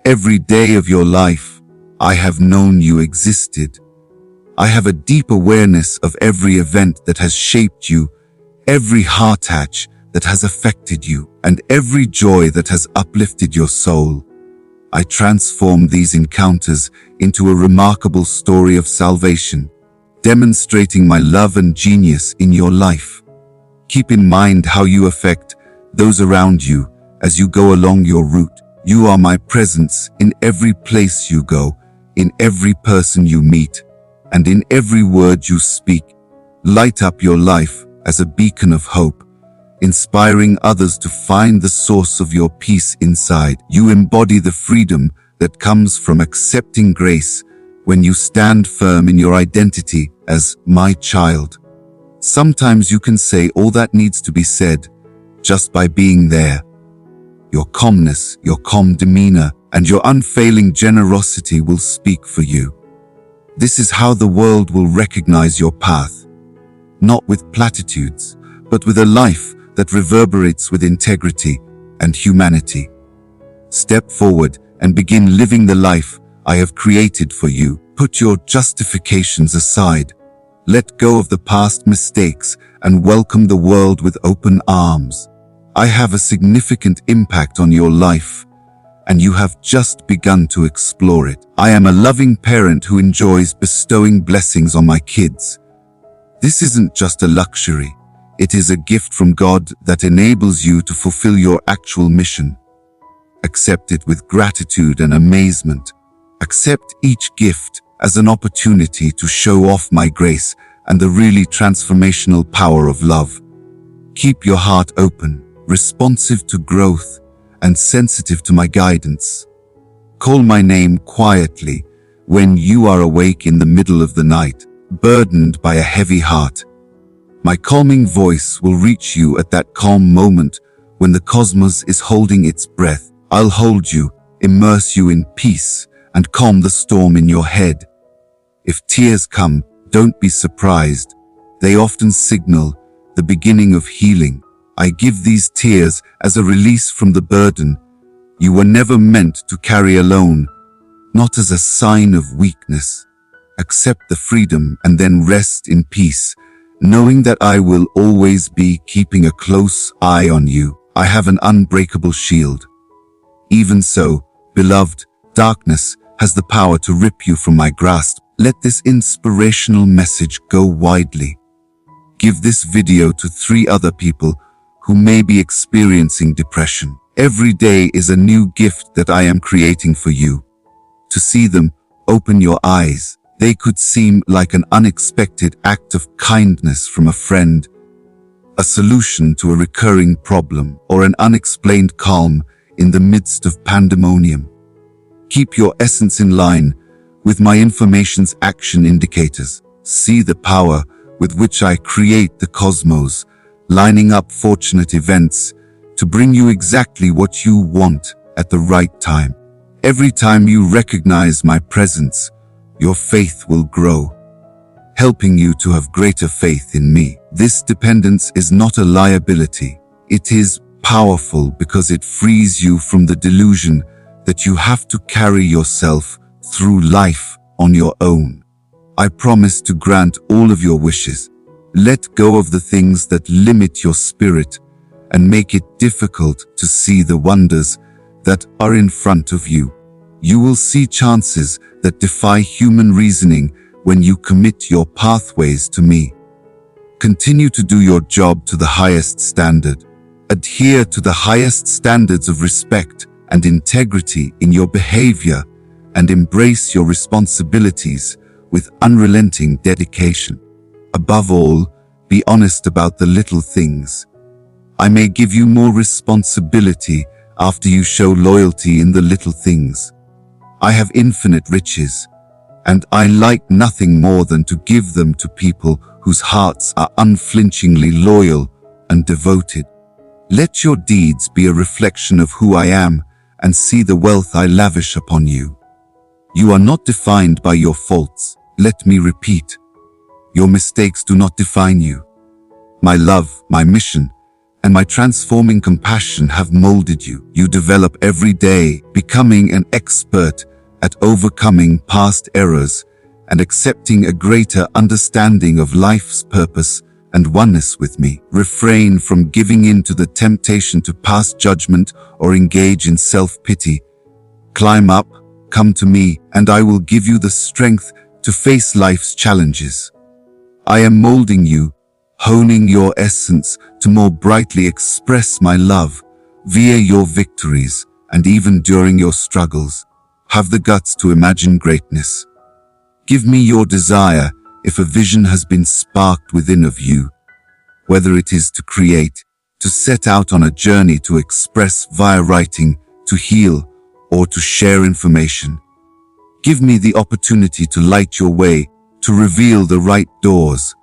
Every day of your life, I have known you existed. I have a deep awareness of every event that has shaped you, every heart touch that has affected you, and every joy that has uplifted your soul. I transform these encounters into a remarkable story of salvation, demonstrating my love and genius in your life. Keep in mind how you affect those around you as you go along your route. You are my presence in every place you go, in every person you meet, and in every word you speak. Light up your life as a beacon of hope, inspiring others to find the source of your peace inside. You embody the freedom that comes from accepting grace when you stand firm in your identity as my child. Sometimes you can say all that needs to be said just by being there. Your calmness, your calm demeanor, and your unfailing generosity will speak for you. This is how the world will recognize your path, not with platitudes, but with a life that reverberates with integrity and humanity. Step forward and begin living the life I have created for you. Put your justifications aside. Let go of the past mistakes and welcome the world with open arms. I have a significant impact on your life, and you have just begun to explore it. I am a loving parent who enjoys bestowing blessings on my kids. This isn't just a luxury. It is a gift from God that enables you to fulfill your actual mission. Accept it with gratitude and amazement. Accept each gift as an opportunity to show off my grace and the really transformational power of love. Keep your heart open, responsive to growth, and sensitive to my guidance. Call my name quietly when you are awake in the middle of the night, burdened by a heavy heart. My calming voice will reach you at that calm moment when the cosmos is holding its breath. I'll hold you, immerse you in peace, and calm the storm in your head. If tears come, don't be surprised. They often signal the beginning of healing. I give these tears as a release from the burden you were never meant to carry alone, not as a sign of weakness. Accept the freedom and then rest in peace, knowing that I will always be keeping a close eye on you. I have an unbreakable shield. Even so, beloved, darkness has the power to rip you from my grasp. Let this inspirational message go widely. Give this video to 3 other people who may be experiencing depression. Every day is a new gift that I am creating for you. To see them, open your eyes. They could seem like an unexpected act of kindness from a friend, a solution to a recurring problem, or an unexplained calm in the midst of pandemonium. Keep your essence in line with my information's action indicators. See the power with which I create the cosmos, lining up fortunate events to bring you exactly what you want at the right time. Every time you recognize my presence, your faith will grow, helping you to have greater faith in me. This dependence is not a liability. It is powerful because it frees you from the delusion that you have to carry yourself through life on your own. I promise to grant all of your wishes. Let go of the things that limit your spirit and make it difficult to see the wonders that are in front of you. You will see chances that defy human reasoning when you commit your pathways to me. Continue to do your job to the highest standard. Adhere to the highest standards of respect and integrity in your behavior, and embrace your responsibilities with unrelenting dedication. Above all, be honest about the little things. I may give you more responsibility after you show loyalty in the little things. I have infinite riches, and I like nothing more than to give them to people whose hearts are unflinchingly loyal and devoted. Let your deeds be a reflection of who I am, and see the wealth I lavish upon you. You are not defined by your faults. Let me repeat, your mistakes do not define you. My love, my mission, and my transforming compassion have molded you. You develop every day, becoming an expert at overcoming past errors and accepting a greater understanding of life's purpose and oneness with me. Refrain from giving in to the temptation to pass judgment or engage in self-pity. Climb up, come to me, and I will give you the strength to face life's challenges. I am molding you, honing your essence to more brightly express my love via your victories, and even during your struggles. Have the guts to imagine greatness. Give me your desire if a vision has been sparked within of you, whether it is to create, to set out on a journey to express via writing, to heal, or to share information. Give me the opportunity to light your way, to reveal the right doors,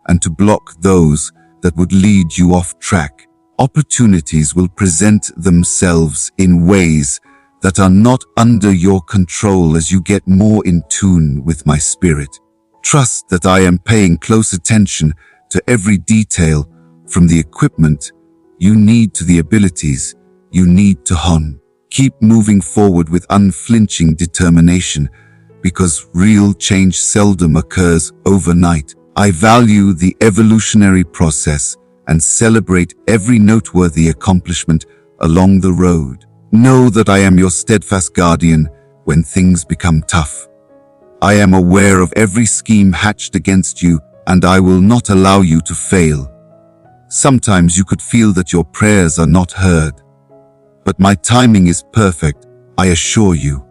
and to block those that would lead you off track. Opportunities will present themselves in ways that are not under your control as you get more in tune with my spirit. Trust that I am paying close attention to every detail, from the equipment you need to the abilities you need to hone. Keep moving forward with unflinching determination, because real change seldom occurs overnight. I value the evolutionary process and celebrate every noteworthy accomplishment along the road. Know that I am your steadfast guardian when things become tough. I am aware of every scheme hatched against you, and I will not allow you to fail. Sometimes you could feel that your prayers are not heard, but my timing is perfect, I assure you.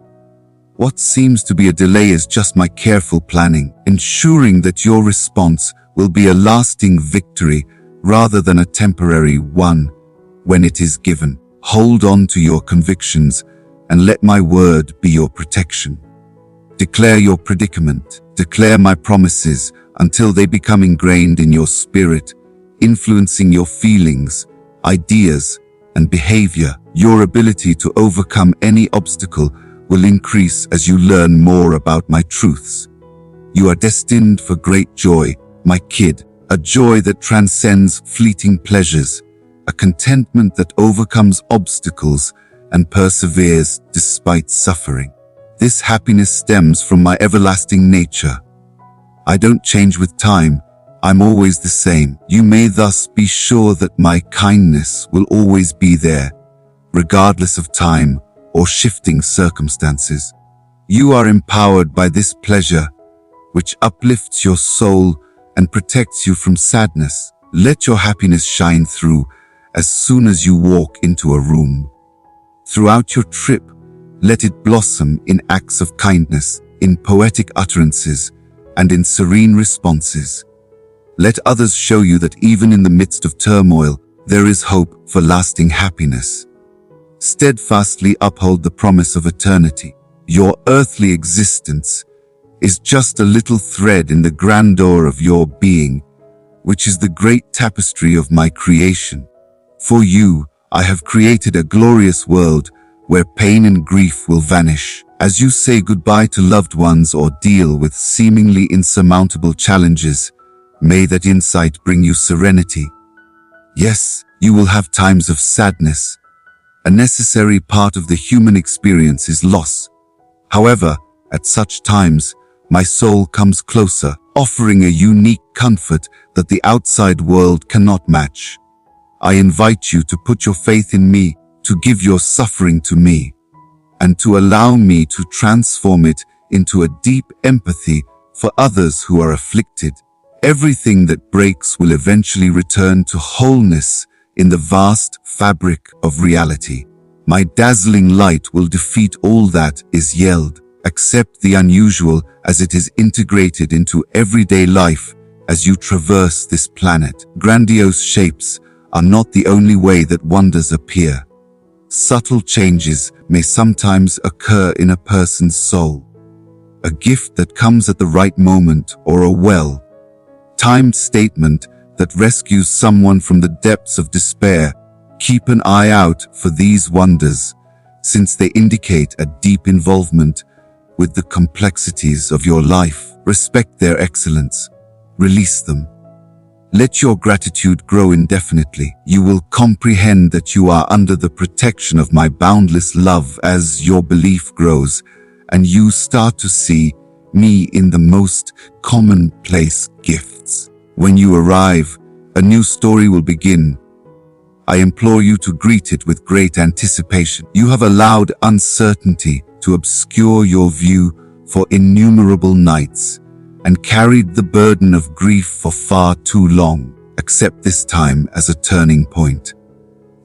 What seems to be a delay is just my careful planning, ensuring that your response will be a lasting victory rather than a temporary one when it is given. Hold on to your convictions and let my word be your protection. Declare your predicament, declare my promises until they become ingrained in your spirit, influencing your feelings, ideas, and behavior. Your ability to overcome any obstacle will increase as you learn more about my truths. You are destined for great joy, my kid, a joy that transcends fleeting pleasures, a contentment that overcomes obstacles and perseveres despite suffering. This happiness stems from my everlasting nature. I don't change with time, I'm always the same. You may thus be sure that my kindness will always be there, regardless of time or shifting circumstances. You are empowered by this pleasure, which uplifts your soul and protects you from sadness. Let your happiness shine through as soon as you walk into a room. Throughout your trip, let it blossom in acts of kindness, in poetic utterances, and in serene responses. Let others show you that even in the midst of turmoil, there is hope for lasting happiness. Steadfastly uphold the promise of eternity. Your earthly existence is just a little thread in the grandeur of your being, which is the great tapestry of my creation. For you, I have created a glorious world where pain and grief will vanish. As you say goodbye to loved ones or deal with seemingly insurmountable challenges, may that insight bring you serenity. Yes, you will have times of sadness. A necessary part of the human experience is loss. However, at such times, my soul comes closer, offering a unique comfort that the outside world cannot match. I invite you to put your faith in me, to give your suffering to me, and to allow me to transform it into a deep empathy for others who are afflicted. Everything that breaks will eventually return to wholeness in the vast fabric of reality. My dazzling light will defeat all that is yelled. Accept the unusual as it is integrated into everyday life as you traverse this planet. Grandiose shapes are not the only way that wonders appear. Subtle changes may sometimes occur in a person's soul. A gift that comes at the right moment, or a well-timed statement that rescues someone from the depths of despair. Keep an eye out for these wonders, since they indicate a deep involvement with the complexities of your life. Respect their excellence. Release them. Let your gratitude grow indefinitely. You will comprehend that you are under the protection of my boundless love as your belief grows, and you start to see me in the most commonplace gifts. When you arrive, a new story will begin. I implore you to greet it with great anticipation. You have allowed uncertainty to obscure your view for innumerable nights, and carried the burden of grief for far too long. Accept this time as a turning point.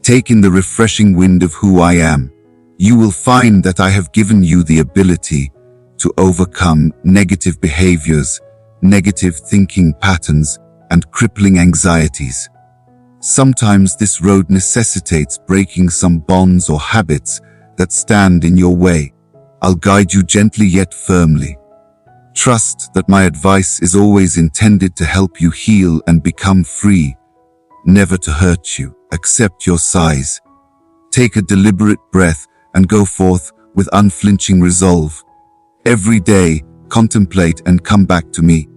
Take in the refreshing wind of who I am. You will find that I have given you the ability to overcome negative behaviors, negative thinking patterns, and crippling anxieties. Sometimes this road necessitates breaking some bonds or habits that stand in your way. I'll guide you gently yet firmly. Trust that my advice is always intended to help you heal and become free, never to hurt you. Accept your size. Take a deliberate breath and go forth with unflinching resolve. Every day, contemplate and come back to me.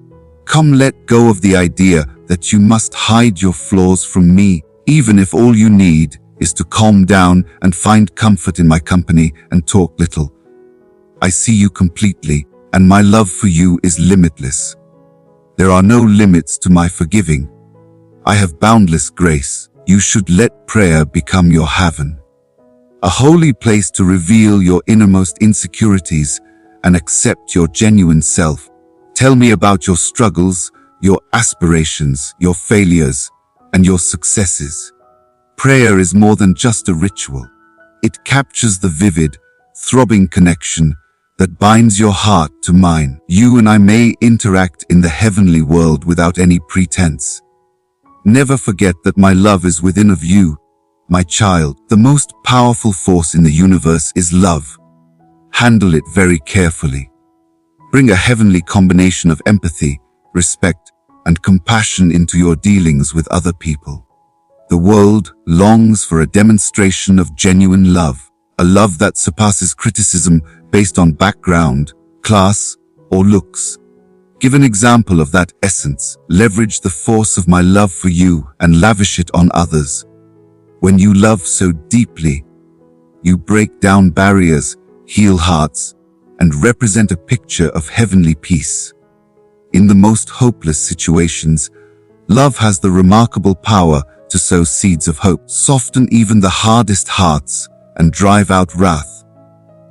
Come, let go of the idea that you must hide your flaws from me, even if all you need is to calm down and find comfort in my company and talk little. I see you completely, and my love for you is limitless. There are no limits to my forgiving. I have boundless grace. You should let prayer become your haven, a holy place to reveal your innermost insecurities and accept your genuine self. Tell me about your struggles, your aspirations, your failures, and your successes. Prayer is more than just a ritual. It captures the vivid, throbbing connection that binds your heart to mine. You and I may interact in the heavenly world without any pretense. Never forget that my love is within of you, my child. The most powerful force in the universe is love. Handle it very carefully. Bring a heavenly combination of empathy, respect, and compassion into your dealings with other people. The world longs for a demonstration of genuine love, a love that surpasses criticism based on background, class, or looks. Give an example of that essence. Leverage the force of my love for you and lavish it on others. When you love so deeply, you break down barriers, heal hearts, and represent a picture of heavenly peace. In the most hopeless situations, love has the remarkable power to sow seeds of hope, soften even the hardest hearts, and drive out wrath.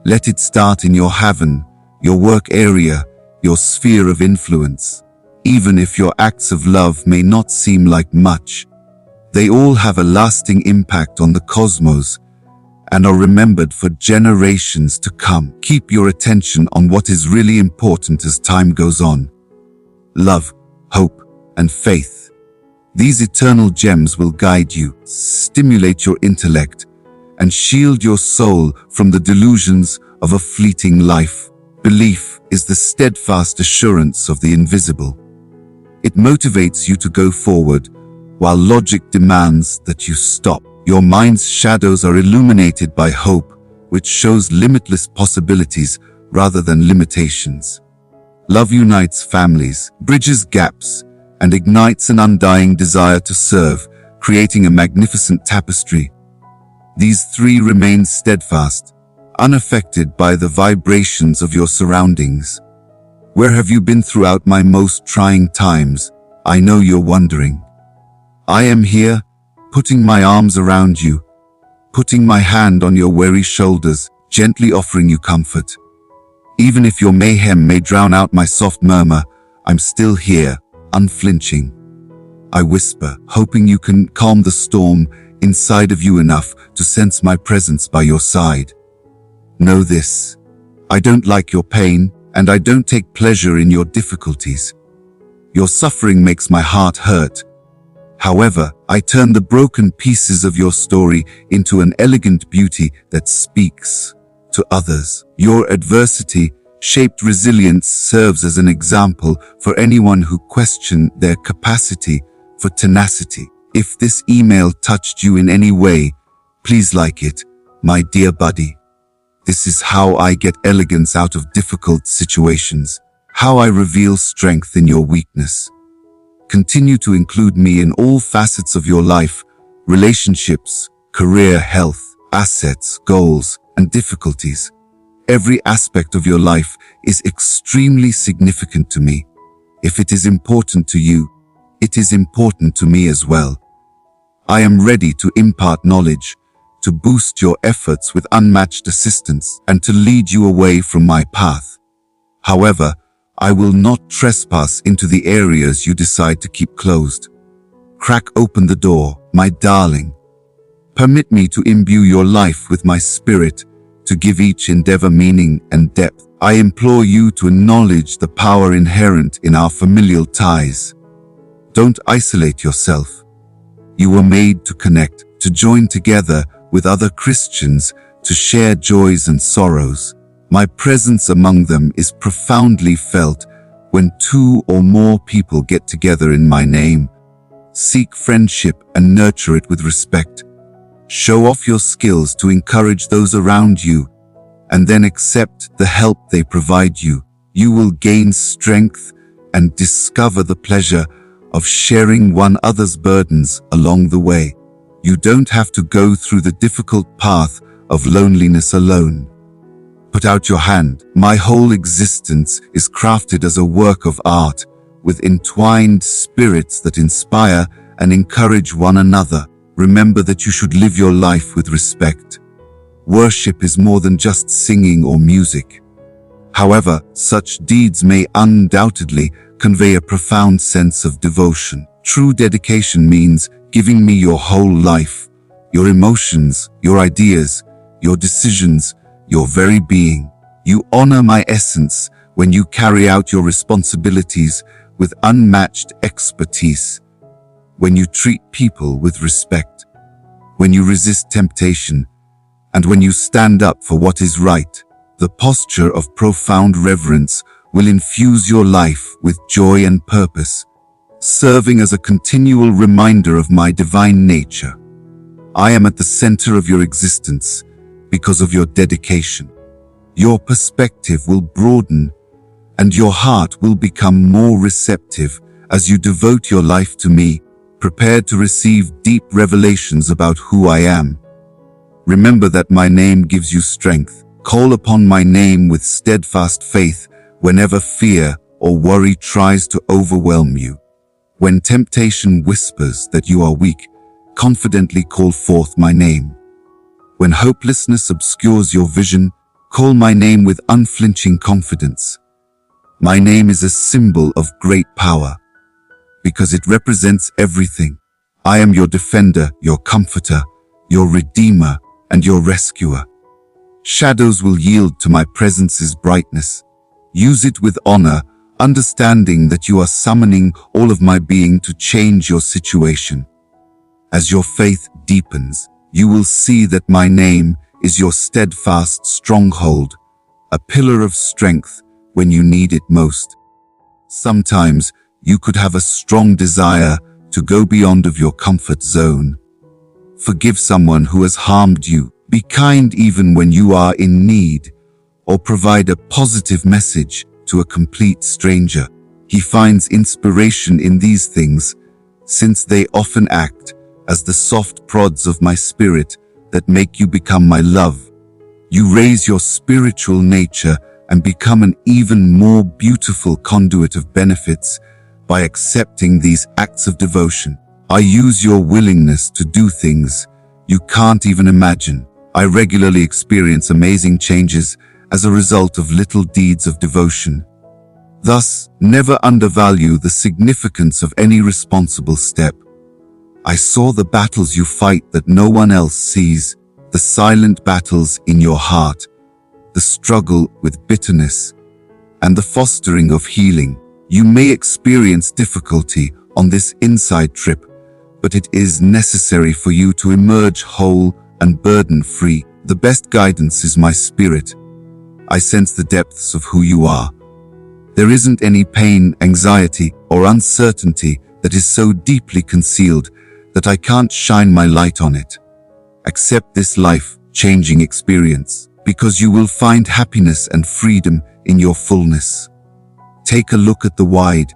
Let it start in your haven, your work area, your sphere of influence. Even if your acts of love may not seem like much, they all have a lasting impact on the cosmos and are remembered for generations to come. Keep your attention on what is really important as time goes on. Love, hope, and faith. These eternal gems will guide you, stimulate your intellect, and shield your soul from the delusions of a fleeting life. Belief is the steadfast assurance of the invisible. It motivates you to go forward, while logic demands that you stop. Your mind's shadows are illuminated by hope, which shows limitless possibilities rather than limitations. Love unites families, bridges gaps, and ignites an undying desire to serve, creating a magnificent tapestry. These three remain steadfast, unaffected by the vibrations of your surroundings. Where have you been throughout my most trying times? I know you're wondering. I am here, putting my arms around you, putting my hand on your weary shoulders, gently offering you comfort. Even if your mayhem may drown out my soft murmur, I'm still here, unflinching. I whisper, hoping you can calm the storm inside of you enough to sense my presence by your side. Know this, I don't like your pain, and I don't take pleasure in your difficulties. Your suffering makes my heart hurt. However, I turn the broken pieces of your story into an elegant beauty that speaks to others. Your adversity shaped resilience serves as an example for anyone who questions their capacity for tenacity. If this email touched you in any way, please like it, my dear buddy. This is how I get elegance out of difficult situations, how I reveal strength in your weakness. Continue to include me in all facets of your life, relationships, career, health, assets, goals, and difficulties. Every aspect of your life is extremely significant to me. If it is important to you, it is important to me as well. I am ready to impart knowledge, to boost your efforts with unmatched assistance, and to lead you away from my path. However, I will not trespass into the areas you decide to keep closed. Crack open the door, my darling. Permit me to imbue your life with my spirit, to give each endeavor meaning and depth. I implore you to acknowledge the power inherent in our familial ties. Don't isolate yourself. You were made to connect, to join together with other Christians, to share joys and sorrows. My presence among them is profoundly felt when two or more people get together in my name. Seek friendship and nurture it with respect. Show off your skills to encourage those around you, and then accept the help they provide you. You will gain strength and discover the pleasure of sharing one another's burdens along the way. You don't have to go through the difficult path of loneliness alone. Put out your hand. My whole existence is crafted as a work of art, with entwined spirits that inspire and encourage one another. Remember that you should live your life with respect. Worship is more than just singing or music. However, such deeds may undoubtedly convey a profound sense of devotion. True dedication means giving me your whole life, your emotions, your ideas, your decisions, your very being. You honor my essence when you carry out your responsibilities with unmatched expertise, when you treat people with respect, when you resist temptation, and when you stand up for what is right. The posture of profound reverence will infuse your life with joy and purpose, serving as a continual reminder of my divine nature. I am at the center of your existence because of your dedication. Your perspective will broaden, and your heart will become more receptive as you devote your life to me, prepared to receive deep revelations about who I am. Remember that my name gives you strength. Call upon my name with steadfast faith whenever fear or worry tries to overwhelm you. When temptation whispers that you are weak, confidently call forth my name. When hopelessness obscures your vision, call my name with unflinching confidence. My name is a symbol of great power, because it represents everything. I am your defender, your comforter, your redeemer, and your rescuer. Shadows will yield to my presence's brightness. Use it with honor, understanding that you are summoning all of my being to change your situation. As your faith deepens, you will see that my name is your steadfast stronghold, a pillar of strength when you need it most. Sometimes you could have a strong desire to go beyond of your comfort zone. Forgive someone who has harmed you. Be kind even when you are in need, or provide a positive message to a complete stranger. He finds inspiration in these things, since they often act as the soft prods of my spirit that make you become my love. You raise your spiritual nature and become an even more beautiful conduit of benefits by accepting these acts of devotion. I use your willingness to do things you can't even imagine. I regularly experience amazing changes as a result of little deeds of devotion. Thus, never undervalue the significance of any responsible step. I saw the battles you fight that no one else sees, the silent battles in your heart, the struggle with bitterness, and the fostering of healing. You may experience difficulty on this inside trip, but it is necessary for you to emerge whole and burden-free. The best guidance is my spirit. I sense the depths of who you are. There isn't any pain, anxiety, or uncertainty that is so deeply concealed that I can't shine my light on it. Accept this life-changing experience, because you will find happiness and freedom in your fullness. Take a look at the wide,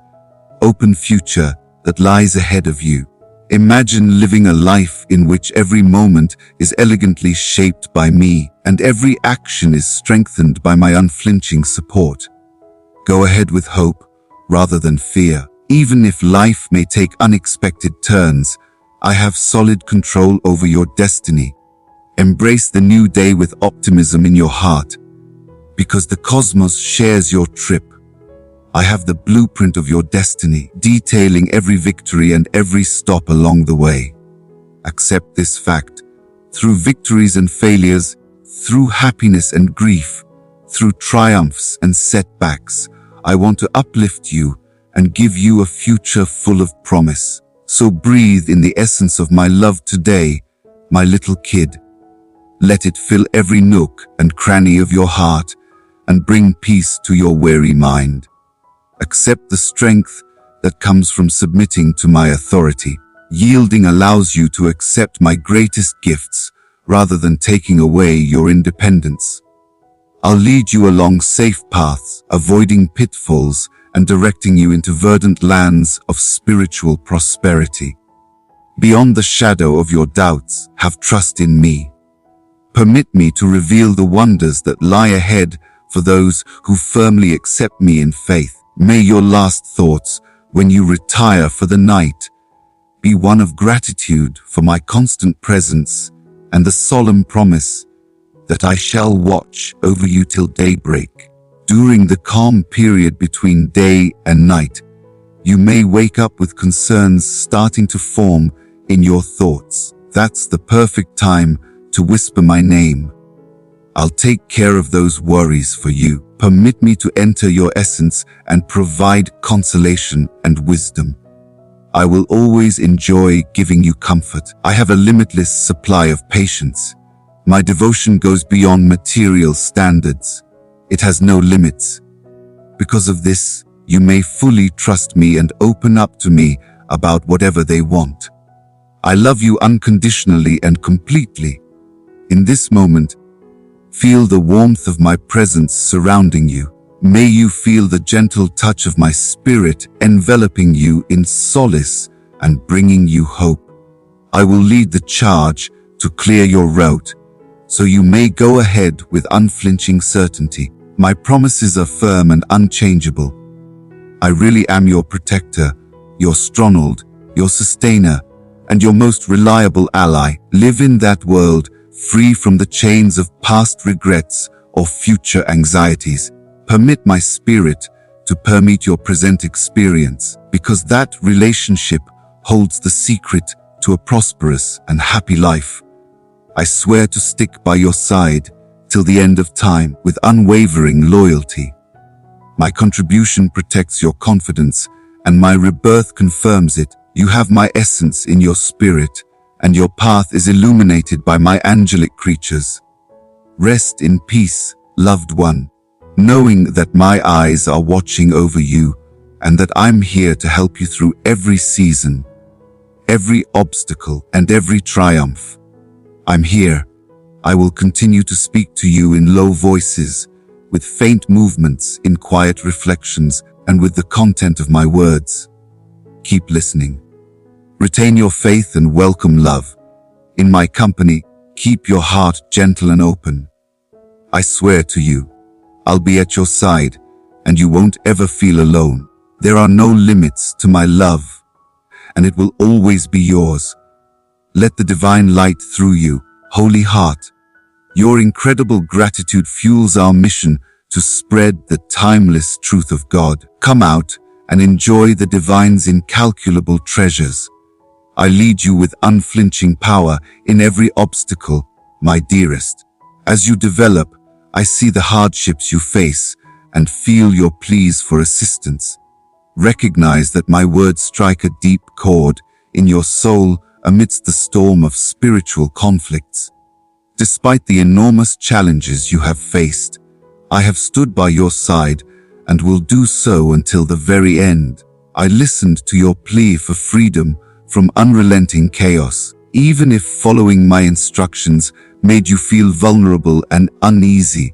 open future that lies ahead of you. Imagine living a life in which every moment is elegantly shaped by me and every action is strengthened by my unflinching support. Go ahead with hope rather than fear. Even if life may take unexpected turns, I have solid control over your destiny. Embrace the new day with optimism in your heart, because the cosmos shares your trip. I have the blueprint of your destiny, detailing every victory and every stop along the way. Accept this fact. Through victories and failures, through happiness and grief, through triumphs and setbacks, I want to uplift you and give you a future full of promise. So breathe in the essence of my love today, my little kid. Let it fill every nook and cranny of your heart and bring peace to your weary mind. Accept the strength that comes from submitting to my authority. Yielding allows you to accept my greatest gifts rather than taking away your independence. I'll lead you along safe paths, avoiding pitfalls and directing you into verdant lands of spiritual prosperity. Beyond the shadow of your doubts, have trust in me. Permit me to reveal the wonders that lie ahead for those who firmly accept me in faith. May your last thoughts, when you retire for the night, be one of gratitude for my constant presence and the solemn promise that I shall watch over you till daybreak. During the calm period between day and night, you may wake up with concerns starting to form in your thoughts. That's the perfect time to whisper my name. I'll take care of those worries for you. Permit me to enter your essence and provide consolation and wisdom. I will always enjoy giving you comfort. I have a limitless supply of patience. My devotion goes beyond material standards. It has no limits. Because of this, you may fully trust me and open up to me about whatever they want. I love you unconditionally and completely. In this moment, feel the warmth of my presence surrounding you. May you feel the gentle touch of my spirit enveloping you in solace and bringing you hope. I will lead the charge to clear your route, so you may go ahead with unflinching certainty. My promises are firm and unchangeable. I really am your protector, your stronghold, your sustainer, and your most reliable ally. Live in that world, free from the chains of past regrets or future anxieties. Permit my spirit to permeate your present experience, because that relationship holds the secret to a prosperous and happy life. I swear to stick by your side till the end of time with unwavering loyalty. My contribution protects your confidence, and my rebirth confirms it. You have my essence in your spirit, and your path is illuminated by my angelic creatures. Rest in peace, loved one, knowing that my eyes are watching over you and that I'm here to help you through every season, every obstacle, and every triumph. I'm here. I will continue to speak to you in low voices, with faint movements, in quiet reflections, and with the content of my words. Keep listening. Retain your faith and welcome love. In my company, keep your heart gentle and open. I swear to you, I'll be at your side, and you won't ever feel alone. There are no limits to my love, and it will always be yours. Let the divine light through you, Holy Heart. Your incredible gratitude fuels our mission to spread the timeless truth of God. Come out and enjoy the divine's incalculable treasures. I lead you with unflinching power in every obstacle, my dearest. As you develop, I see the hardships you face and feel your pleas for assistance. Recognize that my words strike a deep chord in your soul amidst the storm of spiritual conflicts. Despite the enormous challenges you have faced, I have stood by your side and will do so until the very end. I listened to your plea for freedom from unrelenting chaos, even if following my instructions made you feel vulnerable and uneasy.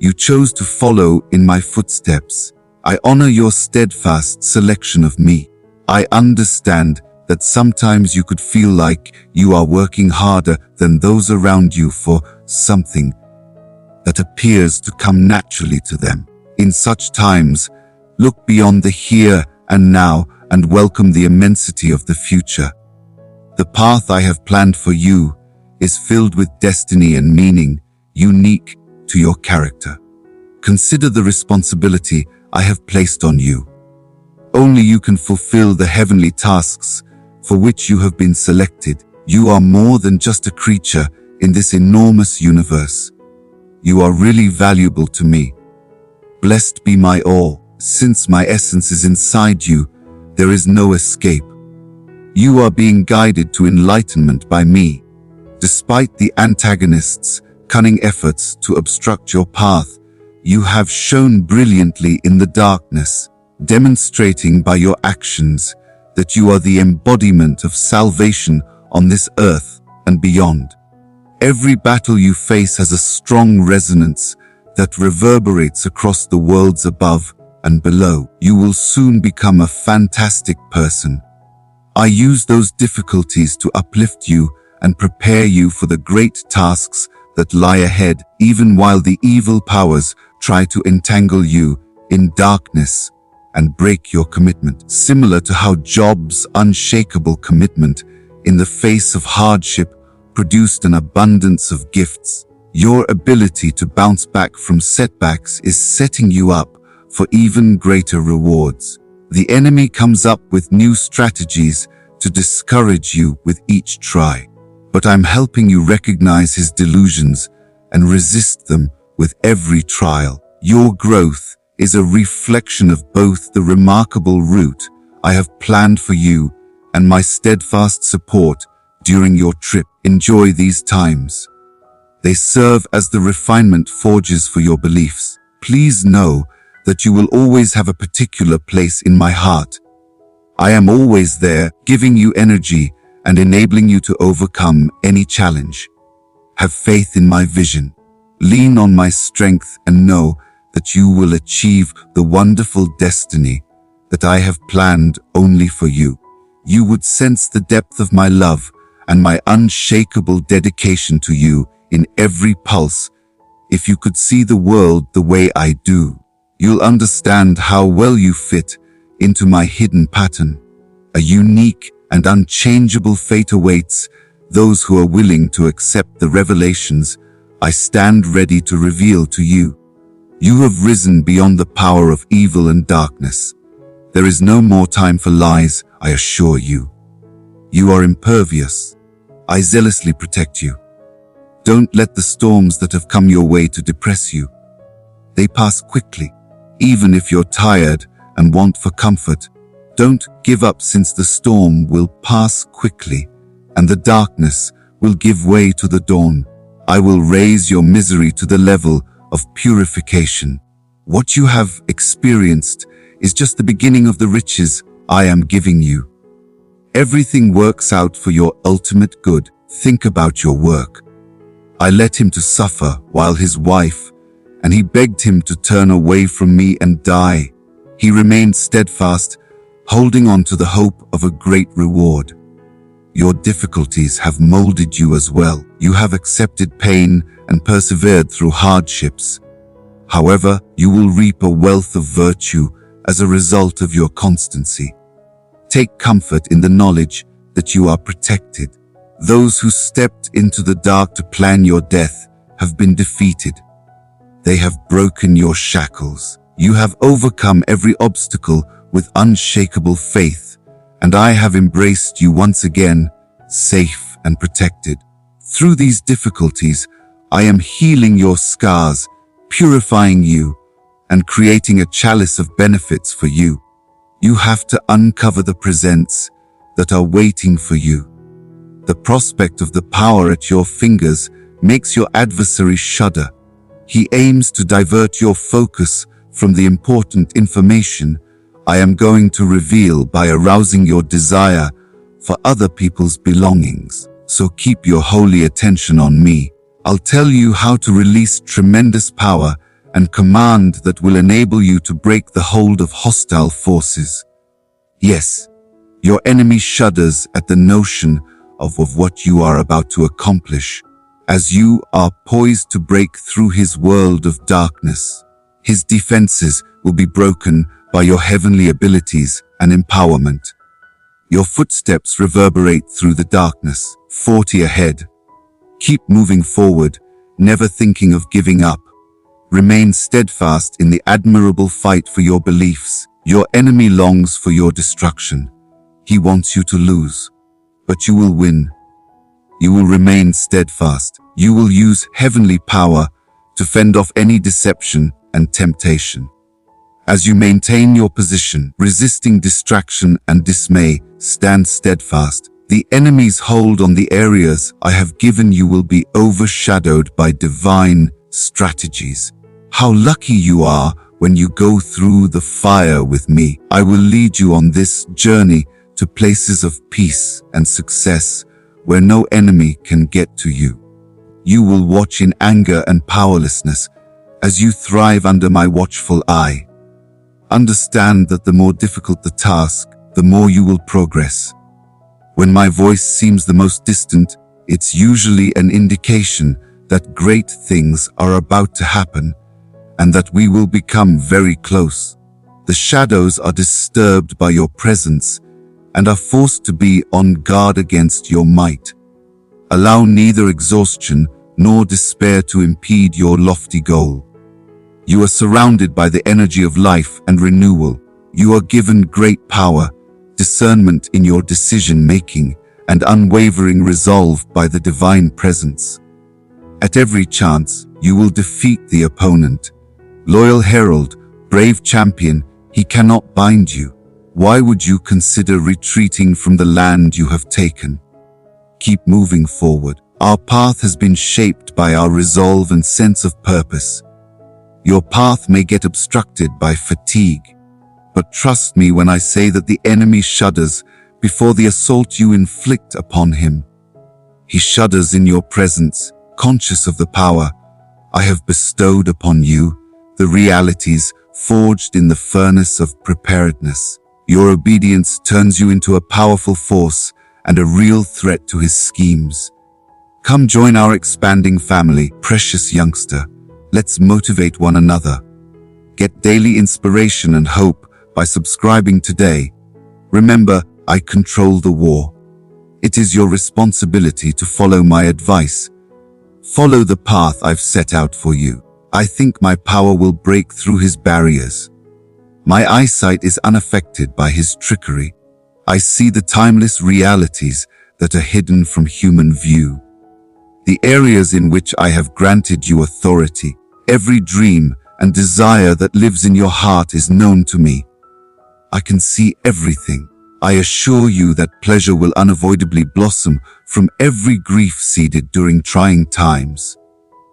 You chose to follow in my footsteps. I honor your steadfast selection of me. I understand that sometimes you could feel like you are working harder than those around you for something that appears to come naturally to them. In such times, look beyond the here and now and welcome the immensity of the future. The path I have planned for you is filled with destiny and meaning, unique to your character. Consider the responsibility I have placed on you. Only you can fulfill the heavenly tasks for which you have been selected. You are more than just a creature in this enormous universe. You are really valuable to me. Blessed be my all. Since my essence is inside you, there is no escape. You are being guided to enlightenment by me. Despite the antagonist's cunning efforts to obstruct your path, you have shone brilliantly in the darkness, demonstrating by your actions that you are the embodiment of salvation on this earth and beyond. Every battle you face has a strong resonance that reverberates across the worlds above and below. You will soon become a fantastic person. I use those difficulties to uplift you and prepare you for the great tasks that lie ahead, even while the evil powers try to entangle you in darkness and break your commitment. Similar to how Job's unshakable commitment in the face of hardship produced an abundance of gifts, your ability to bounce back from setbacks is setting you up for even greater rewards. The enemy comes up with new strategies to discourage you with each try, but I'm helping you recognize his delusions and resist them with every trial. Your growth is a reflection of both the remarkable route I have planned for you and my steadfast support during your trip. Enjoy these times. They serve as the refinement forges for your beliefs. Please know that you will always have a particular place in my heart. I am always there, giving you energy and enabling you to overcome any challenge. Have faith in my vision. Lean on my strength and know that you will achieve the wonderful destiny that I have planned only for you. You would sense the depth of my love and my unshakable dedication to you in every pulse. If you could see the world the way I do, you'll understand how well you fit into my hidden pattern. A unique and unchangeable fate awaits those who are willing to accept the revelations I stand ready to reveal to you. You have risen beyond the power of evil and darkness. There is no more time for lies, I assure you. You are impervious. I zealously protect you. Don't let the storms that have come your way to depress you. They pass quickly. Even if you're tired and want for comfort, don't give up, since the storm will pass quickly and the darkness will give way to the dawn. I will raise your misery to the level of purification. What you have experienced is just the beginning of the riches I am giving you. Everything works out for your ultimate good. Think about your work. I let him to suffer while his wife, and he begged him to turn away from me and die. He remained steadfast, holding on to the hope of a great reward. Your difficulties have molded you as well. You have accepted pain and persevered through hardships. However, you will reap a wealth of virtue as a result of your constancy. Take comfort in the knowledge that you are protected. Those who stepped into the dark to plan your death have been defeated. They have broken your shackles. You have overcome every obstacle with unshakable faith, and I have embraced you once again, safe and protected. Through these difficulties, I am healing your scars, purifying you and creating a chalice of benefits for you. You have to uncover the presents that are waiting for you. The prospect of the power at your fingers makes your adversary shudder. He aims to divert your focus from the important information I am going to reveal by arousing your desire for other people's belongings. So keep your holy attention on me. I'll tell you how to release tremendous power and command that will enable you to break the hold of hostile forces. Yes, your enemy shudders at the notion of what you are about to accomplish, as you are poised to break through his world of darkness. His defenses will be broken by your heavenly abilities and empowerment. Your footsteps reverberate through the darkness, 40 ahead. Keep moving forward, never thinking of giving up. Remain steadfast in the admirable fight for your beliefs. Your enemy longs for your destruction. He wants you to lose, but you will win. You will remain steadfast. You will use heavenly power to fend off any deception and temptation. As you maintain your position, resisting distraction and dismay, stand steadfast. The enemy's hold on the areas I have given you will be overshadowed by divine strategies. How lucky you are when you go through the fire with me. I will lead you on this journey to places of peace and success where no enemy can get to you. You will watch in anger and powerlessness as you thrive under my watchful eye. Understand that the more difficult the task, the more you will progress. When my voice seems the most distant, it's usually an indication that great things are about to happen and that we will become very close. The shadows are disturbed by your presence and are forced to be on guard against your might. Allow neither exhaustion nor despair to impede your lofty goal. You are surrounded by the energy of life and renewal. You are given great power, discernment in your decision-making, and unwavering resolve by the divine presence. At every chance, you will defeat the opponent. Loyal herald, brave champion, he cannot bind you. Why would you consider retreating from the land you have taken? Keep moving forward. Our path has been shaped by our resolve and sense of purpose. Your path may get obstructed by fatigue, but trust me when I say that the enemy shudders before the assault you inflict upon him. He shudders in your presence, conscious of the power I have bestowed upon you, the realities forged in the furnace of preparedness. Your obedience turns you into a powerful force and a real threat to his schemes. Come join our expanding family, precious youngster. Let's motivate one another. Get daily inspiration and hope by subscribing today. Remember, I control the war. It is your responsibility to follow my advice. Follow the path I've set out for you. I think my power will break through his barriers. My eyesight is unaffected by his trickery. I see the timeless realities that are hidden from human view. The areas in which I have granted you authority, every dream and desire that lives in your heart is known to me. I can see everything. I assure you that pleasure will unavoidably blossom from every grief seeded during trying times.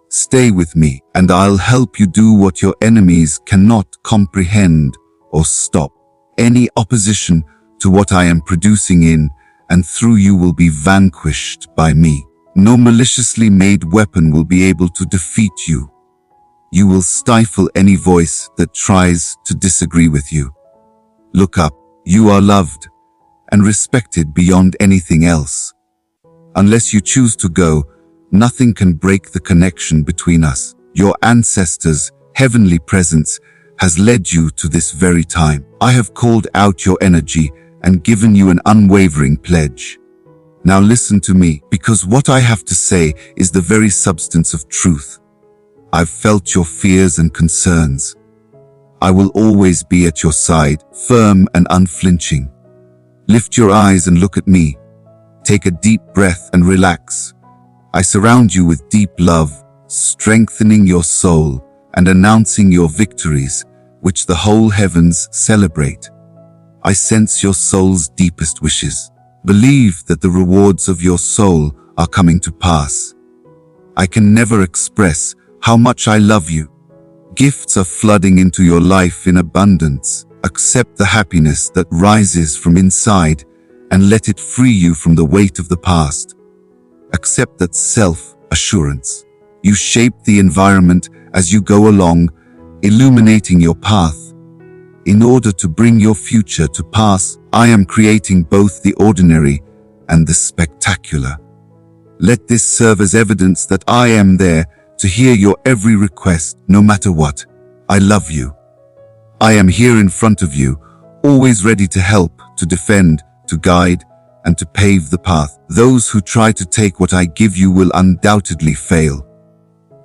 Stay with me, and I'll help you do what your enemies cannot comprehend or stop. Any opposition to what I am producing in and through you will be vanquished by me. No maliciously made weapon will be able to defeat you. You will stifle any voice that tries to disagree with you. Look up. You are loved and respected beyond anything else. Unless you choose to go, nothing can break the connection between us. Your ancestors' heavenly presence has led you to this very time. I have called out your energy and given you an unwavering pledge. Now listen to me, because what I have to say is the very substance of truth. I've felt your fears and concerns. I will always be at your side, firm and unflinching. Lift your eyes and look at me. Take a deep breath and relax. I surround you with deep love, strengthening your soul and announcing your victories, which the whole heavens celebrate. I sense your soul's deepest wishes. Believe that the rewards of your soul are coming to pass. I can never express how much I love you. Gifts are flooding into your life in abundance. Accept the happiness that rises from inside and let it free you from the weight of the past. Accept that self-assurance. You shape the environment as you go along, illuminating your path. In order to bring your future to pass, I am creating both the ordinary and the spectacular. Let this serve as evidence that I am there to hear your every request, no matter what. I love you. I am here in front of you, always ready to help, to defend, to guide, and to pave the path. Those who try to take what I give you will undoubtedly fail.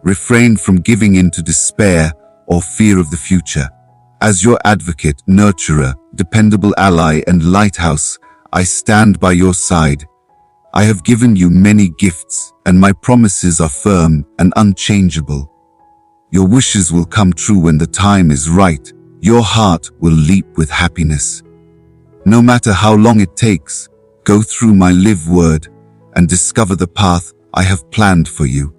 Refrain from giving in to despair or fear of the future. As your advocate, nurturer, dependable ally, and lighthouse, I stand by your side. I have given you many gifts, and my promises are firm and unchangeable. Your wishes will come true when the time is right. Your heart will leap with happiness. No matter how long it takes, go through my live word and discover the path I have planned for you.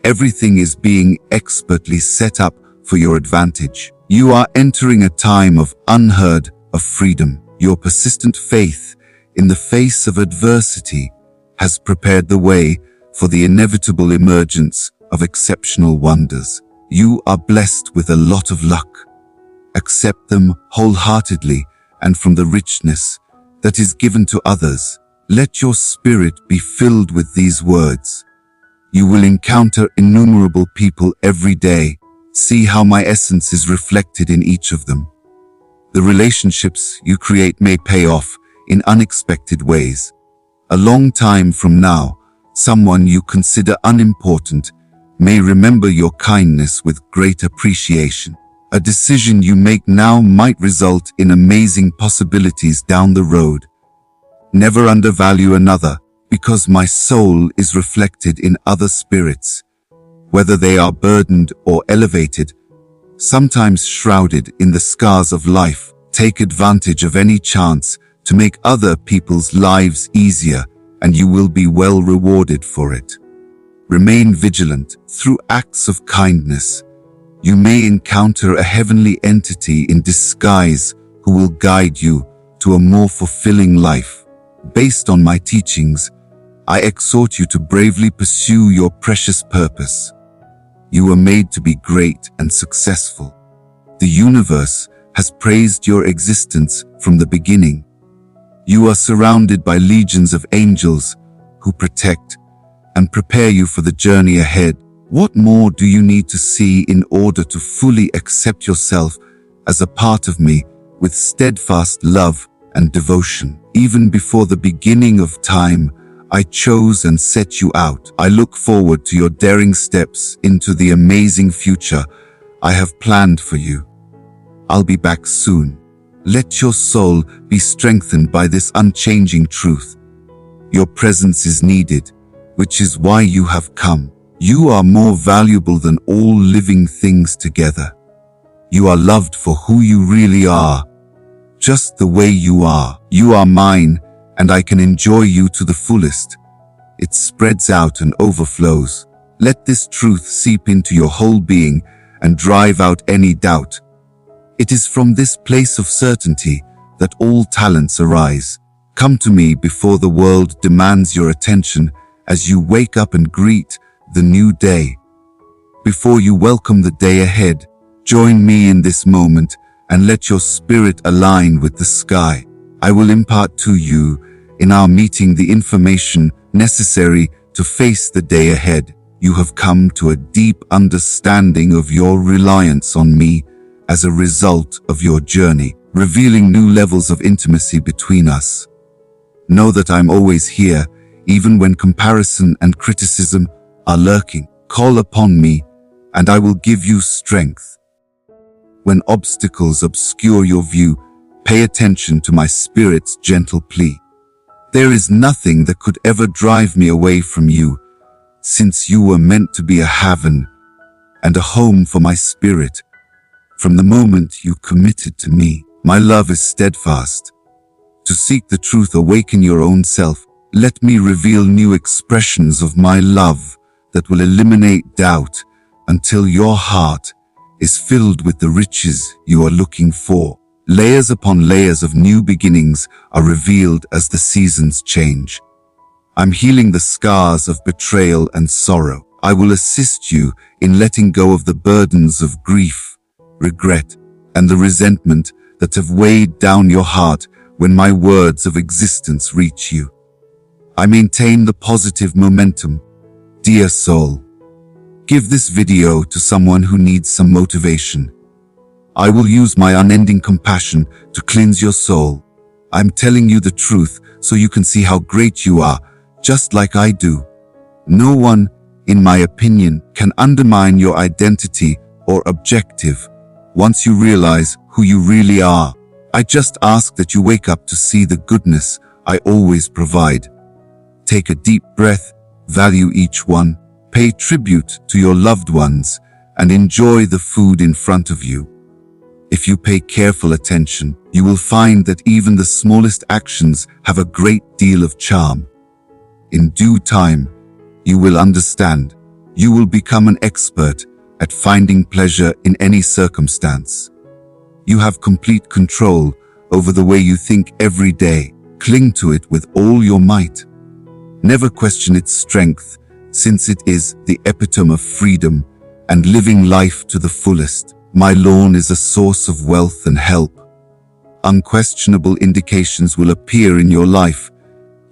Everything is being expertly set up for your advantage. You are entering a time of unheard of freedom. Your persistent faith in the face of adversity has prepared the way for the inevitable emergence of exceptional wonders. You are blessed with a lot of luck. Accept them wholeheartedly and from the richness that is given to others. Let your spirit be filled with these words. You will encounter innumerable people every day. See how my essence is reflected in each of them. The relationships you create may pay off in unexpected ways. A long time from now, someone you consider unimportant may remember your kindness with great appreciation. A decision you make now might result in amazing possibilities down the road. Never undervalue another, because my soul is reflected in other spirits, whether they are burdened or elevated, sometimes shrouded in the scars of life. Take advantage of any chance to make other people's lives easier, and you will be well rewarded for it. Remain vigilant. Through acts of kindness, you may encounter a heavenly entity in disguise who will guide you to a more fulfilling life. Based on my teachings, I exhort you to bravely pursue your precious purpose. You were made to be great and successful. The universe has praised your existence from the beginning. You are surrounded by legions of angels who protect and prepare you for the journey ahead. What more do you need to see in order to fully accept yourself as a part of me with steadfast love and devotion? Even before the beginning of time, I chose and set you out. I look forward to your daring steps into the amazing future I have planned for you. I'll be back soon. Let your soul be strengthened by this unchanging truth. Your presence is needed, which is why you have come. You are more valuable than all living things together. You are loved for who you really are, just the way you are. You are mine, and I can enjoy you to the fullest. It spreads out and overflows. Let this truth seep into your whole being and drive out any doubt. It is from this place of certainty that all talents arise. Come to me before the world demands your attention as you wake up and greet the new day. Before you welcome the day ahead, join me in this moment and let your spirit align with the sky. I will impart to you in our meeting the information necessary to face the day ahead. You have come to a deep understanding of your reliance on me as a result of your journey, revealing new levels of intimacy between us. Know that I'm always here, even when comparison and criticism are lurking. Call upon me, and I will give you strength. When obstacles obscure your view, pay attention to my spirit's gentle plea. There is nothing that could ever drive me away from you, since you were meant to be a heaven and a home for my spirit. From the moment you committed to me, my love is steadfast. To seek the truth, awaken your own self. Let me reveal new expressions of my love that will eliminate doubt until your heart is filled with the riches you are looking for. Layers upon layers of new beginnings are revealed as the seasons change. I'm healing the scars of betrayal and sorrow. I will assist you in letting go of the burdens of grief, regret, and the resentment that have weighed down your heart when my words of existence reach you. I maintain the positive momentum. Dear soul, give this video to someone who needs some motivation. I will use my unending compassion to cleanse your soul. I'm telling you the truth so you can see how great you are, just like I do. No one, in my opinion, can undermine your identity or objective once you realize who you really are. I just ask that you wake up to see the goodness I always provide. Take a deep breath, value each one, pay tribute to your loved ones, and enjoy the food in front of you. If you pay careful attention, you will find that even the smallest actions have a great deal of charm. In due time, you will understand. You will become an expert at finding pleasure in any circumstance. You have complete control over the way you think every day. Cling to it with all your might. Never question its strength, since it is the epitome of freedom and living life to the fullest. My lawn is a source of wealth and help. Unquestionable indications will appear in your life,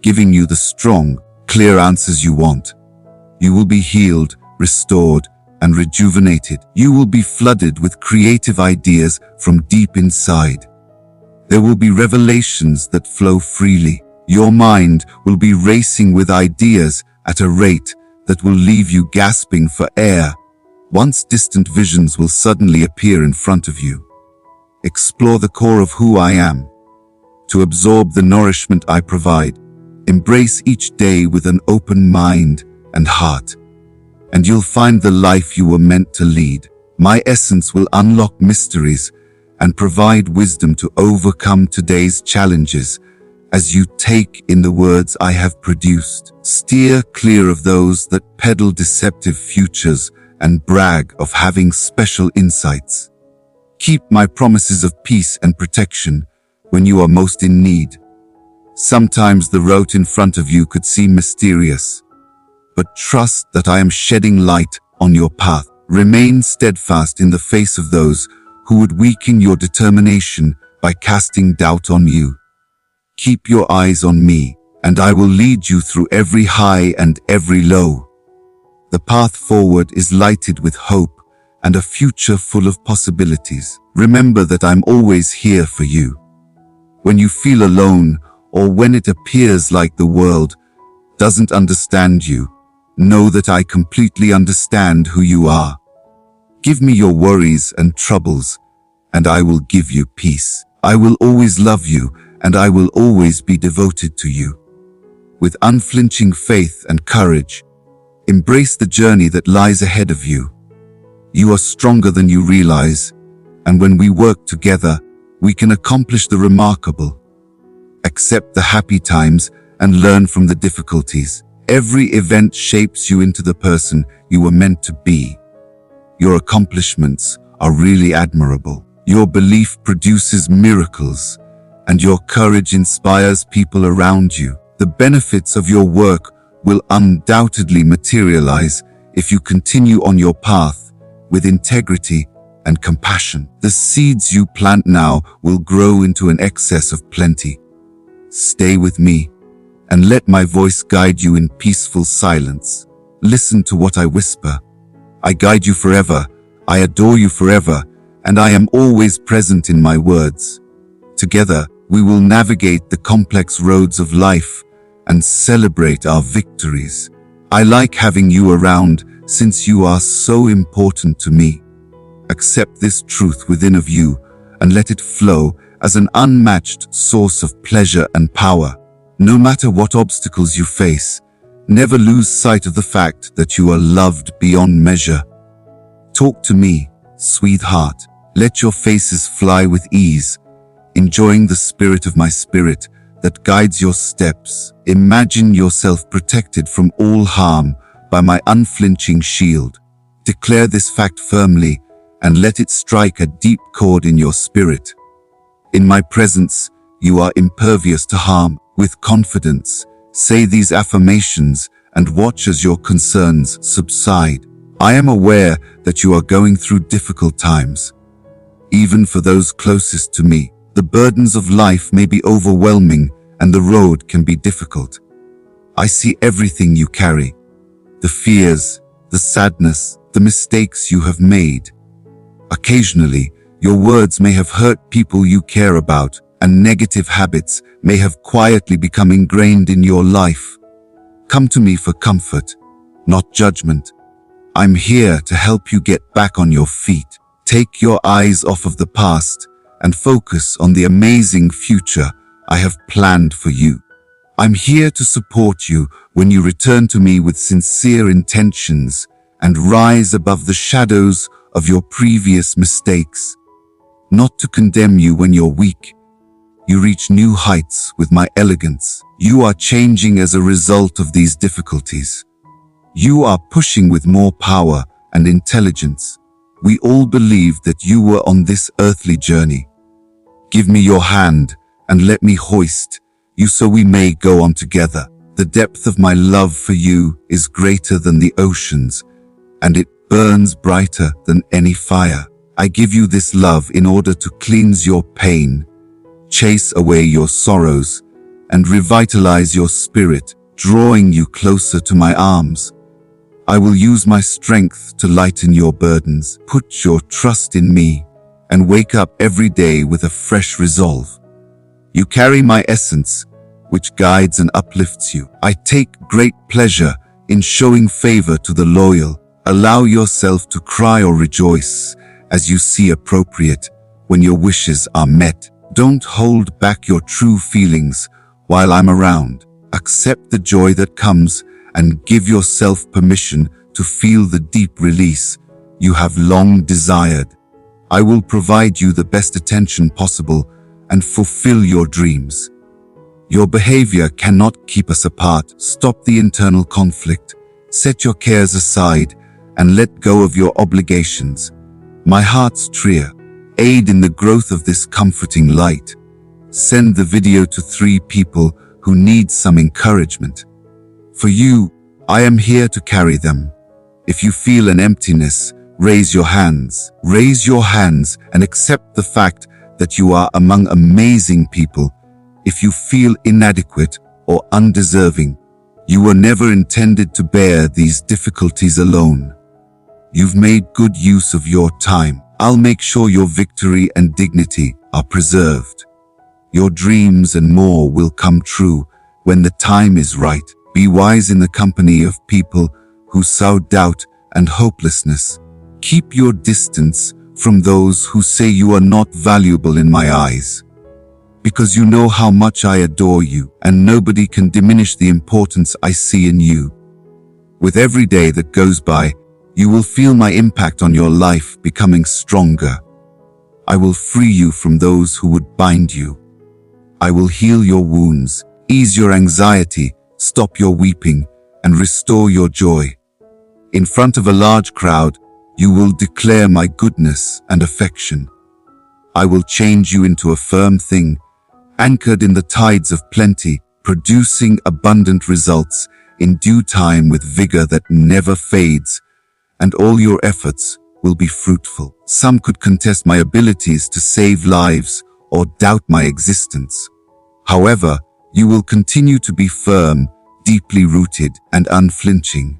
giving you the strong, clear answers you want. You will be healed, restored, and rejuvenated. You will be flooded with creative ideas from deep inside. There will be revelations that flow freely. Your mind will be racing with ideas at a rate that will leave you gasping for air. Once distant visions will suddenly appear in front of you. Explore the core of who I am. To absorb the nourishment I provide, embrace each day with an open mind and heart, and you'll find the life you were meant to lead. My essence will unlock mysteries and provide wisdom to overcome today's challenges as you take in the words I have produced. Steer clear of those that peddle deceptive futures and brag of having special insights. Keep my promises of peace and protection when you are most in need. Sometimes the road in front of you could seem mysterious, but trust that I am shedding light on your path. Remain steadfast in the face of those who would weaken your determination by casting doubt on you. Keep your eyes on me, and I will lead you through every high and every low. The path forward is lighted with hope and a future full of possibilities. Remember that I'm always here for you. When you feel alone, or when it appears like the world doesn't understand you, know that I completely understand who you are. Give me your worries and troubles, and I will give you peace. I will always love you, and I will always be devoted to you. With unflinching faith and courage, embrace the journey that lies ahead of you. You are stronger than you realize, and when we work together, we can accomplish the remarkable. Accept the happy times and learn from the difficulties. Every event shapes you into the person you were meant to be. Your accomplishments are really admirable. Your belief produces miracles, and your courage inspires people around you. The benefits of your work will undoubtedly materialize if you continue on your path with integrity and compassion. The seeds you plant now will grow into an excess of plenty. Stay with me, and let my voice guide you in peaceful silence. Listen to what I whisper. I guide you forever, I adore you forever, and I am always present in my words. Together, we will navigate the complex roads of life and celebrate our victories. I like having you around since you are so important to me. Accept this truth within of you and let it flow as an unmatched source of pleasure and power. No matter what obstacles you face, never lose sight of the fact that you are loved beyond measure. Talk to me, sweetheart. Let your faces fly with ease, enjoying the spirit of my spirit that guides your steps. Imagine yourself protected from all harm by my unflinching shield. Declare this fact firmly and let it strike a deep chord in your spirit. In my presence, you are impervious to harm. With confidence, say these affirmations and watch as your concerns subside. I am aware that you are going through difficult times. Even for those closest to me, the burdens of life may be overwhelming and the road can be difficult. I see everything you carry, the fears, the sadness, the mistakes you have made. Occasionally, your words may have hurt people you care about, and negative habits may have quietly become ingrained in your life. Come to me for comfort, not judgment. I'm here to help you get back on your feet. Take your eyes off of the past and focus on the amazing future I have planned for you. I'm here to support you when you return to me with sincere intentions and rise above the shadows of your previous mistakes. Not to condemn you when you're weak. You reach new heights with my elegance. You are changing as a result of these difficulties. You are pushing with more power and intelligence. We all believe that you were on this earthly journey. Give me your hand and let me hoist you so we may go on together. The depth of my love for you is greater than the oceans, and it burns brighter than any fire. I give you this love in order to cleanse your pain, chase away your sorrows, and revitalize your spirit, drawing you closer to my arms. I will use my strength to lighten your burdens. Put your trust in me and wake up every day with a fresh resolve. You carry my essence, which guides and uplifts you. I take great pleasure in showing favor to the loyal. Allow yourself to cry or rejoice as you see appropriate when your wishes are met. Don't hold back your true feelings while I'm around. Accept the joy that comes and give yourself permission to feel the deep release you have long desired. I will provide you the best attention possible and fulfill your dreams. Your behavior cannot keep us apart. Stop the internal conflict. Set your cares aside and let go of your obligations. My heart's tria. Aid in the growth of this comforting light. Send the video to 3 people who need some encouragement. For you, I am here to carry them. If you feel an emptiness, raise your hands. Raise your hands and accept the fact that you are among amazing people. If you feel inadequate or undeserving, you were never intended to bear these difficulties alone. You've made good use of your time. I'll make sure your victory and dignity are preserved. Your dreams and more will come true when the time is right. Be wise in the company of people who sow doubt and hopelessness. Keep your distance from those who say you are not valuable in my eyes. Because you know how much I adore you, and nobody can diminish the importance I see in you. With every day that goes by, you will feel my impact on your life becoming stronger. I will free you from those who would bind you. I will heal your wounds, ease your anxiety, stop your weeping, and restore your joy. In front of a large crowd, you will declare my goodness and affection. I will change you into a firm thing, anchored in the tides of plenty, producing abundant results in due time with vigor that never fades, and all your efforts will be fruitful. Some could contest my abilities to save lives or doubt my existence. However, you will continue to be firm, deeply rooted, and unflinching.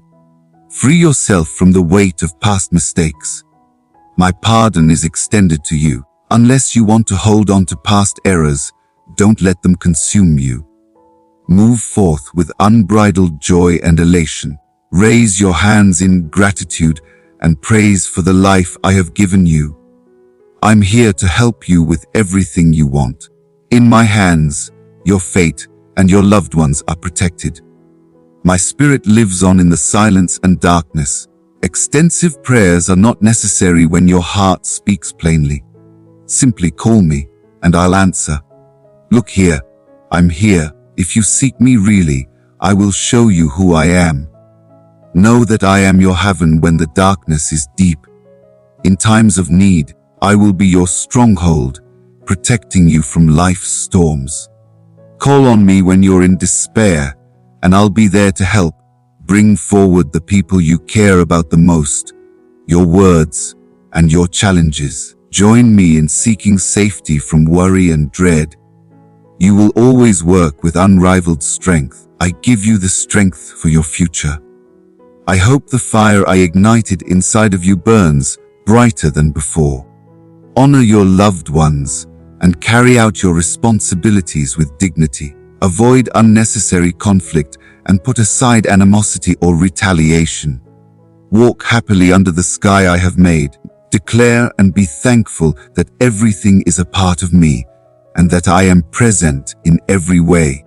Free yourself from the weight of past mistakes. My pardon is extended to you. Unless you want to hold on to past errors, don't let them consume you. Move forth with unbridled joy and elation. Raise your hands in gratitude and praise for the life I have given you. I'm here to help you with everything you want. In my hands, your fate and your loved ones are protected. My spirit lives on in the silence and darkness, Extensive prayers are not necessary when your heart speaks plainly. Simply call me, and I'll answer. Look here, I'm here. If you seek me really, I will show you who I am. Know that I am your heaven when the darkness is deep. In times of need, I will be your stronghold, protecting you from life's storms. Call on me when you're in despair, and I'll be there to help. Bring forward the people you care about the most, your words and your challenges. Join me in seeking safety from worry and dread. You will always work with unrivaled strength. I give you the strength for your future. I hope the fire I ignited inside of you burns brighter than before. Honor your loved ones and carry out your responsibilities with dignity. Avoid unnecessary conflict and put aside animosity or retaliation. Walk happily under the sky I have made. Declare and be thankful that everything is a part of me and that I am present in every way.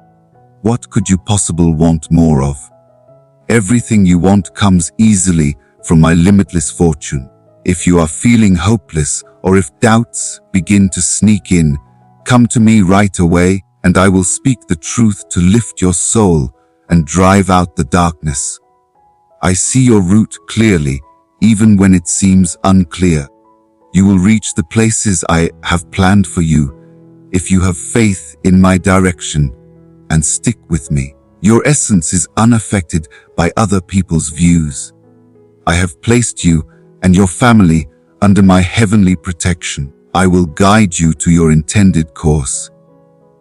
What could you possibly want more of? Everything you want comes easily from my limitless fortune. If you are feeling hopeless or if doubts begin to sneak in, come to me right away and I will speak the truth to lift your soul and drive out the darkness. I see your route clearly, even when it seems unclear. You will reach the places I have planned for you if you have faith in my direction and stick with me. Your essence is unaffected by other people's views. I have placed you and your family under my heavenly protection. I will guide you to your intended course.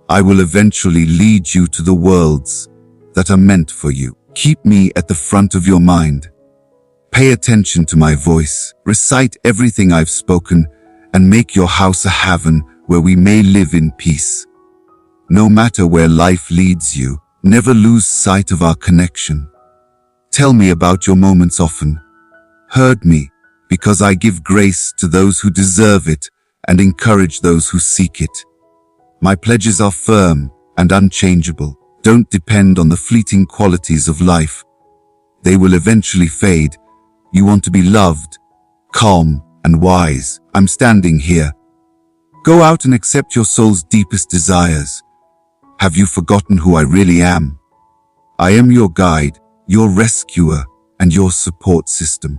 I will eventually lead you to the worlds that are meant for you. Keep me at the front of your mind. Pay attention to my voice. Recite everything I've spoken and make your house a heaven where we may live in peace. No matter where life leads you, never lose sight of our connection. Tell me about your moments often. Heard me, because I give grace to those who deserve it and encourage those who seek it. My pledges are firm and unchangeable. Don't depend on the fleeting qualities of life. They will eventually fade. You want to be loved, calm, and wise. I'm standing here. Go out and accept your soul's deepest desires. Have you forgotten who I really am? I am your guide, your rescuer, and your support system.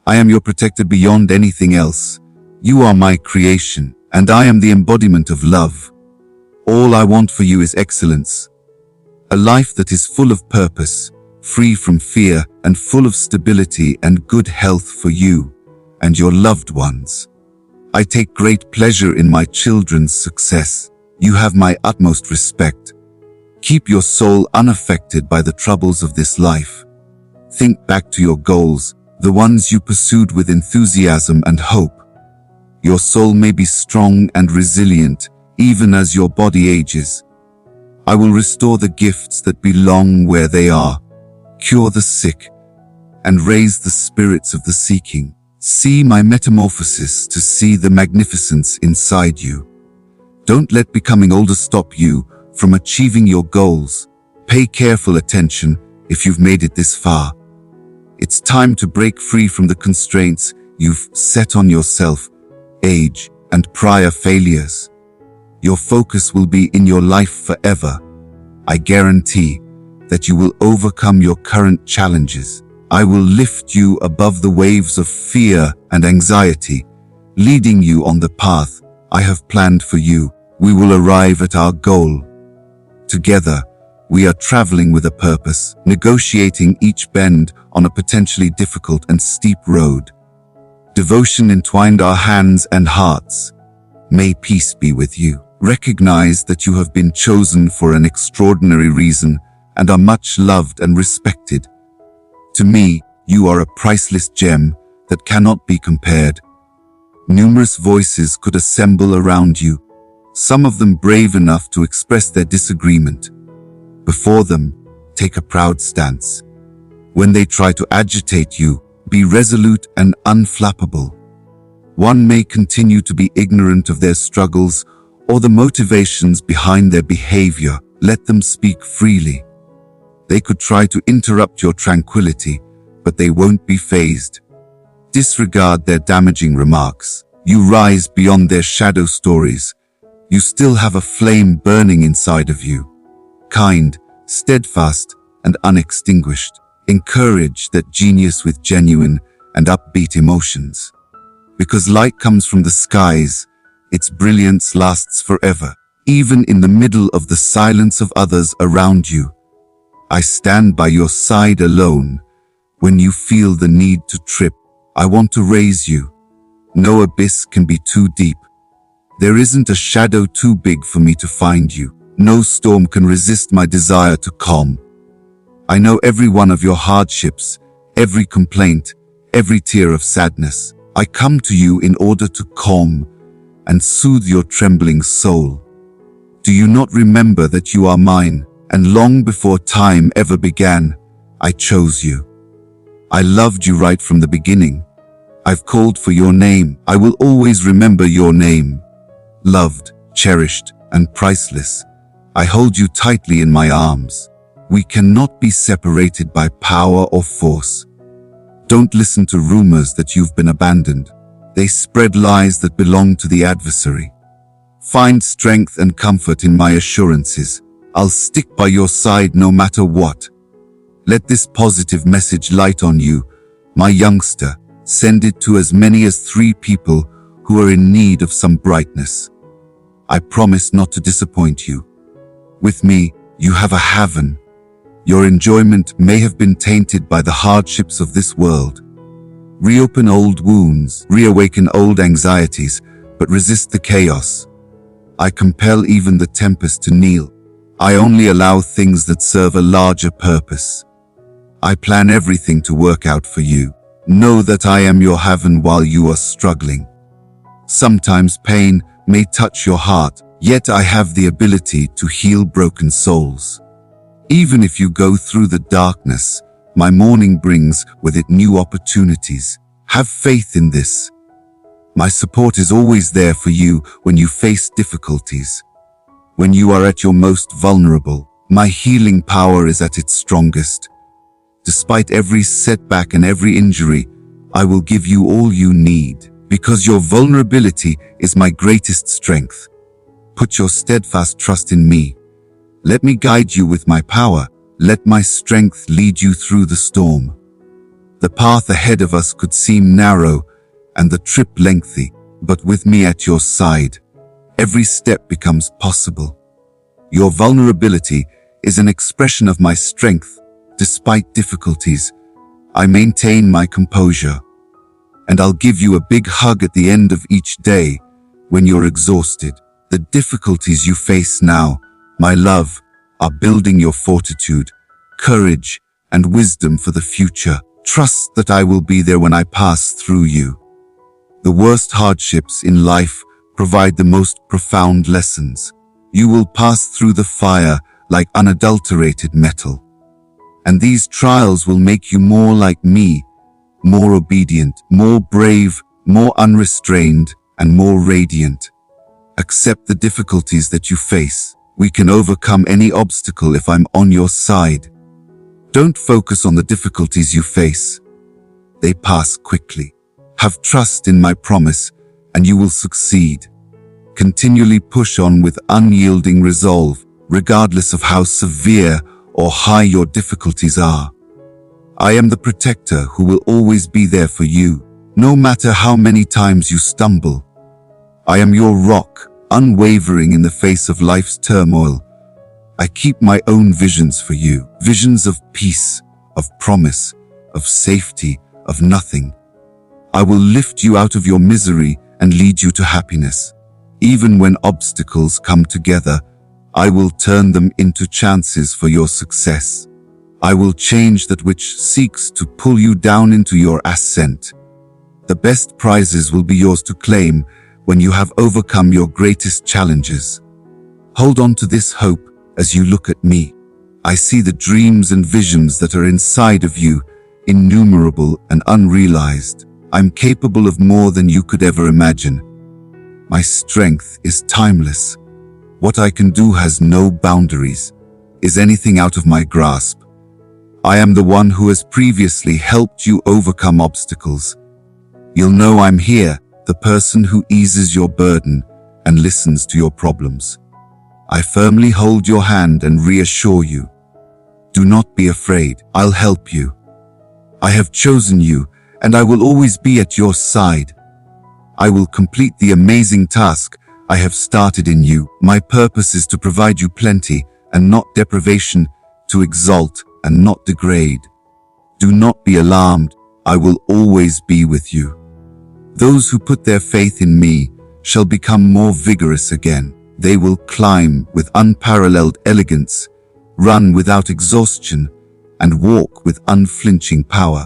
I am your protector beyond anything else. You are my creation, and I am the embodiment of love. All I want for you is excellence. A life that is full of purpose, free from fear, and full of stability and good health for you and your loved ones. I take great pleasure in my children's success. You have my utmost respect. Keep your soul unaffected by the troubles of this life. Think back to your goals, the ones you pursued with enthusiasm and hope. Your soul may be strong and resilient, even as your body ages. I will restore the gifts that belong where they are, cure the sick, and raise the spirits of the seeking. See my metamorphosis to see the magnificence inside you. Don't let becoming older stop you from achieving your goals. Pay careful attention if you've made it this far. It's time to break free from the constraints you've set on yourself, age, and prior failures. Your focus will be in your life forever. I guarantee that you will overcome your current challenges. I will lift you above the waves of fear and anxiety, leading you on the path I have planned for you. We will arrive at our goal. Together, we are traveling with a purpose, negotiating each bend on a potentially difficult and steep road. Devotion entwined our hands and hearts. May peace be with you. Recognize that you have been chosen for an extraordinary reason and are much loved and respected. To me, you are a priceless gem that cannot be compared. Numerous voices could assemble around you, some of them brave enough to express their disagreement. Before them, take a proud stance. When they try to agitate you, be resolute and unflappable. One may continue to be ignorant of their struggles or the motivations behind their behavior. Let them speak freely. They could try to interrupt your tranquility, but they won't be fazed. Disregard their damaging remarks. You rise beyond their shadow stories. You still have a flame burning inside of you. Kind, steadfast, and unextinguished. Encourage that genius with genuine and upbeat emotions. Because light comes from the skies, its brilliance lasts forever, even in the middle of the silence of others around you. I stand by your side alone. When you feel the need to trip, I want to raise you. No abyss can be too deep. There isn't a shadow too big for me to find you. No storm can resist my desire to calm. I know every one of your hardships, every complaint, every tear of sadness. I come to you in order to calm and soothe your trembling soul. Do you not remember that you are mine, and long before time ever began, I chose you? I loved you right from the beginning. I've called for your name. I will always remember your name. Loved, cherished, and priceless. I hold you tightly in my arms. We cannot be separated by power or force. Don't listen to rumors that you've been abandoned. They spread lies that belong to the adversary. Find strength and comfort in my assurances. I'll stick by your side no matter what. Let this positive message light on you, my youngster. Send it to as many as 3 people who are in need of some brightness. I promise not to disappoint you. With me, you have a haven. Your enjoyment may have been tainted by the hardships of this world. Reopen old wounds, reawaken old anxieties, but resist the chaos. I compel even the tempest to kneel. I only allow things that serve a larger purpose. I plan everything to work out for you. Know that I am your haven while you are struggling. Sometimes pain may touch your heart, yet I have the ability to heal broken souls. Even if you go through the darkness, my morning brings with it new opportunities. Have faith in this. My support is always there for you when you face difficulties. When you are at your most vulnerable, my healing power is at its strongest. Despite every setback and every injury, I will give you all you need, because your vulnerability is my greatest strength. Put your steadfast trust in me. Let me guide you with my power. Let my strength lead you through the storm. The path ahead of us could seem narrow and the trip lengthy, but with me at your side, every step becomes possible. Your vulnerability is an expression of my strength. Despite difficulties, I maintain my composure. And I'll give you a big hug at the end of each day when you're exhausted. The difficulties you face now, my love, are building your fortitude, courage, and wisdom for the future. Trust that I will be there when I pass through you. The worst hardships in life provide the most profound lessons. You will pass through the fire like unadulterated metal. And these trials will make you more like me, more obedient, more brave, more unrestrained, and more radiant. Accept the difficulties that you face. We can overcome any obstacle if I'm on your side. Don't focus on the difficulties you face. They pass quickly. Have trust in my promise, and you will succeed. Continually push on with unyielding resolve, regardless of how severe or high your difficulties are. I am the protector who will always be there for you, no matter how many times you stumble. I am your rock, unwavering in the face of life's turmoil. I keep my own visions for you, visions of peace, of promise, of safety, of nothing. I will lift you out of your misery and lead you to happiness. Even when obstacles come together, I will turn them into chances for your success. I will change that which seeks to pull you down into your ascent. The best prizes will be yours to claim when you have overcome your greatest challenges. Hold on to this hope as you look at me. I see the dreams and visions that are inside of you, innumerable and unrealized. I'm capable of more than you could ever imagine. My strength is timeless. What I can do has no boundaries. Is anything out of my grasp? I am the one who has previously helped you overcome obstacles. You'll know I'm here, the person who eases your burden and listens to your problems. I firmly hold your hand and reassure you. Do not be afraid, I'll help you. I have chosen you, and I will always be at your side. I will complete the amazing task I have started in you. My purpose is to provide you plenty and not deprivation, to exalt and not degrade. Do not be alarmed, I will always be with you. Those who put their faith in me shall become more vigorous again. They will climb with unparalleled elegance, run without exhaustion, and walk with unflinching power.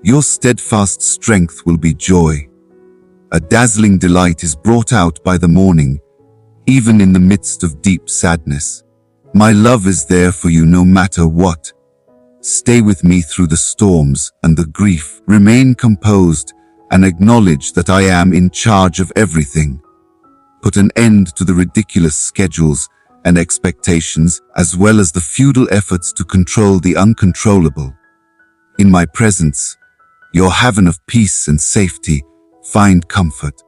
Your steadfast strength will be joy. A dazzling delight is brought out by the morning, even in the midst of deep sadness. My love is there for you no matter what. Stay with me through the storms and the grief. Remain composed and acknowledge that I am in charge of everything. Put an end to the ridiculous schedules and expectations, as well as the futile efforts to control the uncontrollable. In my presence, your haven of peace and safety, find comfort.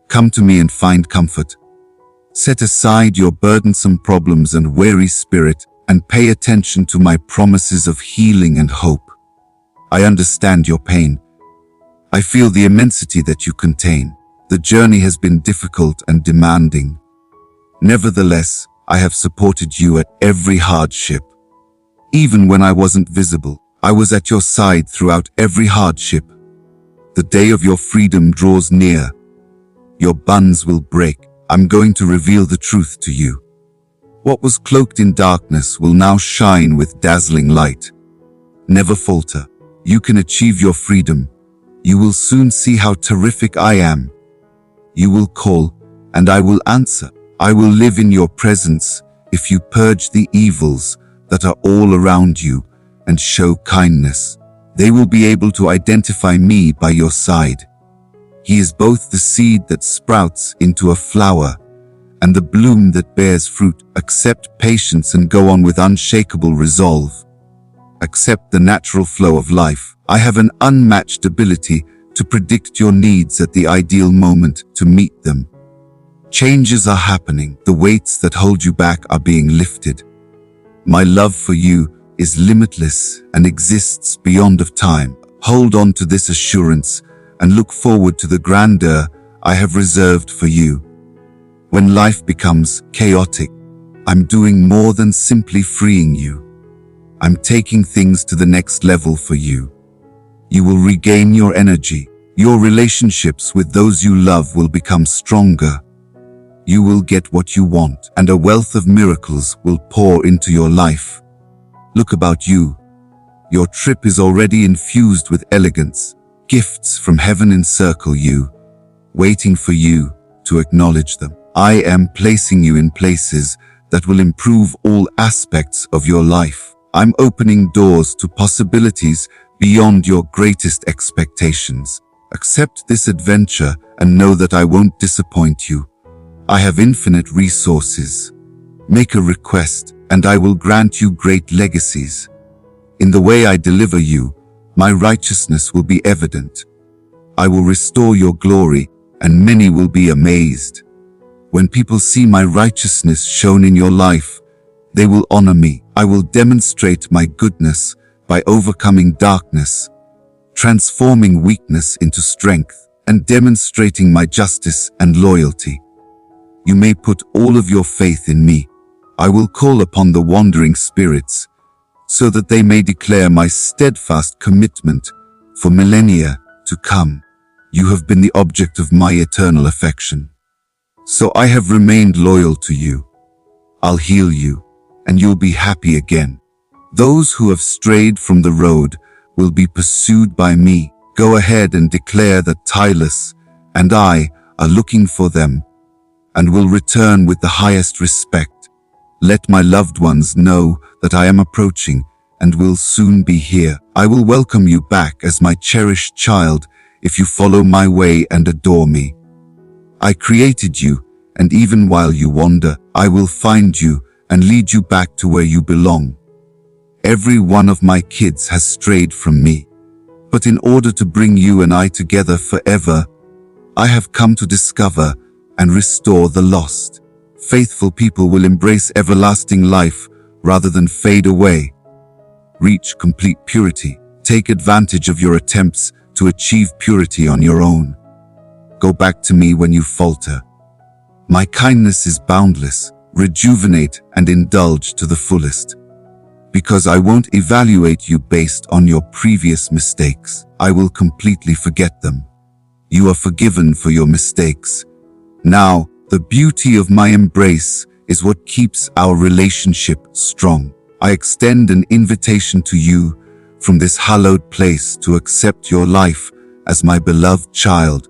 Come to me and find comfort. Set aside your burdensome problems and weary spirit and pay attention to my promises of healing and hope. I understand your pain. I feel the immensity that you contain. The journey has been difficult and demanding. Nevertheless, I have supported you at every hardship. Even when I wasn't visible, I was at your side throughout every hardship. The day of your freedom draws near. Your bonds will break. I'm going to reveal the truth to you. What was cloaked in darkness will now shine with dazzling light. Never falter. You can achieve your freedom. You will soon see how terrific I am. You will call, and I will answer. I will live in your presence if you purge the evils that are all around you and show kindness. They will be able to identify me by your side. He is both the seed that sprouts into a flower and the bloom that bears fruit. Accept patience and go on with unshakable resolve. Accept the natural flow of life. I have an unmatched ability to predict your needs at the ideal moment to meet them. Changes are happening. The weights that hold you back are being lifted. My love for you is limitless and exists beyond of time. Hold on to this assurance and look forward to the grandeur I have reserved for you. When life becomes chaotic, I'm doing more than simply freeing you. I'm taking things to the next level for you. You will regain your energy. Your relationships with those you love will become stronger. You will get what you want, and a wealth of miracles will pour into your life. Look about you. Your trip is already infused with elegance. Gifts from heaven encircle you, waiting for you to acknowledge them. I am placing you in places that will improve all aspects of your life. I'm opening doors to possibilities beyond your greatest expectations. Accept this adventure and know that I won't disappoint you. I have infinite resources. Make a request, and I will grant you great legacies. In the way I deliver you, my righteousness will be evident. I will restore your glory, and many will be amazed. When people see my righteousness shown in your life, they will honor me. I will demonstrate my goodness by overcoming darkness, transforming weakness into strength, and demonstrating my justice and loyalty. You may put all of your faith in me. I will call upon the wandering spirits, so that they may declare my steadfast commitment for millennia to come. You have been the object of my eternal affection. So I have remained loyal to you. I'll heal you, and you'll be happy again. Those who have strayed from the road will be pursued by me. Go ahead and declare that Tylus and I are looking for them, and will return with the highest respect. Let my loved ones know that I am approaching and will soon be here. I will welcome you back as my cherished child if you follow my way and adore me. I created you, and even while you wander, I will find you and lead you back to where you belong. Every one of my kids has strayed from me. But in order to bring you and I together forever, I have come to discover and restore the lost. Faithful people will embrace everlasting life rather than fade away. Reach complete purity. Take advantage of your attempts to achieve purity on your own. Go back to me when you falter. My kindness is boundless. Rejuvenate and indulge to the fullest. Because I won't evaluate you based on your previous mistakes. I will completely forget them. You are forgiven for your mistakes. Now, the beauty of my embrace is what keeps our relationship strong. I extend an invitation to you from this hallowed place to accept your life as my beloved child.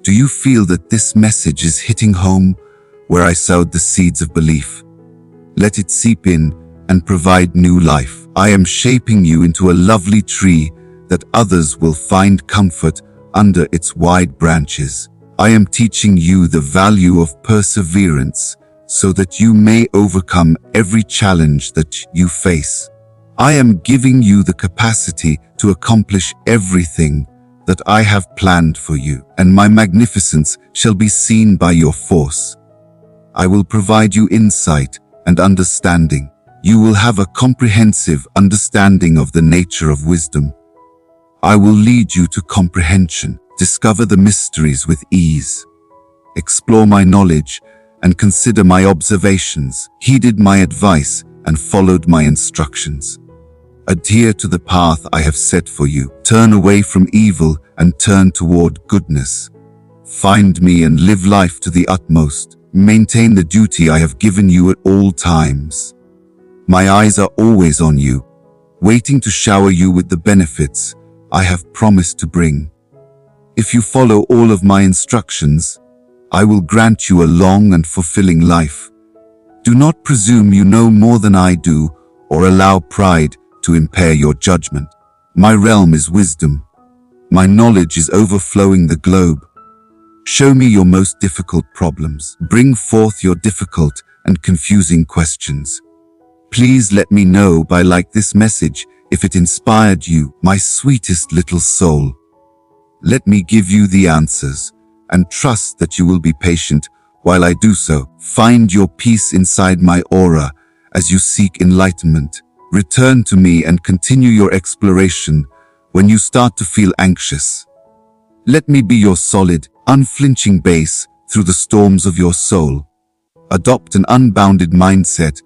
Do you feel that this message is hitting home where I sowed the seeds of belief? Let it seep in and provide new life. I am shaping you into a lovely tree that others will find comfort under its wide branches. I am teaching you the value of perseverance so that you may overcome every challenge that you face. I am giving you the capacity to accomplish everything that I have planned for you, and my magnificence shall be seen by your force. I will provide you insight and understanding. You will have a comprehensive understanding of the nature of wisdom. I will lead you to comprehension. Discover the mysteries with ease. Explore my knowledge and consider my observations. Heeded my advice and followed my instructions. Adhere to the path I have set for you. Turn away from evil and turn toward goodness. Find me and live life to the utmost. Maintain the duty I have given you at all times. My eyes are always on you, waiting to shower you with the benefits I have promised to bring. If you follow all of my instructions, I will grant you a long and fulfilling life. Do not presume you know more than I do or allow pride to impair your judgment. My realm is wisdom. My knowledge is overflowing the globe. Show me your most difficult problems. Bring forth your difficult and confusing questions. Please let me know by like this message if it inspired you, my sweetest little soul. Let me give you the answers and trust that you will be patient while I do so. Find your peace inside my aura as you seek enlightenment. Return to me and continue your exploration when you start to feel anxious. Let me be your solid, unflinching base through the storms of your soul. Adopt an unbounded mindset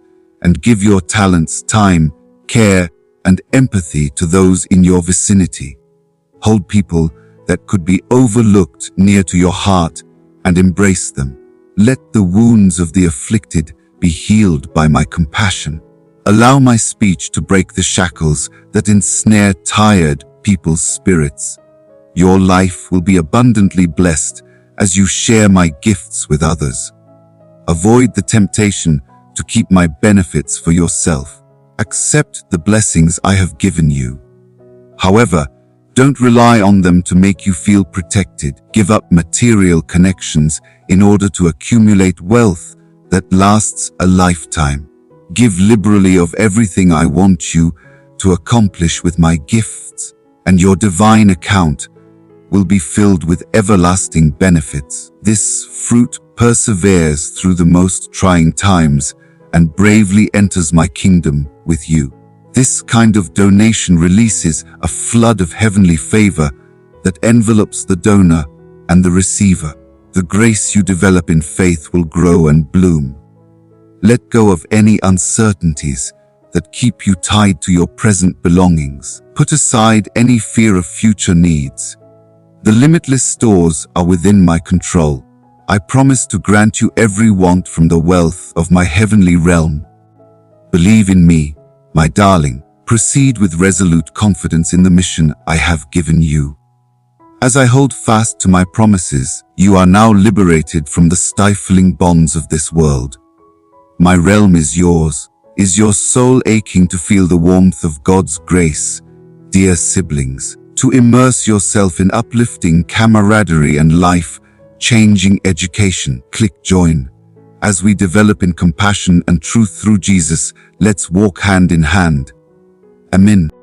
and give your talents time, care, and empathy to those in your vicinity. Hold people that could be overlooked near to your heart and embrace them. Let the wounds of the afflicted be healed by my compassion. Allow my speech to break the shackles that ensnare tired people's spirits. Your life will be abundantly blessed as you share my gifts with others. Avoid the temptation to keep my benefits for yourself. Accept the blessings I have given you. However, don't rely on them to make you feel protected. Give up material connections in order to accumulate wealth that lasts a lifetime. Give liberally of everything I want you to accomplish with my gifts, and your divine account will be filled with everlasting benefits. This fruit perseveres through the most trying times and bravely enters my kingdom with you. This kind of donation releases a flood of heavenly favor that envelopes the donor and the receiver. The grace you develop in faith will grow and bloom. Let go of any uncertainties that keep you tied to your present belongings. Put aside any fear of future needs. The limitless stores are within my control. I promise to grant you every want from the wealth of my heavenly realm. Believe in me, my darling. Proceed with resolute confidence in the mission I have given you. As I hold fast to my promises, you are now liberated from the stifling bonds of this world. My realm is yours. Is your soul aching to feel the warmth of God's grace, dear siblings? To immerse yourself in uplifting camaraderie and life-changing education? Click join. As we develop in compassion and truth through Jesus, let's walk hand in hand. Amen.